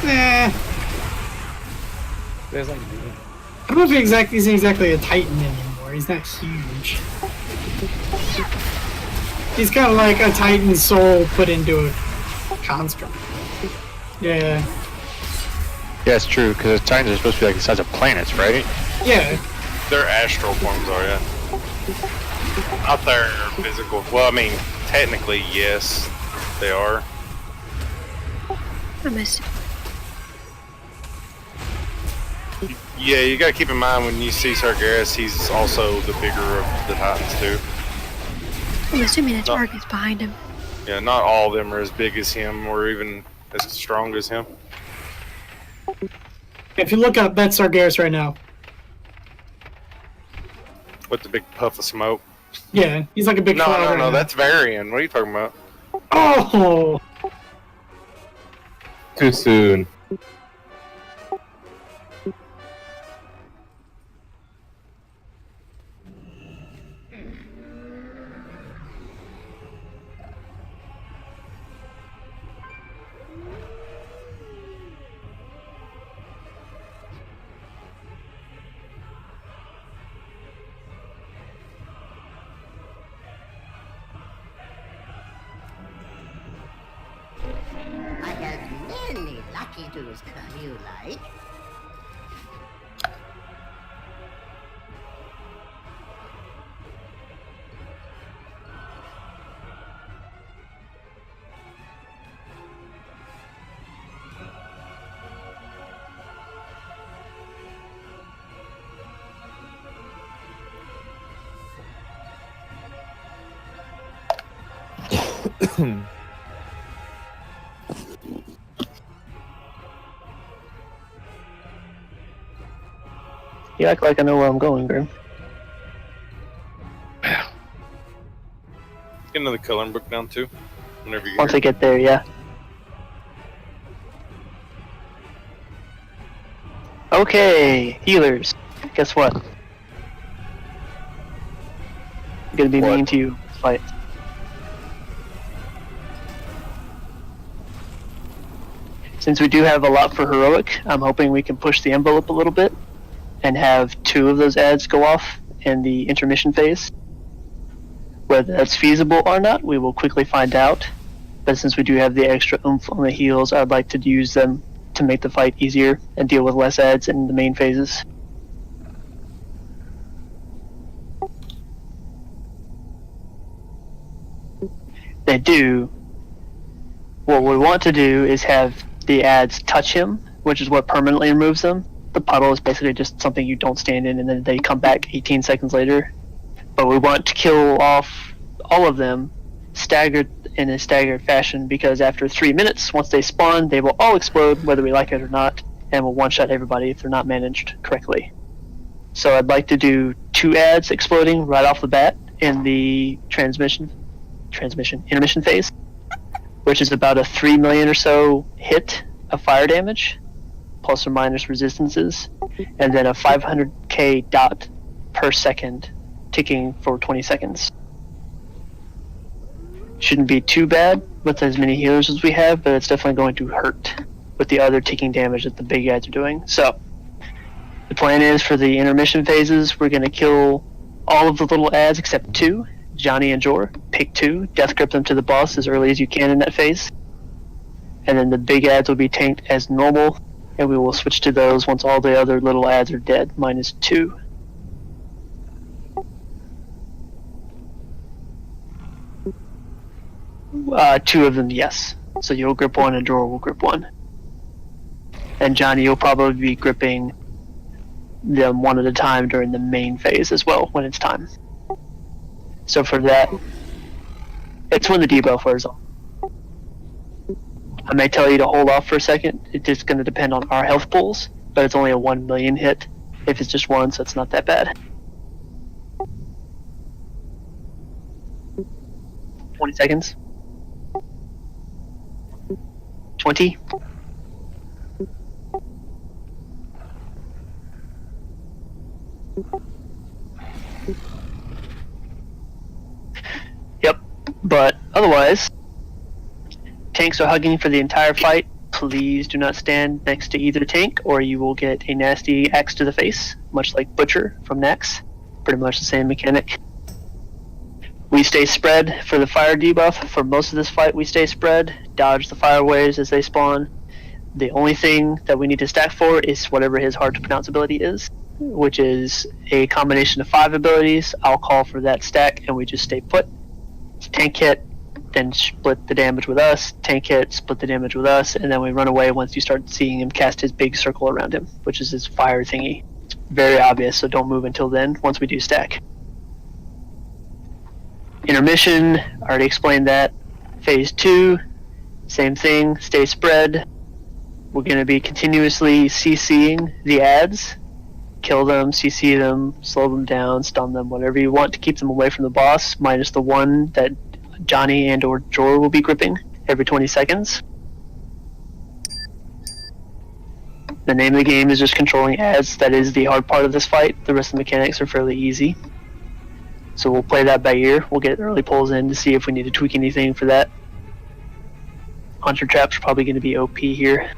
Nah. There's like. I don't know if he's exactly a Titan anymore. He's not huge. He's kind of like a Titan soul put into a construct. Yeah. Yeah, it's true, because Titans are supposed to be like the size of planets, right? Yeah. Their astral forms are, yeah. Not their physical. Well, I mean, technically, yes, they are. I missed it. Yeah, you gotta keep in mind when you see Sargeras, he's also the bigger of the Titans, too. I'm assuming that's Argus behind him. Yeah, not all of them are as big as him or even as strong as him. If you look up, that's Sargeras right now. With the big puff of smoke. Yeah, he's like a big No, cloud no, right no, now. that's Varian. What are you talking about? Oh! Too soon. I have many lucky dudes come you like. You act like I know where I'm going, Grim. Get another coloring book down, too. Whenever you Once I get there, yeah. Okay, healers. Guess what? I'm gonna be mean to you. in this Fight. Since we do have a lot for heroic, I'm hoping we can push the envelope a little bit and have 2 of those ads go off in the intermission phase. Whether that's feasible or not, we will quickly find out. But since we do have the extra oomph on the heals, I'd like to use them to make the fight easier and deal with less ads in the main phases. They do. What we want to do is have the ads touch him, which is what permanently removes them. The puddle is basically just something you don't stand in and then they come back 18 seconds later. But we want to kill off all of them staggered in a staggered fashion, because after 3 minutes, once they spawn, they will all explode whether we like it or not, and will one-shot everybody if they're not managed correctly. So I'd like to do 2 ads exploding right off the bat in the intermission phase, which is about a 3 million or so hit of fire damage, plus or minus resistances, and then a 500k dot per second ticking for 20 seconds. Shouldn't be too bad with as many healers as we have, but it's definitely going to hurt with the other ticking damage that the big ads are doing. So the plan is for the intermission phases, we're going to kill all of the little ads except 2, Johnny and Jor. Pick 2, death grip them to the boss as early as you can in that phase. And then the big ads will be tanked as normal, and we will switch to those once all the other little ads are dead, minus 2. Two of them, yes. So you'll grip 1 and Jor will grip 1. And Johnny, you'll probably be gripping them one at a time during the main phase as well, when it's time. So for that, it's when the debuff wears off. I may tell you to hold off for a second. It's just going to depend on our health pools, but it's only a 1 million hit if it's just 1, so it's not that bad. 20 seconds. 20. Yep, but otherwise, tanks are hugging for the entire fight. Please do not stand next to either tank, or you will get a nasty axe to the face, much like Butcher from Nax. Pretty much the same mechanic. We stay spread for the fire debuff. For most of this fight, we stay spread. Dodge the fire waves as they spawn. The only thing that we need to stack for is whatever his hard to pronounce ability is, which is a combination of 5 abilities. I'll call for that stack, and we just stay put. Tank hit, then split the damage with us. Tank hit, split the damage with us, and then we run away once you start seeing him cast his big circle around him, which is his fire thingy. It's very obvious, so don't move until then, once we do stack. Intermission, I already explained that. Phase 2, same thing, stay spread. We're going to be continuously CCing the ads. Kill them, CC them, slow them down, stun them, whatever you want to keep them away from the boss, minus the one that Johnny and or Jor will be gripping every 20 seconds. The name of the game is just controlling ads. That is the hard part of this fight. The rest of the mechanics are fairly easy. So we'll play that by ear. We'll get early pulls in to see if we need to tweak anything for that. Hunter traps are probably going to be OP here.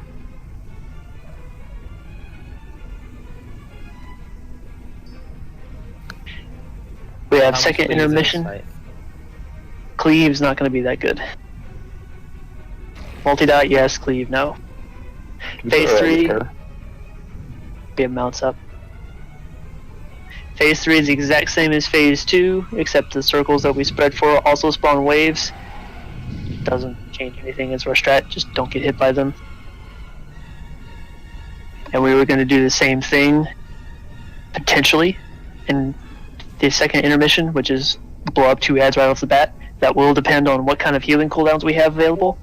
We have second intermission. Cleave's not going to be that good. Multi-dot, yes. Cleave, no. Phase 3, it mounts up. Phase 3 is the exact same as Phase 2, except the circles that we spread for also spawn waves. Doesn't change anything as our strat, just don't get hit by them. And we were going to do the same thing, potentially, in the second intermission, which is blow up 2 ads right off the bat. That will depend on what kind of healing cooldowns we have available.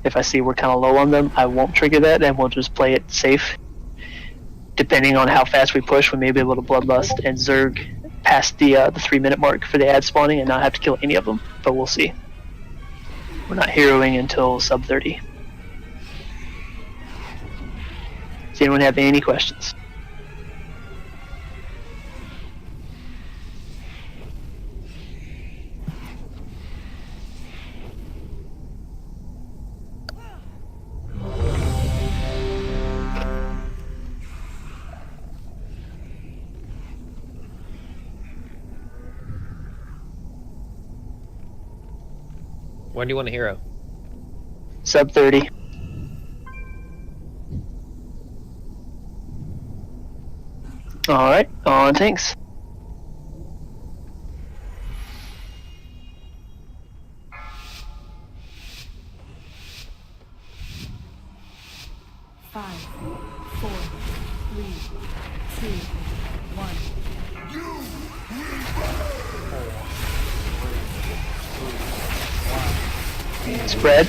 If I see we're kind of low on them, I won't trigger that, and we'll just play it safe. Depending on how fast we push, we may be able to Bloodlust and Zerg past the 3-minute mark for the ad spawning and not have to kill any of them, but we'll see. We're not heroing until sub 30. Does anyone have any questions? Where do you want a hero? Sub 30. Alright, on tanks. Five, 4, 3, 2, 1. Spread.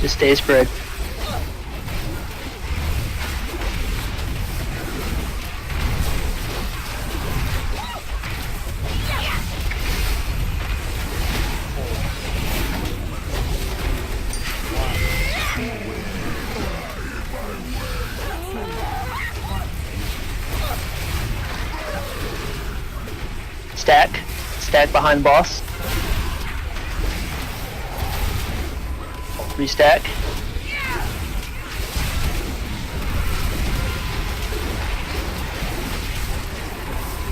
Just stay spread. Stack. Stack behind boss. Restack.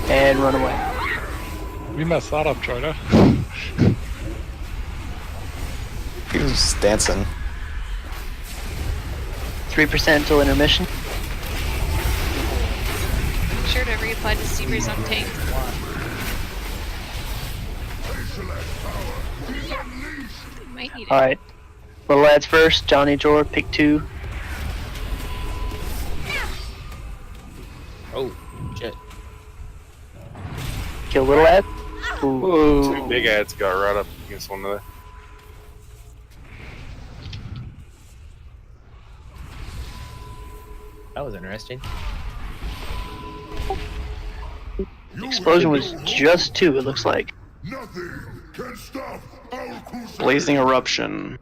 And run away. We messed that up, Jordan. He was just dancing. 3% till intermission. Make sure to reapply the Seabreeze on tank. Might need it. Alright. Little lads first. Johnny, Jor, pick 2. Oh, shit. Kill little lad. Ooh. Two big ads got right up against one another. That was interesting. The explosion was just 2, it looks like. Blazing eruption.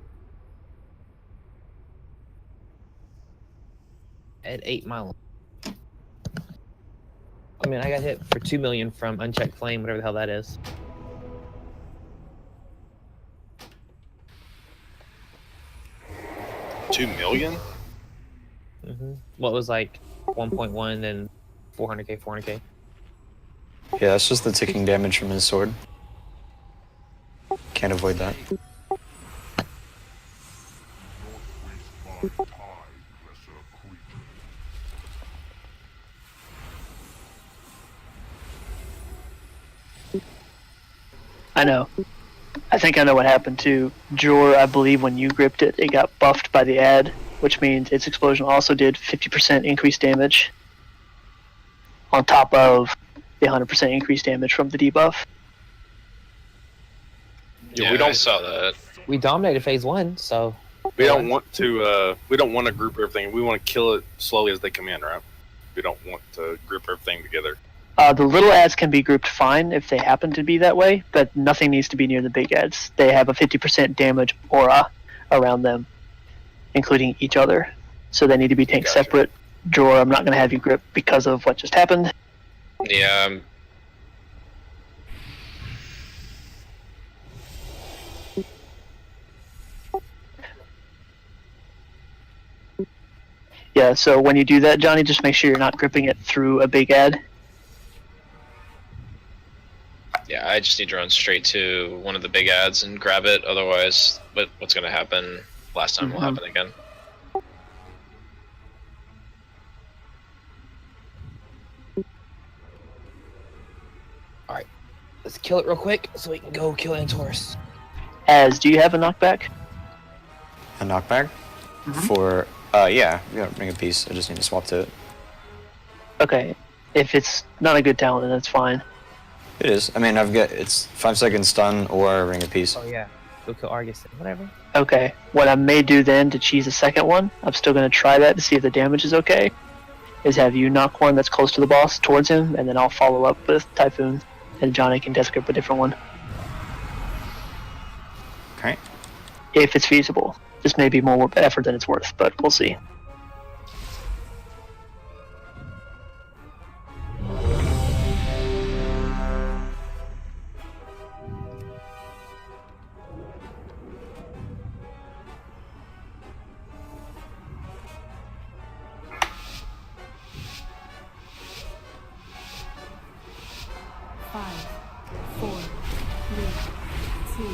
At 8 Mile. I mean, I got hit for 2 million from unchecked flame, whatever the hell that is. $2 million? What was like 1.1 and 400k, 400k. Yeah, that's just the ticking damage from his sword. Can't avoid that. I know. I think I know what happened to Jor. I believe when you gripped it, it got buffed by the ad, which means its explosion also did 50% increased damage on top of the 100% increased damage from the debuff. Yeah, we don't saw that. We dominated phase 1, so We don't want to. We don't want to group everything. We want to kill it slowly as they come in, right? We don't want to group everything together. The little ads can be grouped fine if they happen to be that way, but nothing needs to be near the big ads. They have a 50% damage aura around them, including each other. So they need to be tanked separate. Jor, I'm not going to have you grip because of what just happened. Yeah. Yeah, so when you do that, Johnny, just make sure you're not gripping it through a big ad. Yeah, I just need to run straight to one of the big ads and grab it. Otherwise, what's going to happen last time will happen again. Alright, let's kill it real quick so we can go kill Antorus. Az, do you have a knockback? A knockback? For, yeah, Ring of Peace. I just need to swap to it. Okay, if it's not a good talent, then that's fine. It is. I mean, it's 5-second stun or Ring of Peace. Oh yeah, go kill Argus, whatever. Okay, what I may do then to cheese a second one, I'm still going to try that to see if the damage is okay, is have you knock one that's close to the boss towards him, and then I'll follow up with Typhoon, and Johnny can death grip a different one. Okay. If it's feasible. This may be more effort than it's worth, but we'll see. 5, 4, 3, 2,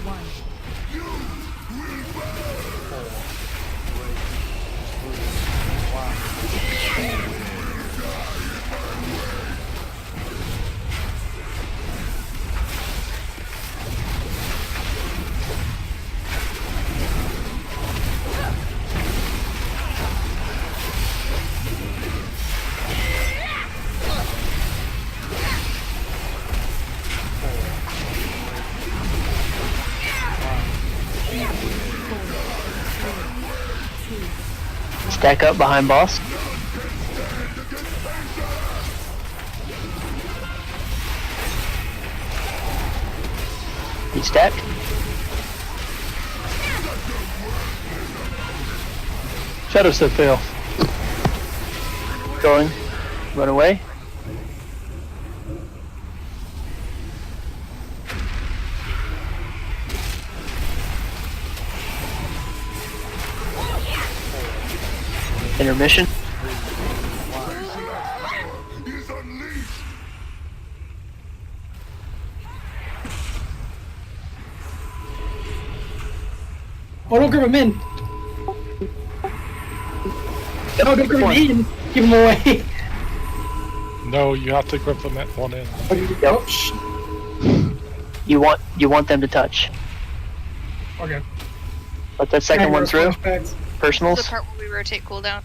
1. Stack up behind boss. Restack. Shadow step fail. Going. Run away. Intermission. Oh, don't grip him in. No, don't grip him in. Give him away. No, you have to grip them one in. Yep. You want them to touch. Okay. Let that second one through. The Personals. part where we rotate cooldown.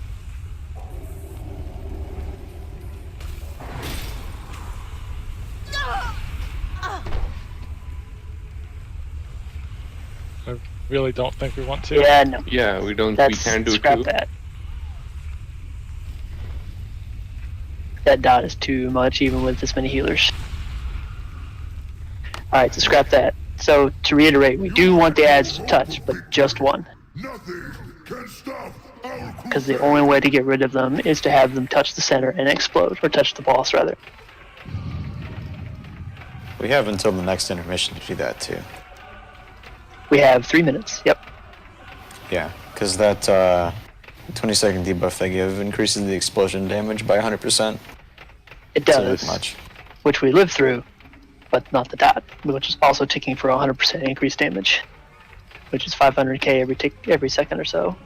I really don't think we want to. Yeah, no. Yeah, we don't. That's, we can do scrap two. that. That dot is too much, even with this many healers. Alright, so scrap that. So, to reiterate, we do want the ads to touch, but just one. Because the only way to get rid of them is to have them touch the center and explode, or touch the boss, rather. We have until the next intermission to do that too. We have 3 minutes, yep. Yeah, because that 20-second debuff they give increases the explosion damage by 100%. It It's a does. bit much. Which we lived through, but not the dot, which is also ticking for 100% increased damage, which is 500k every second or so.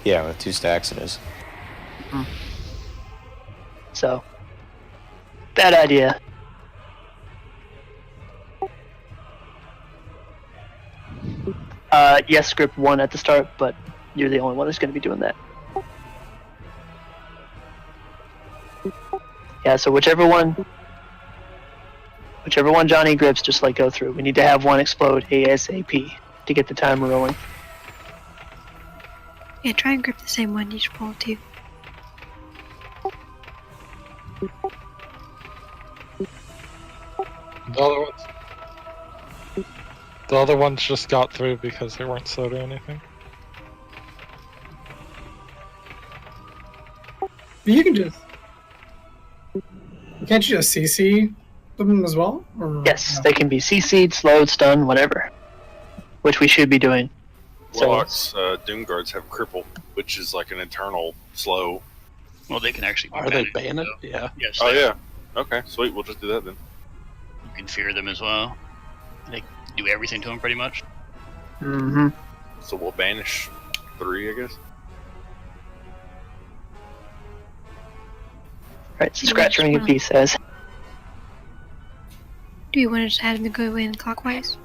Yeah, with 2 stacks it is. So, bad idea. Yes, script 1 at the start, but you're the only one that's going to be doing that. Yeah, so whichever one Johnny grips, just like go through. We need to have one explode ASAP to get the timer rolling. Yeah, try and grip the same one each roll too. The other ones just got through because they weren't slowed or anything. You can just. Can't you just CC them as well? Or Yes, no? they can be CC'd, slowed, stunned, whatever. Which we should be doing. Warlock's Doom Guards have cripple, which is like an internal slow. Well, they can actually. Are they ban it? Yeah. Yes. Oh they- yeah. Okay, sweet. We'll just do that then. You can fear them as well. They do everything to them pretty much. Mm-hmm. So we'll banish 3, I guess. Right, so scratch ring of peace says. Do you want to just have them go in clockwise?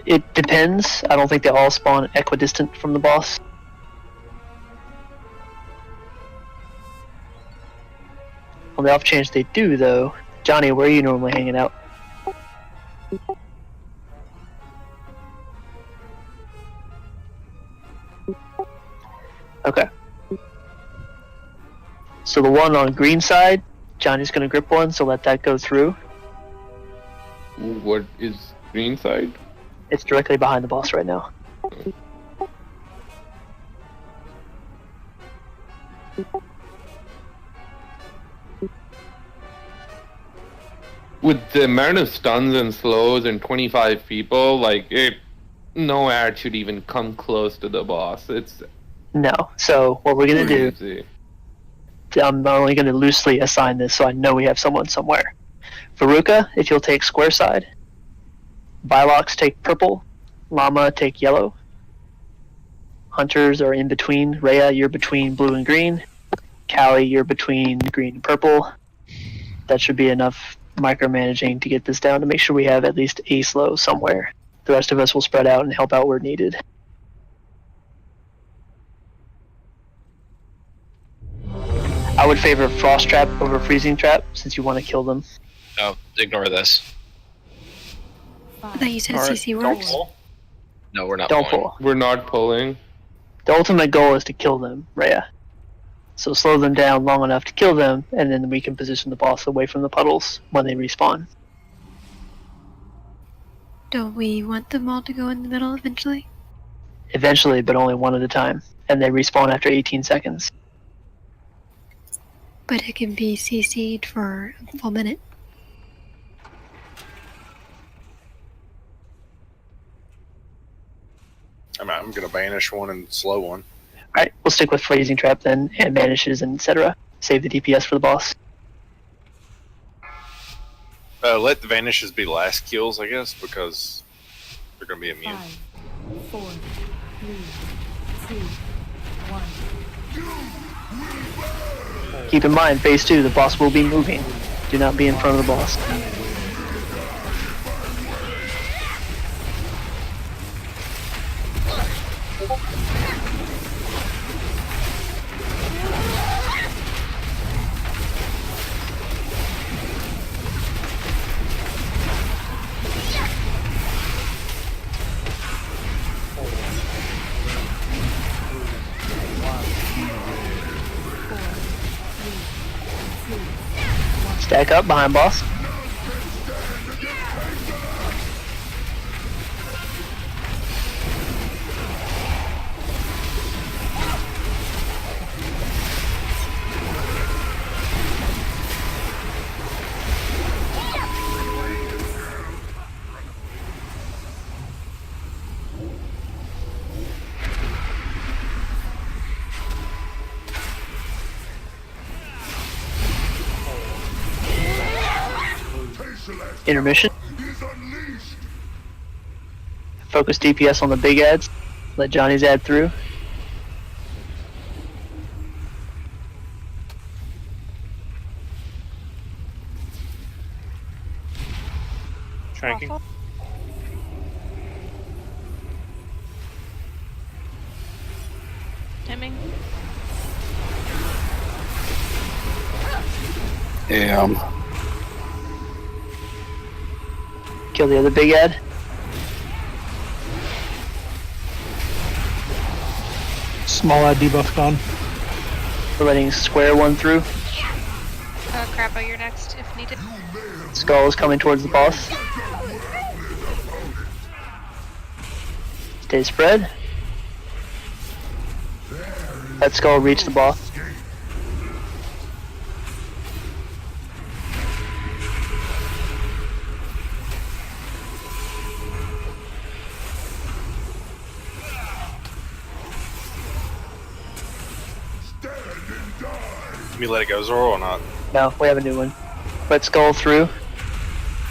It depends. I don't think they all spawn equidistant from the boss. On the off chance they do, though, Johnny, where are you normally hanging out? Okay. So the one on green side, Johnny's gonna grip one, so let that go through. What is green side? It's directly behind the boss right now. With the amount of stuns and slows and 25 people, like no ad should even come close to the boss. It's No. So what we're gonna do crazy. I'm only going to loosely assign this so I know we have someone somewhere. Veruca, if you'll take square side. Vilox, take purple. Llama, take yellow. Hunters are in between. Rhea, you're between blue and green. Callie, you're between green and purple. That should be enough micromanaging to get this down to make sure we have at least a slow somewhere. The rest of us will spread out and help out where needed. I would favor Frost Trap over Freezing Trap since you want to kill them. Oh, ignore this. I thought you said Alright, CC don't works. pull. No, we're not Don't pulling. pull. We're not pulling. The ultimate goal is to kill them, Rhea. So slow them down long enough to kill them, and then we can position the boss away from the puddles when they respawn. Don't we want them all to go in the middle eventually? Eventually, but only one at a time. And they respawn after 18 seconds. But it can be CC'd for a full minute. I'm gonna banish one and slow one. Alright, we'll stick with Freezing Trap then, and Vanishes and etc. Save the DPS for the boss. Let the vanishes be last kills, I guess, because they're gonna be immune. 5, 4, 3, 2, 1. Keep in mind, phase 2, the boss will be moving. Do not be in front of the boss. Stack up behind boss. Intermission. Focus DPS on the big ads. Let Johnny's ad through. Tracking. Timing. Yeah. Kill the other big ad. Small ad debuff gone. We're letting square one through. Crap, you're next if needed. Skull is coming towards the boss. Stay spread. Let Skull reach the boss. Can you let it go, Zoro, or not? No, we have a new one. Let Skull through.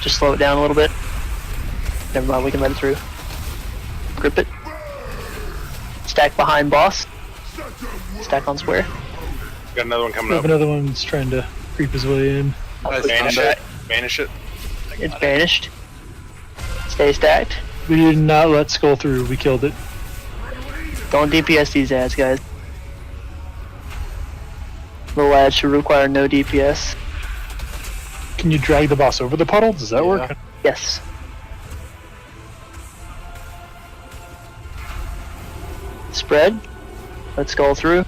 Just slow it down a little bit. Never mind, we can let it through. Grip it. Stack behind boss. Stack on square. Got another one coming We up. have another one's trying to creep his way in. Banish it. Banish it. It's banished. Stay stacked. We did not let Skull through, we killed it. Don't DPS these ads, guys. Little ads should require no DPS. Can you drag the boss over the puddle? Does that work? Yes. Spread. Let's Skull through.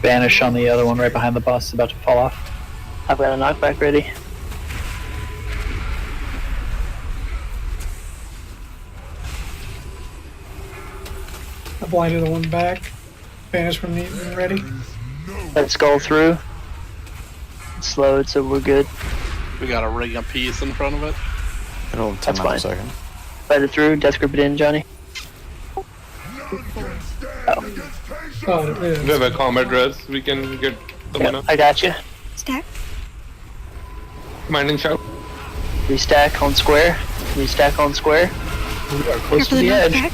Banish on the other one right behind the boss, about to fall off. I've got a knockback ready. I blinded the one back. Banish when ready. Let's Skull through. It's slowed, so we're good. We got a ring of peace in front of it. It'll That's fine. a second. Let it through. Death grip it in, Johnny. Oh, We have a combat res. We can get Someone up. I got you. Stack. Commanding shout. Restack on square. Restack on square. We are close to Careful the the edge. back.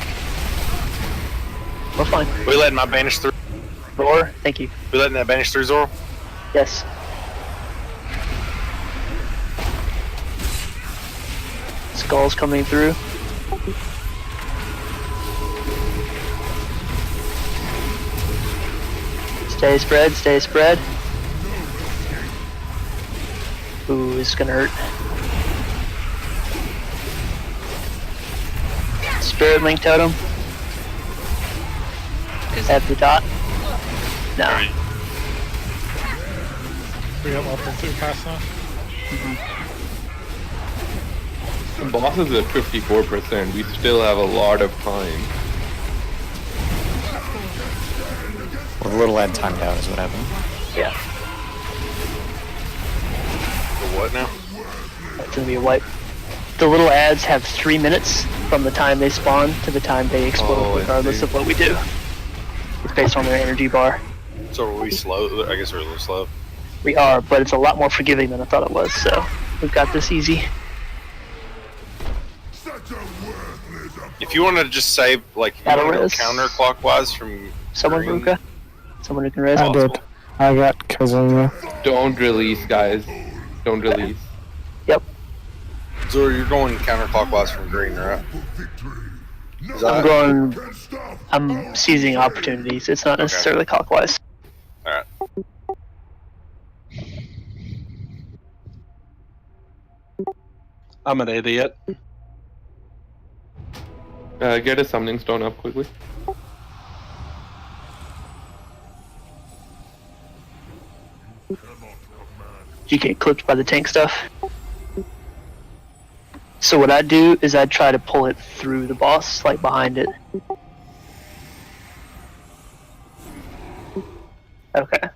We're fine. We letting that banish through? Roar. Thank you. We letting that banish through, Zoro? Yes. Skulls coming through. Stay spread, stay spread. Ooh, it's gonna hurt. Spirit link totem. At the dot. No. We got level 2 pass now. The boss is at 54%. We still have a lot of time. Well, the little ad timed out is what happened. Yeah. For what now? It's gonna be a wipe. The little ads have 3 minutes from the time they spawn to the time they explode, regardless of what we do. It's based on their energy bar. So are we slow? I guess we're a little slow. We are, but it's a lot more forgiving than I thought it was, so we've got this easy. If you want to just say, like, you want to go Res. counterclockwise from Someone, green, Ruka? Someone who can res? I did. I got Kazuya. Don't release, guys. Don't release. Yep. Zoro, you're going counterclockwise from green, right? I'm seizing opportunities. It's not necessarily clockwise. Alright. I'm an idiot. Get a summoning stone up quickly. You get clipped by the tank stuff. So what I'd do is I'd try to pull it through the boss, like behind it. Okay.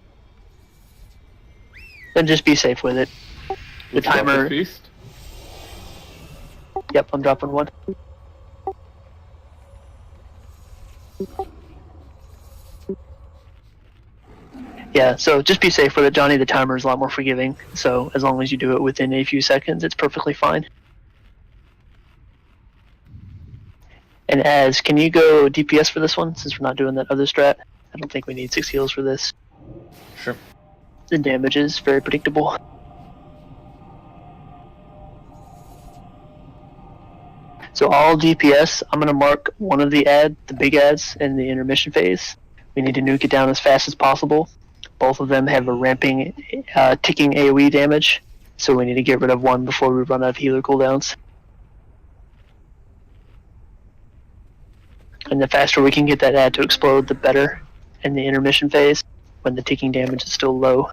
Then just be safe with it. The timer. Feast. Yep, I'm dropping one. Yeah, so just be safe with it, Johnny. The timer is a lot more forgiving, so as long as you do it within a few seconds, it's perfectly fine. And Az, can you go DPS for this one, since we're not doing that other strat? I don't think we need 6 heals for this. Sure. The damage is very predictable. So all DPS, I'm going to mark one of the big ads in the intermission phase. We need to nuke it down as fast as possible. Both of them have a ramping, ticking AoE damage, so we need to get rid of one before we run out of healer cooldowns. And the faster we can get that ad to explode, the better in the intermission phase, when the ticking damage is still low.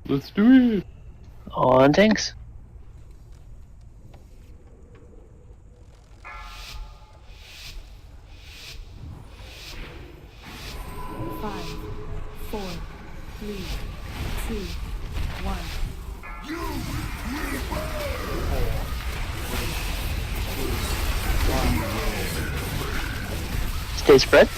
Let's do it. On tanks. Five, 4, 3, 2, 1. Stay spread.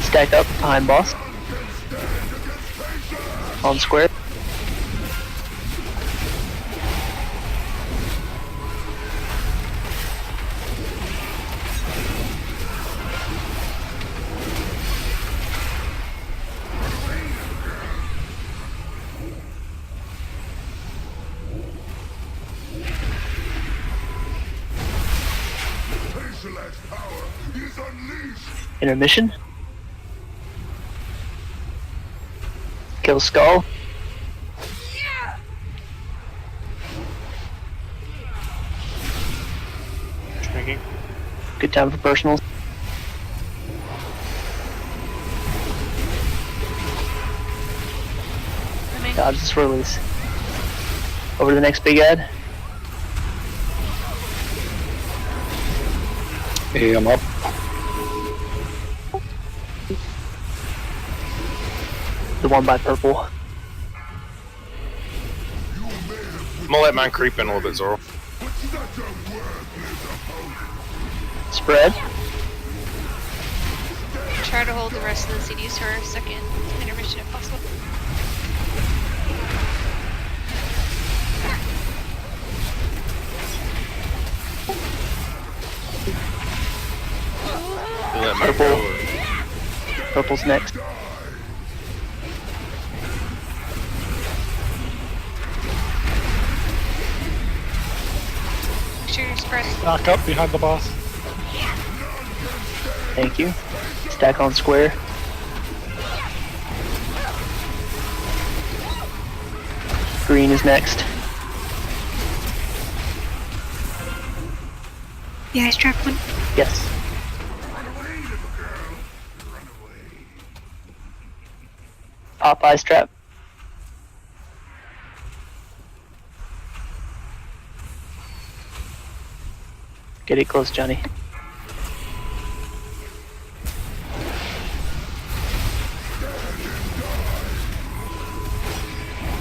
Stack up behind boss. On square. Intermission. Kill skull. Shrinking. Good time for personals. Fine. Dodge the swirlies. Over to the next big ad. Hey, I'm up. The one by purple. I'm gonna let mine creep in a little bit, Zoro. Spread. Try to hold the rest of the CDs for a second intermission if possible. Let mine Purple. go. Purple's next. Make sure you're spread. Back up behind the boss. Thank you. Stack on square. Green is next. The ice trap one. Yes. Pop ice trap. Get it close, Johnny.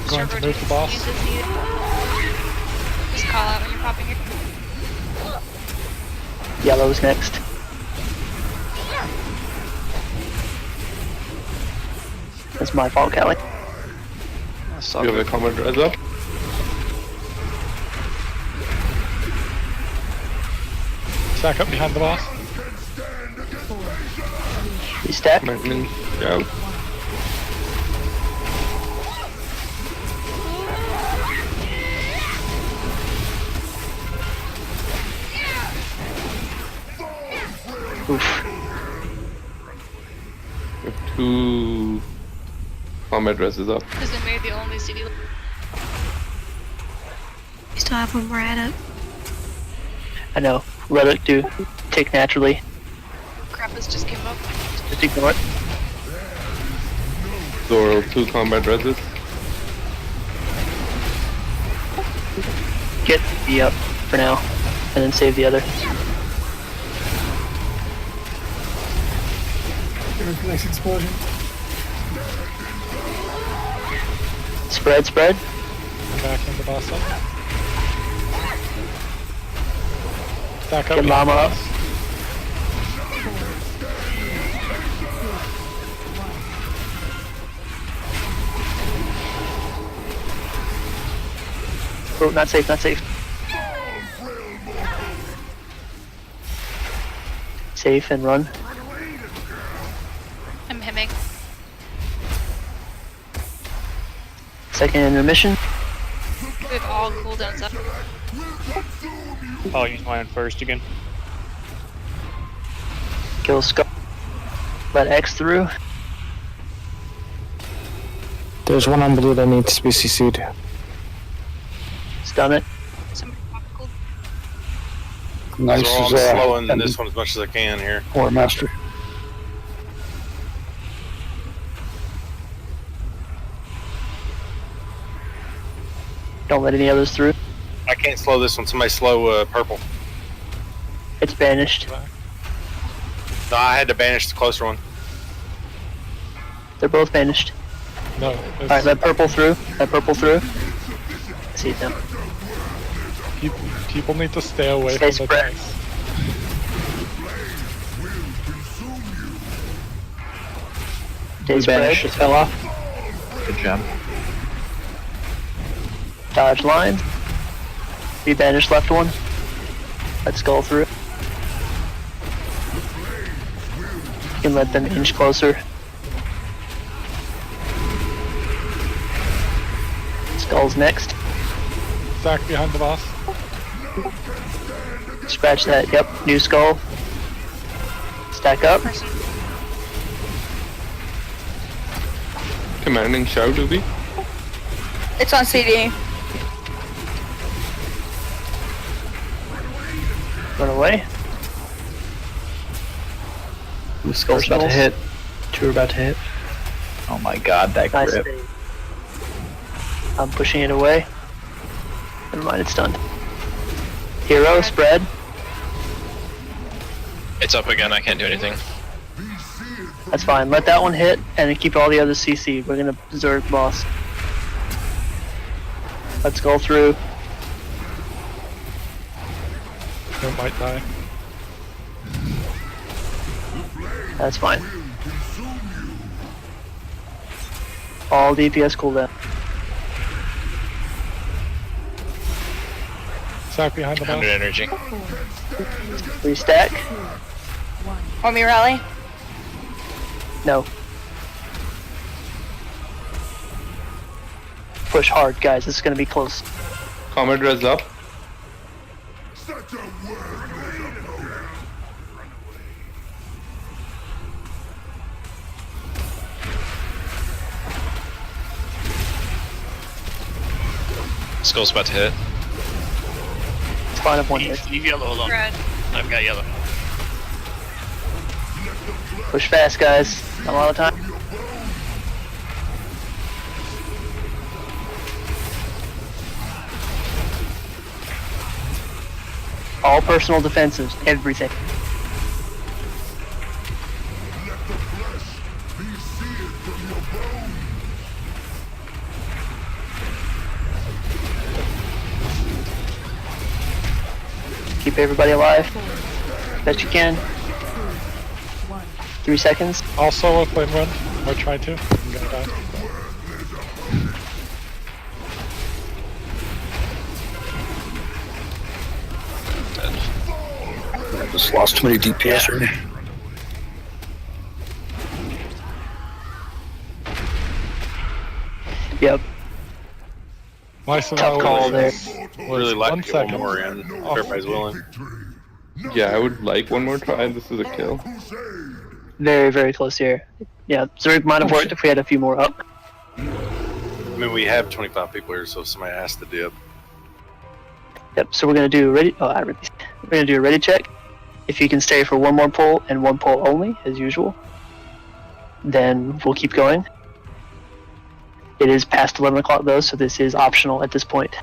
Going to move the boss. Use as needed. Just call out when you're popping your. Yellow's next. That's my fault, Kelly. You have a combat res up? Stack up behind the boss. You stack. Yeah. Oof. You have 2 combat reses up. Because they made the only CD. We still have one more ad up. I know. Let it do. Tick naturally. Krampus just came up. Just ignore it. Zoro, 2 combat reses. Get the up for now, and then save the other. Nice explosion. Spread, spread. Back in the boss up. Stack up Get behind Mama the up. boss. Oh, not safe, not safe. Safe and run. I'm hemming. Second intermission. We have all cooldowns up. I'll use mine first again. Kill Skull. Let X through. There's one on blue that needs to be CC'd. Stun it. Somebody pop cool. Nice. Zoro, I'm slowing this one as much as I can here. Or master. Don't let any others through. I can't slow this one. Somebody slow purple. It's banished. No, I had to banish the closer one. They're both banished. No. Alright, let purple through. Let purple through. I see it now. People need to stay away Stay from spread. the tanks. Stay spread. Banish just fell off. Good job. Dodge line. Be banished left one. Let Skull through. You can let them inch closer. Skull's next. Stack behind the boss. Scratch that. Yep. New Skull. Stack up. Commanding shout, Ubi. It's on CD. Run away. The Skull's about to hit. 2 are about to hit. Oh my god, that Nice grip. save. I'm pushing it away. Never mind, it's stunned. Hero, spread. It's up again. I can't do anything. That's fine. Let that one hit, and then keep all the others CC. We're gonna Zerg boss. Let's go through. It might die. That's fine. All DPS cooldown. Sack behind the 100 energy. Restack. Want me rally? No. Push hard, guys. This is gonna be close. Comet res up. Skull's about to hit. It's fine if one hit. Leave yellow alone. Red. I've got yellow. Push fast, guys. Not a lot of time. All personal defenses, everything. Keep everybody alive. Best you can. 3 seconds. I'll solo flame run, or try to. I'm gonna die. I just lost too many DPS already. Yep. My Tough call there. Really like One to get one second. more in, if everybody's willing. Yeah, I would like one more try. This is a kill. Very, very close here. Yeah, Zerg might have worked if we had a few more up. I mean, we have 25 people here, so somebody has to dip. Yep, so we're gonna do ready. Oh, I released. We're gonna do a ready check. If you can stay for one more pull and one pull only, as usual, then we'll keep going. It is past 11 o'clock though, so this is optional at this point.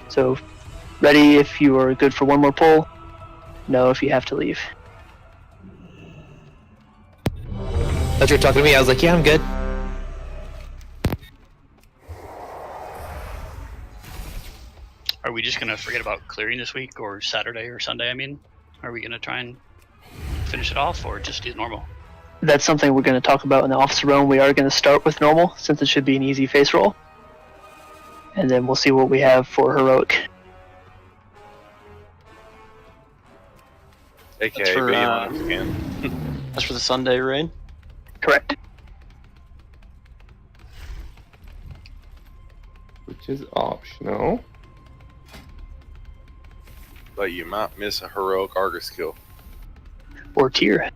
So, ready if you are good for one more pull. No if you have to leave. Thought you were talking to me. I was like, yeah, I'm good. Are we just gonna forget about clearing this week, or Saturday or Sunday? I mean, are we gonna try and finish it off, or just do normal? That's something we're going to talk about in the officer realm. We are going to start with normal, since it should be an easy face roll. And then we'll see what we have for heroic. AKA That's for, be on if you can. That's for the Sunday raid? Correct. Which is optional. But you might miss a heroic Argus kill. Or tier.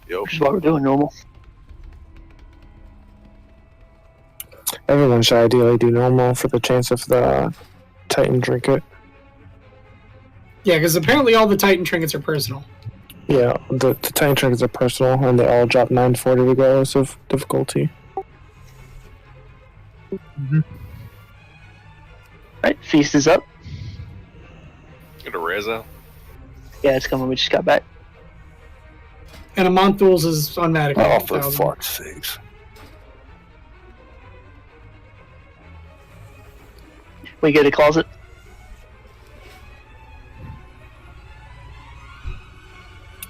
Yep. Which is what we're doing normal. Everyone should ideally do normal for the chance of the Titan trinket. Yeah, because apparently all the Titan trinkets are personal. Yeah, the Titan trinkets are personal, and they all drop 940 regardless of difficulty. Right, feast is up. Get a res out. Yeah, it's coming. We just got back. And a Monthul's is automatic. Oh, for fuck's sakes. We get a closet.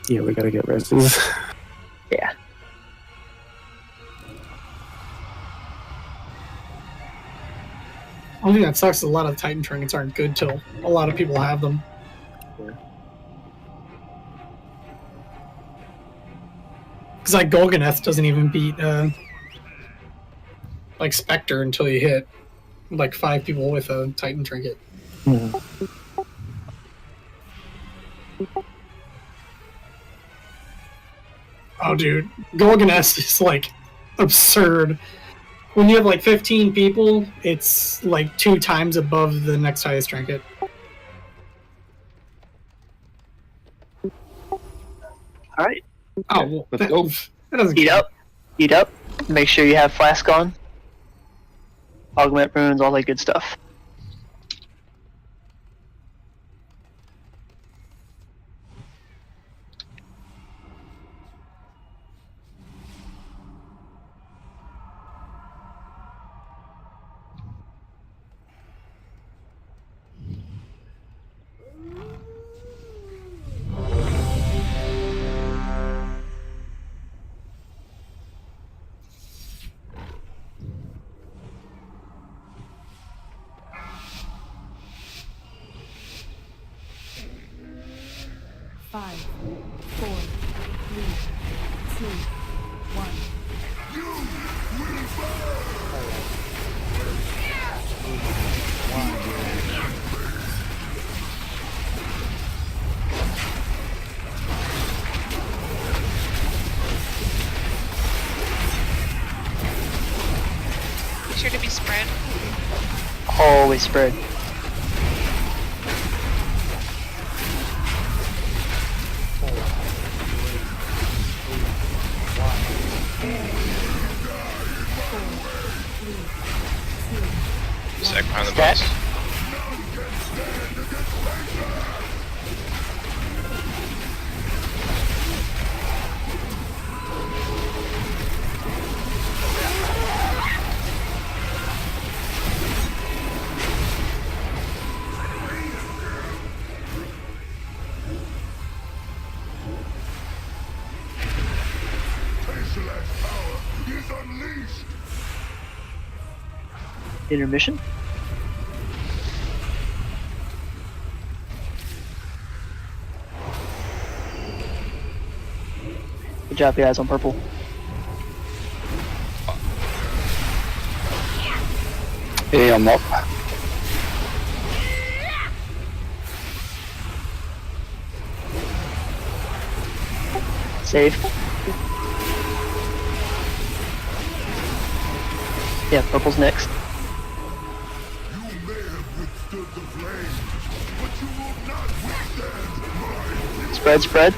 Yeah, we gotta get reses. Yeah. Only thing that sucks is a lot of Titan trinkets aren't good till a lot of people have them. Because like Golganeth doesn't even beat like Spectre until you hit like 5 people with a Titan trinket. Oh dude, Golganeth is like absurd. When you have like 15 people, it's like 2 times above the next highest trinket. Alright. Oh, well, Let's go. that doesn't Eat up. Eat up. Make sure you have flask on. augment runes, all that good stuff. Five, 4, 3, 2, 1. Be sure to be spread. Always spread. Stack behind the boss. Intermission. Good job, guys, on purple. Hey, I'm up. Save. Yeah, purple's next. Spread, spread.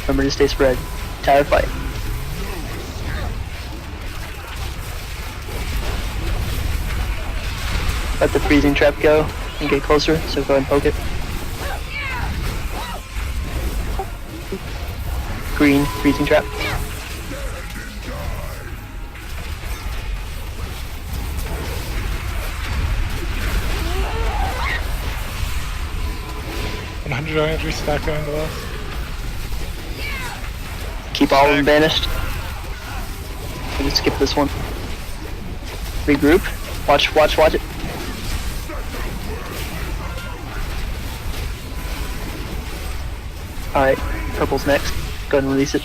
Remember to stay spread. Entire fight. Let the freezing trap go and get closer, so go ahead and poke it. Green freezing trap. Energy stack going to us. Keep all of them banished. We'll just skip this one. Regroup. Watch it. Alright, purple's next. Go ahead and release it.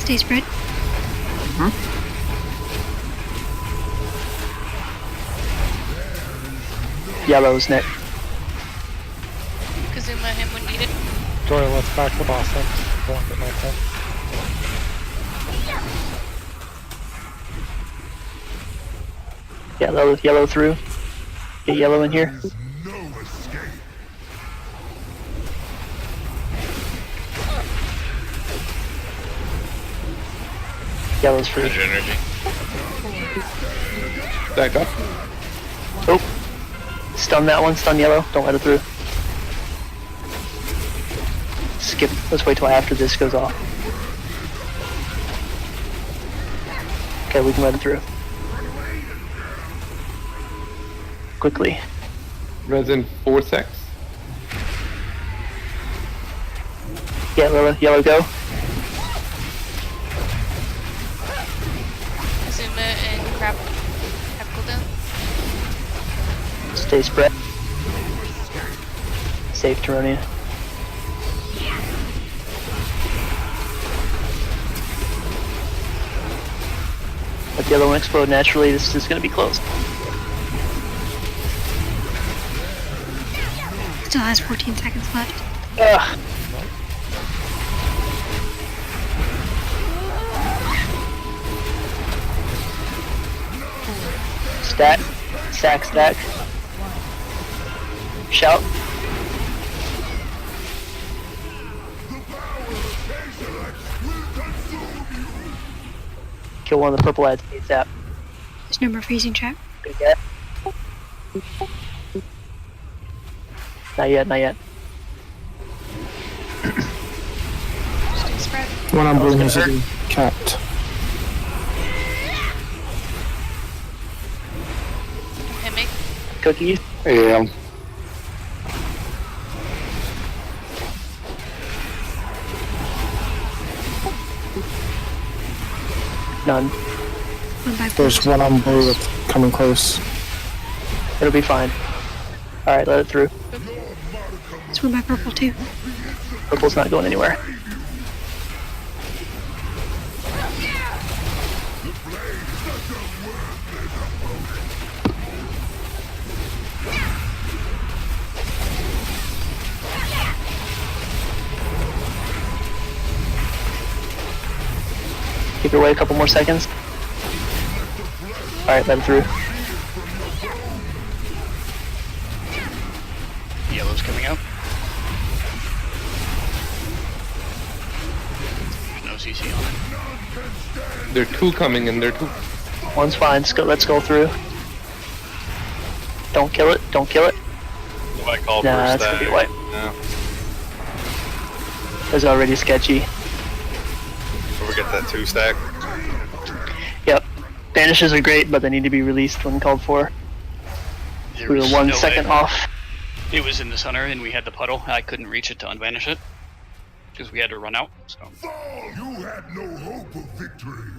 Stay spread. Yellow's next. Kazuma him when needed. Joy, let's back the boss up. Don't get knocked out. Yellow through. Get yellow in here. Yellow's free. Energy. Stack up. Oh. Stun that one, stun yellow, don't let it through. Skip, let's wait till after this goes off. Okay, we can let it through. Quickly. Resin 4 secs. Yeah, yellow go. Kazuma and crap have cooldown. Stay spread. Safe Tyronia. Let yellow one explode naturally, this is gonna be close. Still has 14 seconds left. Ugh. Stack. Stack. Shout. Kill one of the purple ads ASAP. There's no more freezing trap. Good yet? Not yet, not yet. Stay spread. One on blue needs to be capped. Hit me. Cookies. Yeah. None. There's one on blue that's coming close. It'll be fine. Alright, let it through. There's one by purple too. Purple's not going anywhere. Keep it away a couple more seconds. Alright, let it through. Yellow's coming out. There's no CC on it. There are two coming in. There are two. One's fine. Let's go through. Don't kill it. Don't kill it. What I call Nah, first that's gonna be stack. white. Yeah. It's already sketchy. So we get that 2 stack. Yep. Banishes are great, but they need to be released when called for. There We were was 1 no second way. off. It was in the center, and we had the puddle. I couldn't reach it to unbanish it because we had to run out. So You had no hope of victory.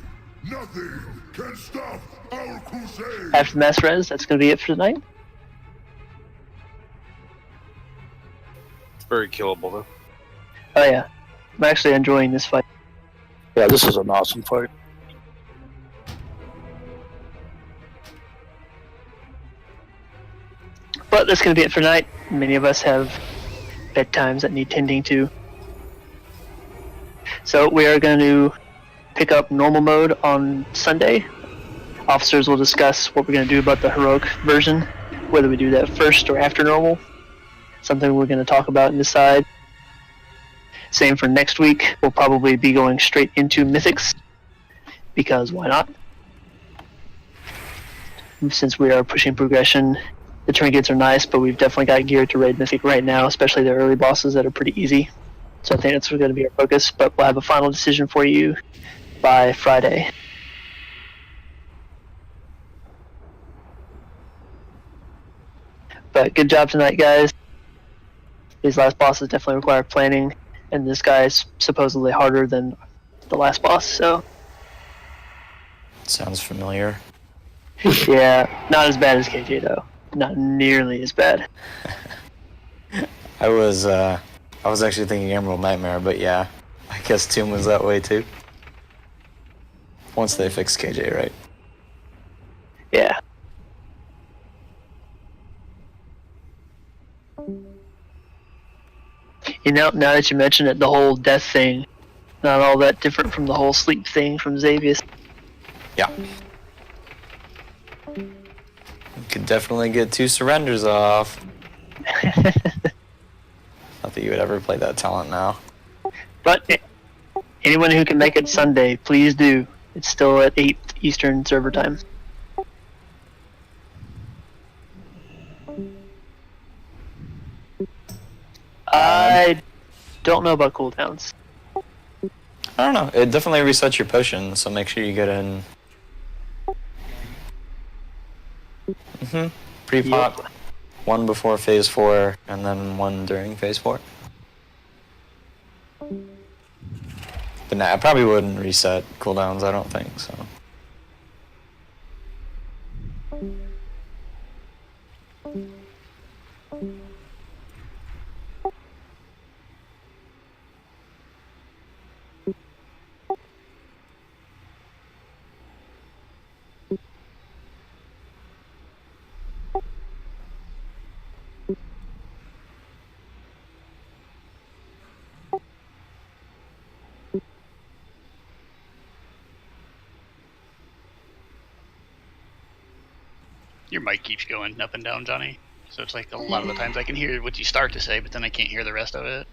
Nothing can stop our crusade. After mass res, that's gonna be it for tonight. It's very killable though. Oh yeah. I'm actually enjoying this fight. Yeah, this is an awesome fight. But that's gonna be it for tonight. Many of us have bedtimes that need tending to. So we are going to pick up normal mode on Sunday. Officers will discuss what we're going to do about the heroic version, whether we do that first or after normal. Something we're going to talk about and decide. Same for next week. We'll probably be going straight into Mythics, because why not? Since we are pushing progression, the trinkets are nice, but we've definitely got gear to raid Mythic right now, especially the early bosses that are pretty easy. So I think that's going to be our focus, but we'll have a final decision for you by Friday. But good job tonight, guys. These last bosses definitely require planning, and this guy is supposedly harder than the last boss, so... Sounds familiar. Yeah, not as bad as KJ though. Not nearly as bad. I was actually thinking Emerald Nightmare, but yeah, I guess Tomb was that way too. Once they fix KJ, right? Yeah. You know, now that you mention it, the whole death thing, not all that different from the whole sleep thing from Xavius. Yeah. You could definitely get 2 surrenders off. Not that you would ever play that talent now. But anyone who can make it Sunday, please do. It's still at 8 Eastern server time. I don't know about cooldowns. I don't know. It definitely resets your potion, so make sure you get in. Pre-pop. Yep. 1 before phase 4, and then 1 during phase 4. But nah, I probably wouldn't reset cooldowns, I don't think, so. your mic keeps going up and down, Johnny. So it's like a lot of the times I can hear what you start to say, but then I can't hear the rest of it.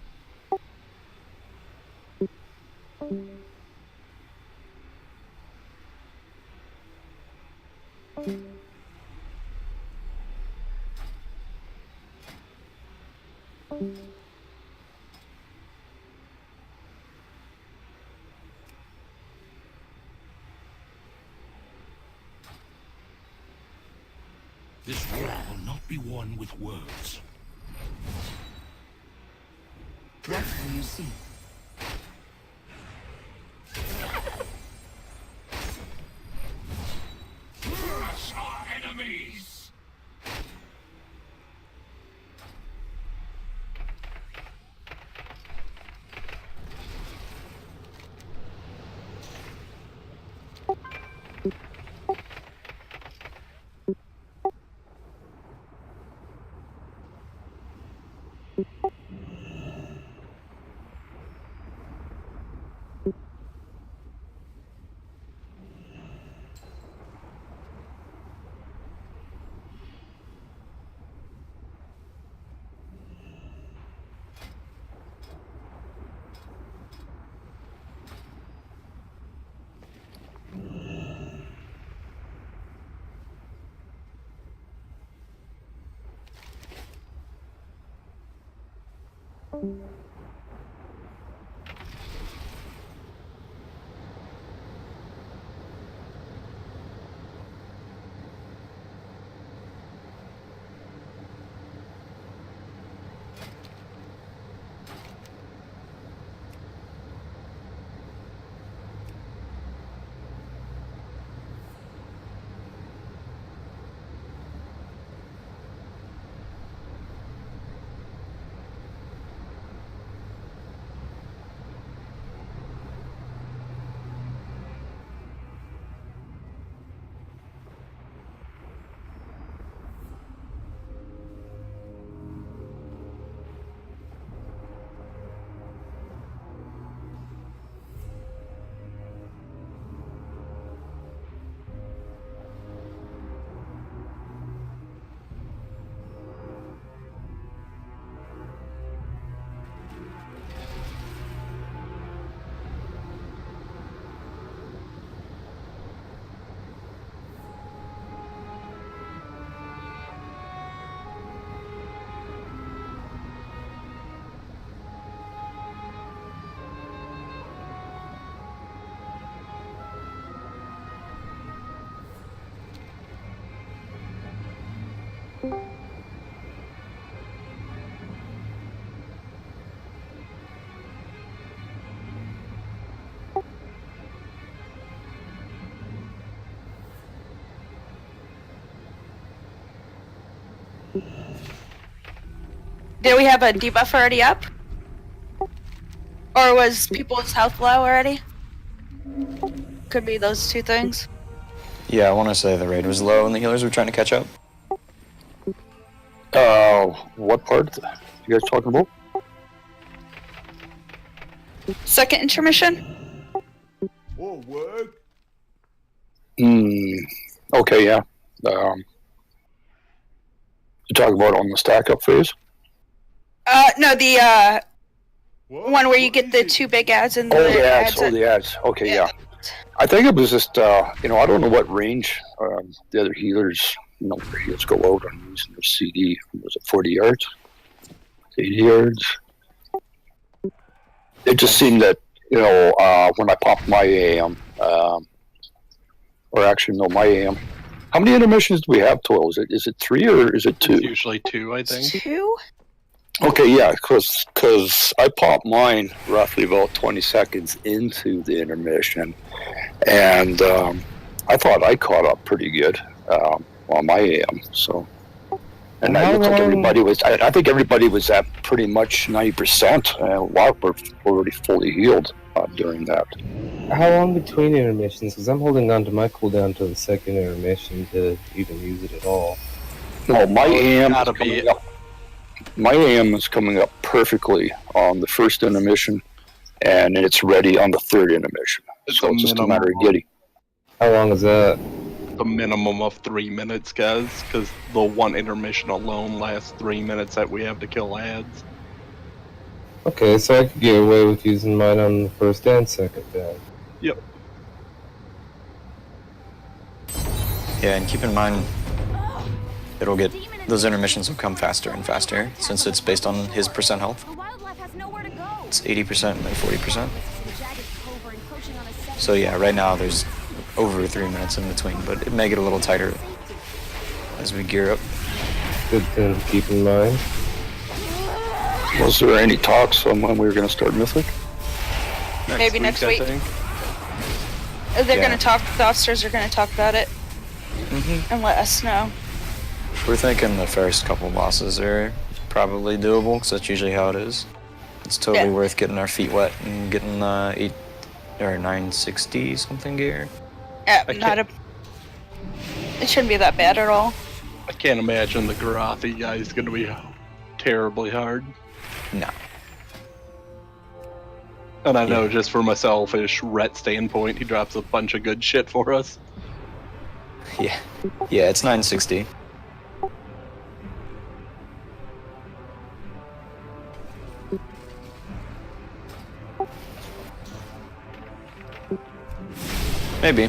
This war will not be won with words. What will you see? Crush our enemies! Did we have a debuff already up? Or was people's health low already? Could be those two things. Yeah, I want to say the raid was low and the healers were trying to catch up. What part you guys talking about? Second intermission? Whoa, work. Okay, yeah. You talking about on the stack up phase? No, the one where you get the two big ads and The ads. The ads. Okay, yeah. I think it was just, I don't know what range the other healers, their heals go out on using their CD. Was it 40 yards? 80 yards? It just seemed that, when I popped my AM, or actually, no, my AM. How many intermissions do we have total? Is it 3 or is it 2? It's usually 2, I think. 2? Okay, yeah, because I popped mine roughly about 20 seconds into the intermission, and I thought I caught up pretty good on my AM. So, and I looked like everybody was. I think everybody was at pretty much 90%. A lot were already fully healed during that. How long between intermissions? Because I'm holding on to my cooldown to the second intermission to even use it at all. No, my AM is coming up. My AM is coming up perfectly on the first intermission, and it's ready on the third intermission. So it's just a matter of getting. How long is that? The minimum of 3 minutes, guys, because the one intermission alone lasts 3 minutes that we have to kill ads. Okay, so I could get away with using mine on the first and second then. Yep. Yeah, and keep in mind, it'll get those intermissions will come faster and faster since it's based on his percent health. It's 80% and then 40%. So yeah, right now there's over 3 minutes in between, but it may get a little tighter as we gear up. Good thing to keep in mind. Was there any talks on when we were going to start Mythic? Maybe next week. I think. They're Yeah. gonna talk. The officers are gonna talk about it and let us know. We're thinking the first couple bosses are probably doable, because that's usually how it is. It's totally Yeah. worth getting our feet wet and getting 8 or 960 something gear. Yeah, not a. It shouldn't be that bad at all. I can't imagine the Garathi guy is going to be terribly hard. No. And I know just from a selfish Rhett standpoint, he drops a bunch of good shit for us. Yeah. Yeah, it's 960. Maybe.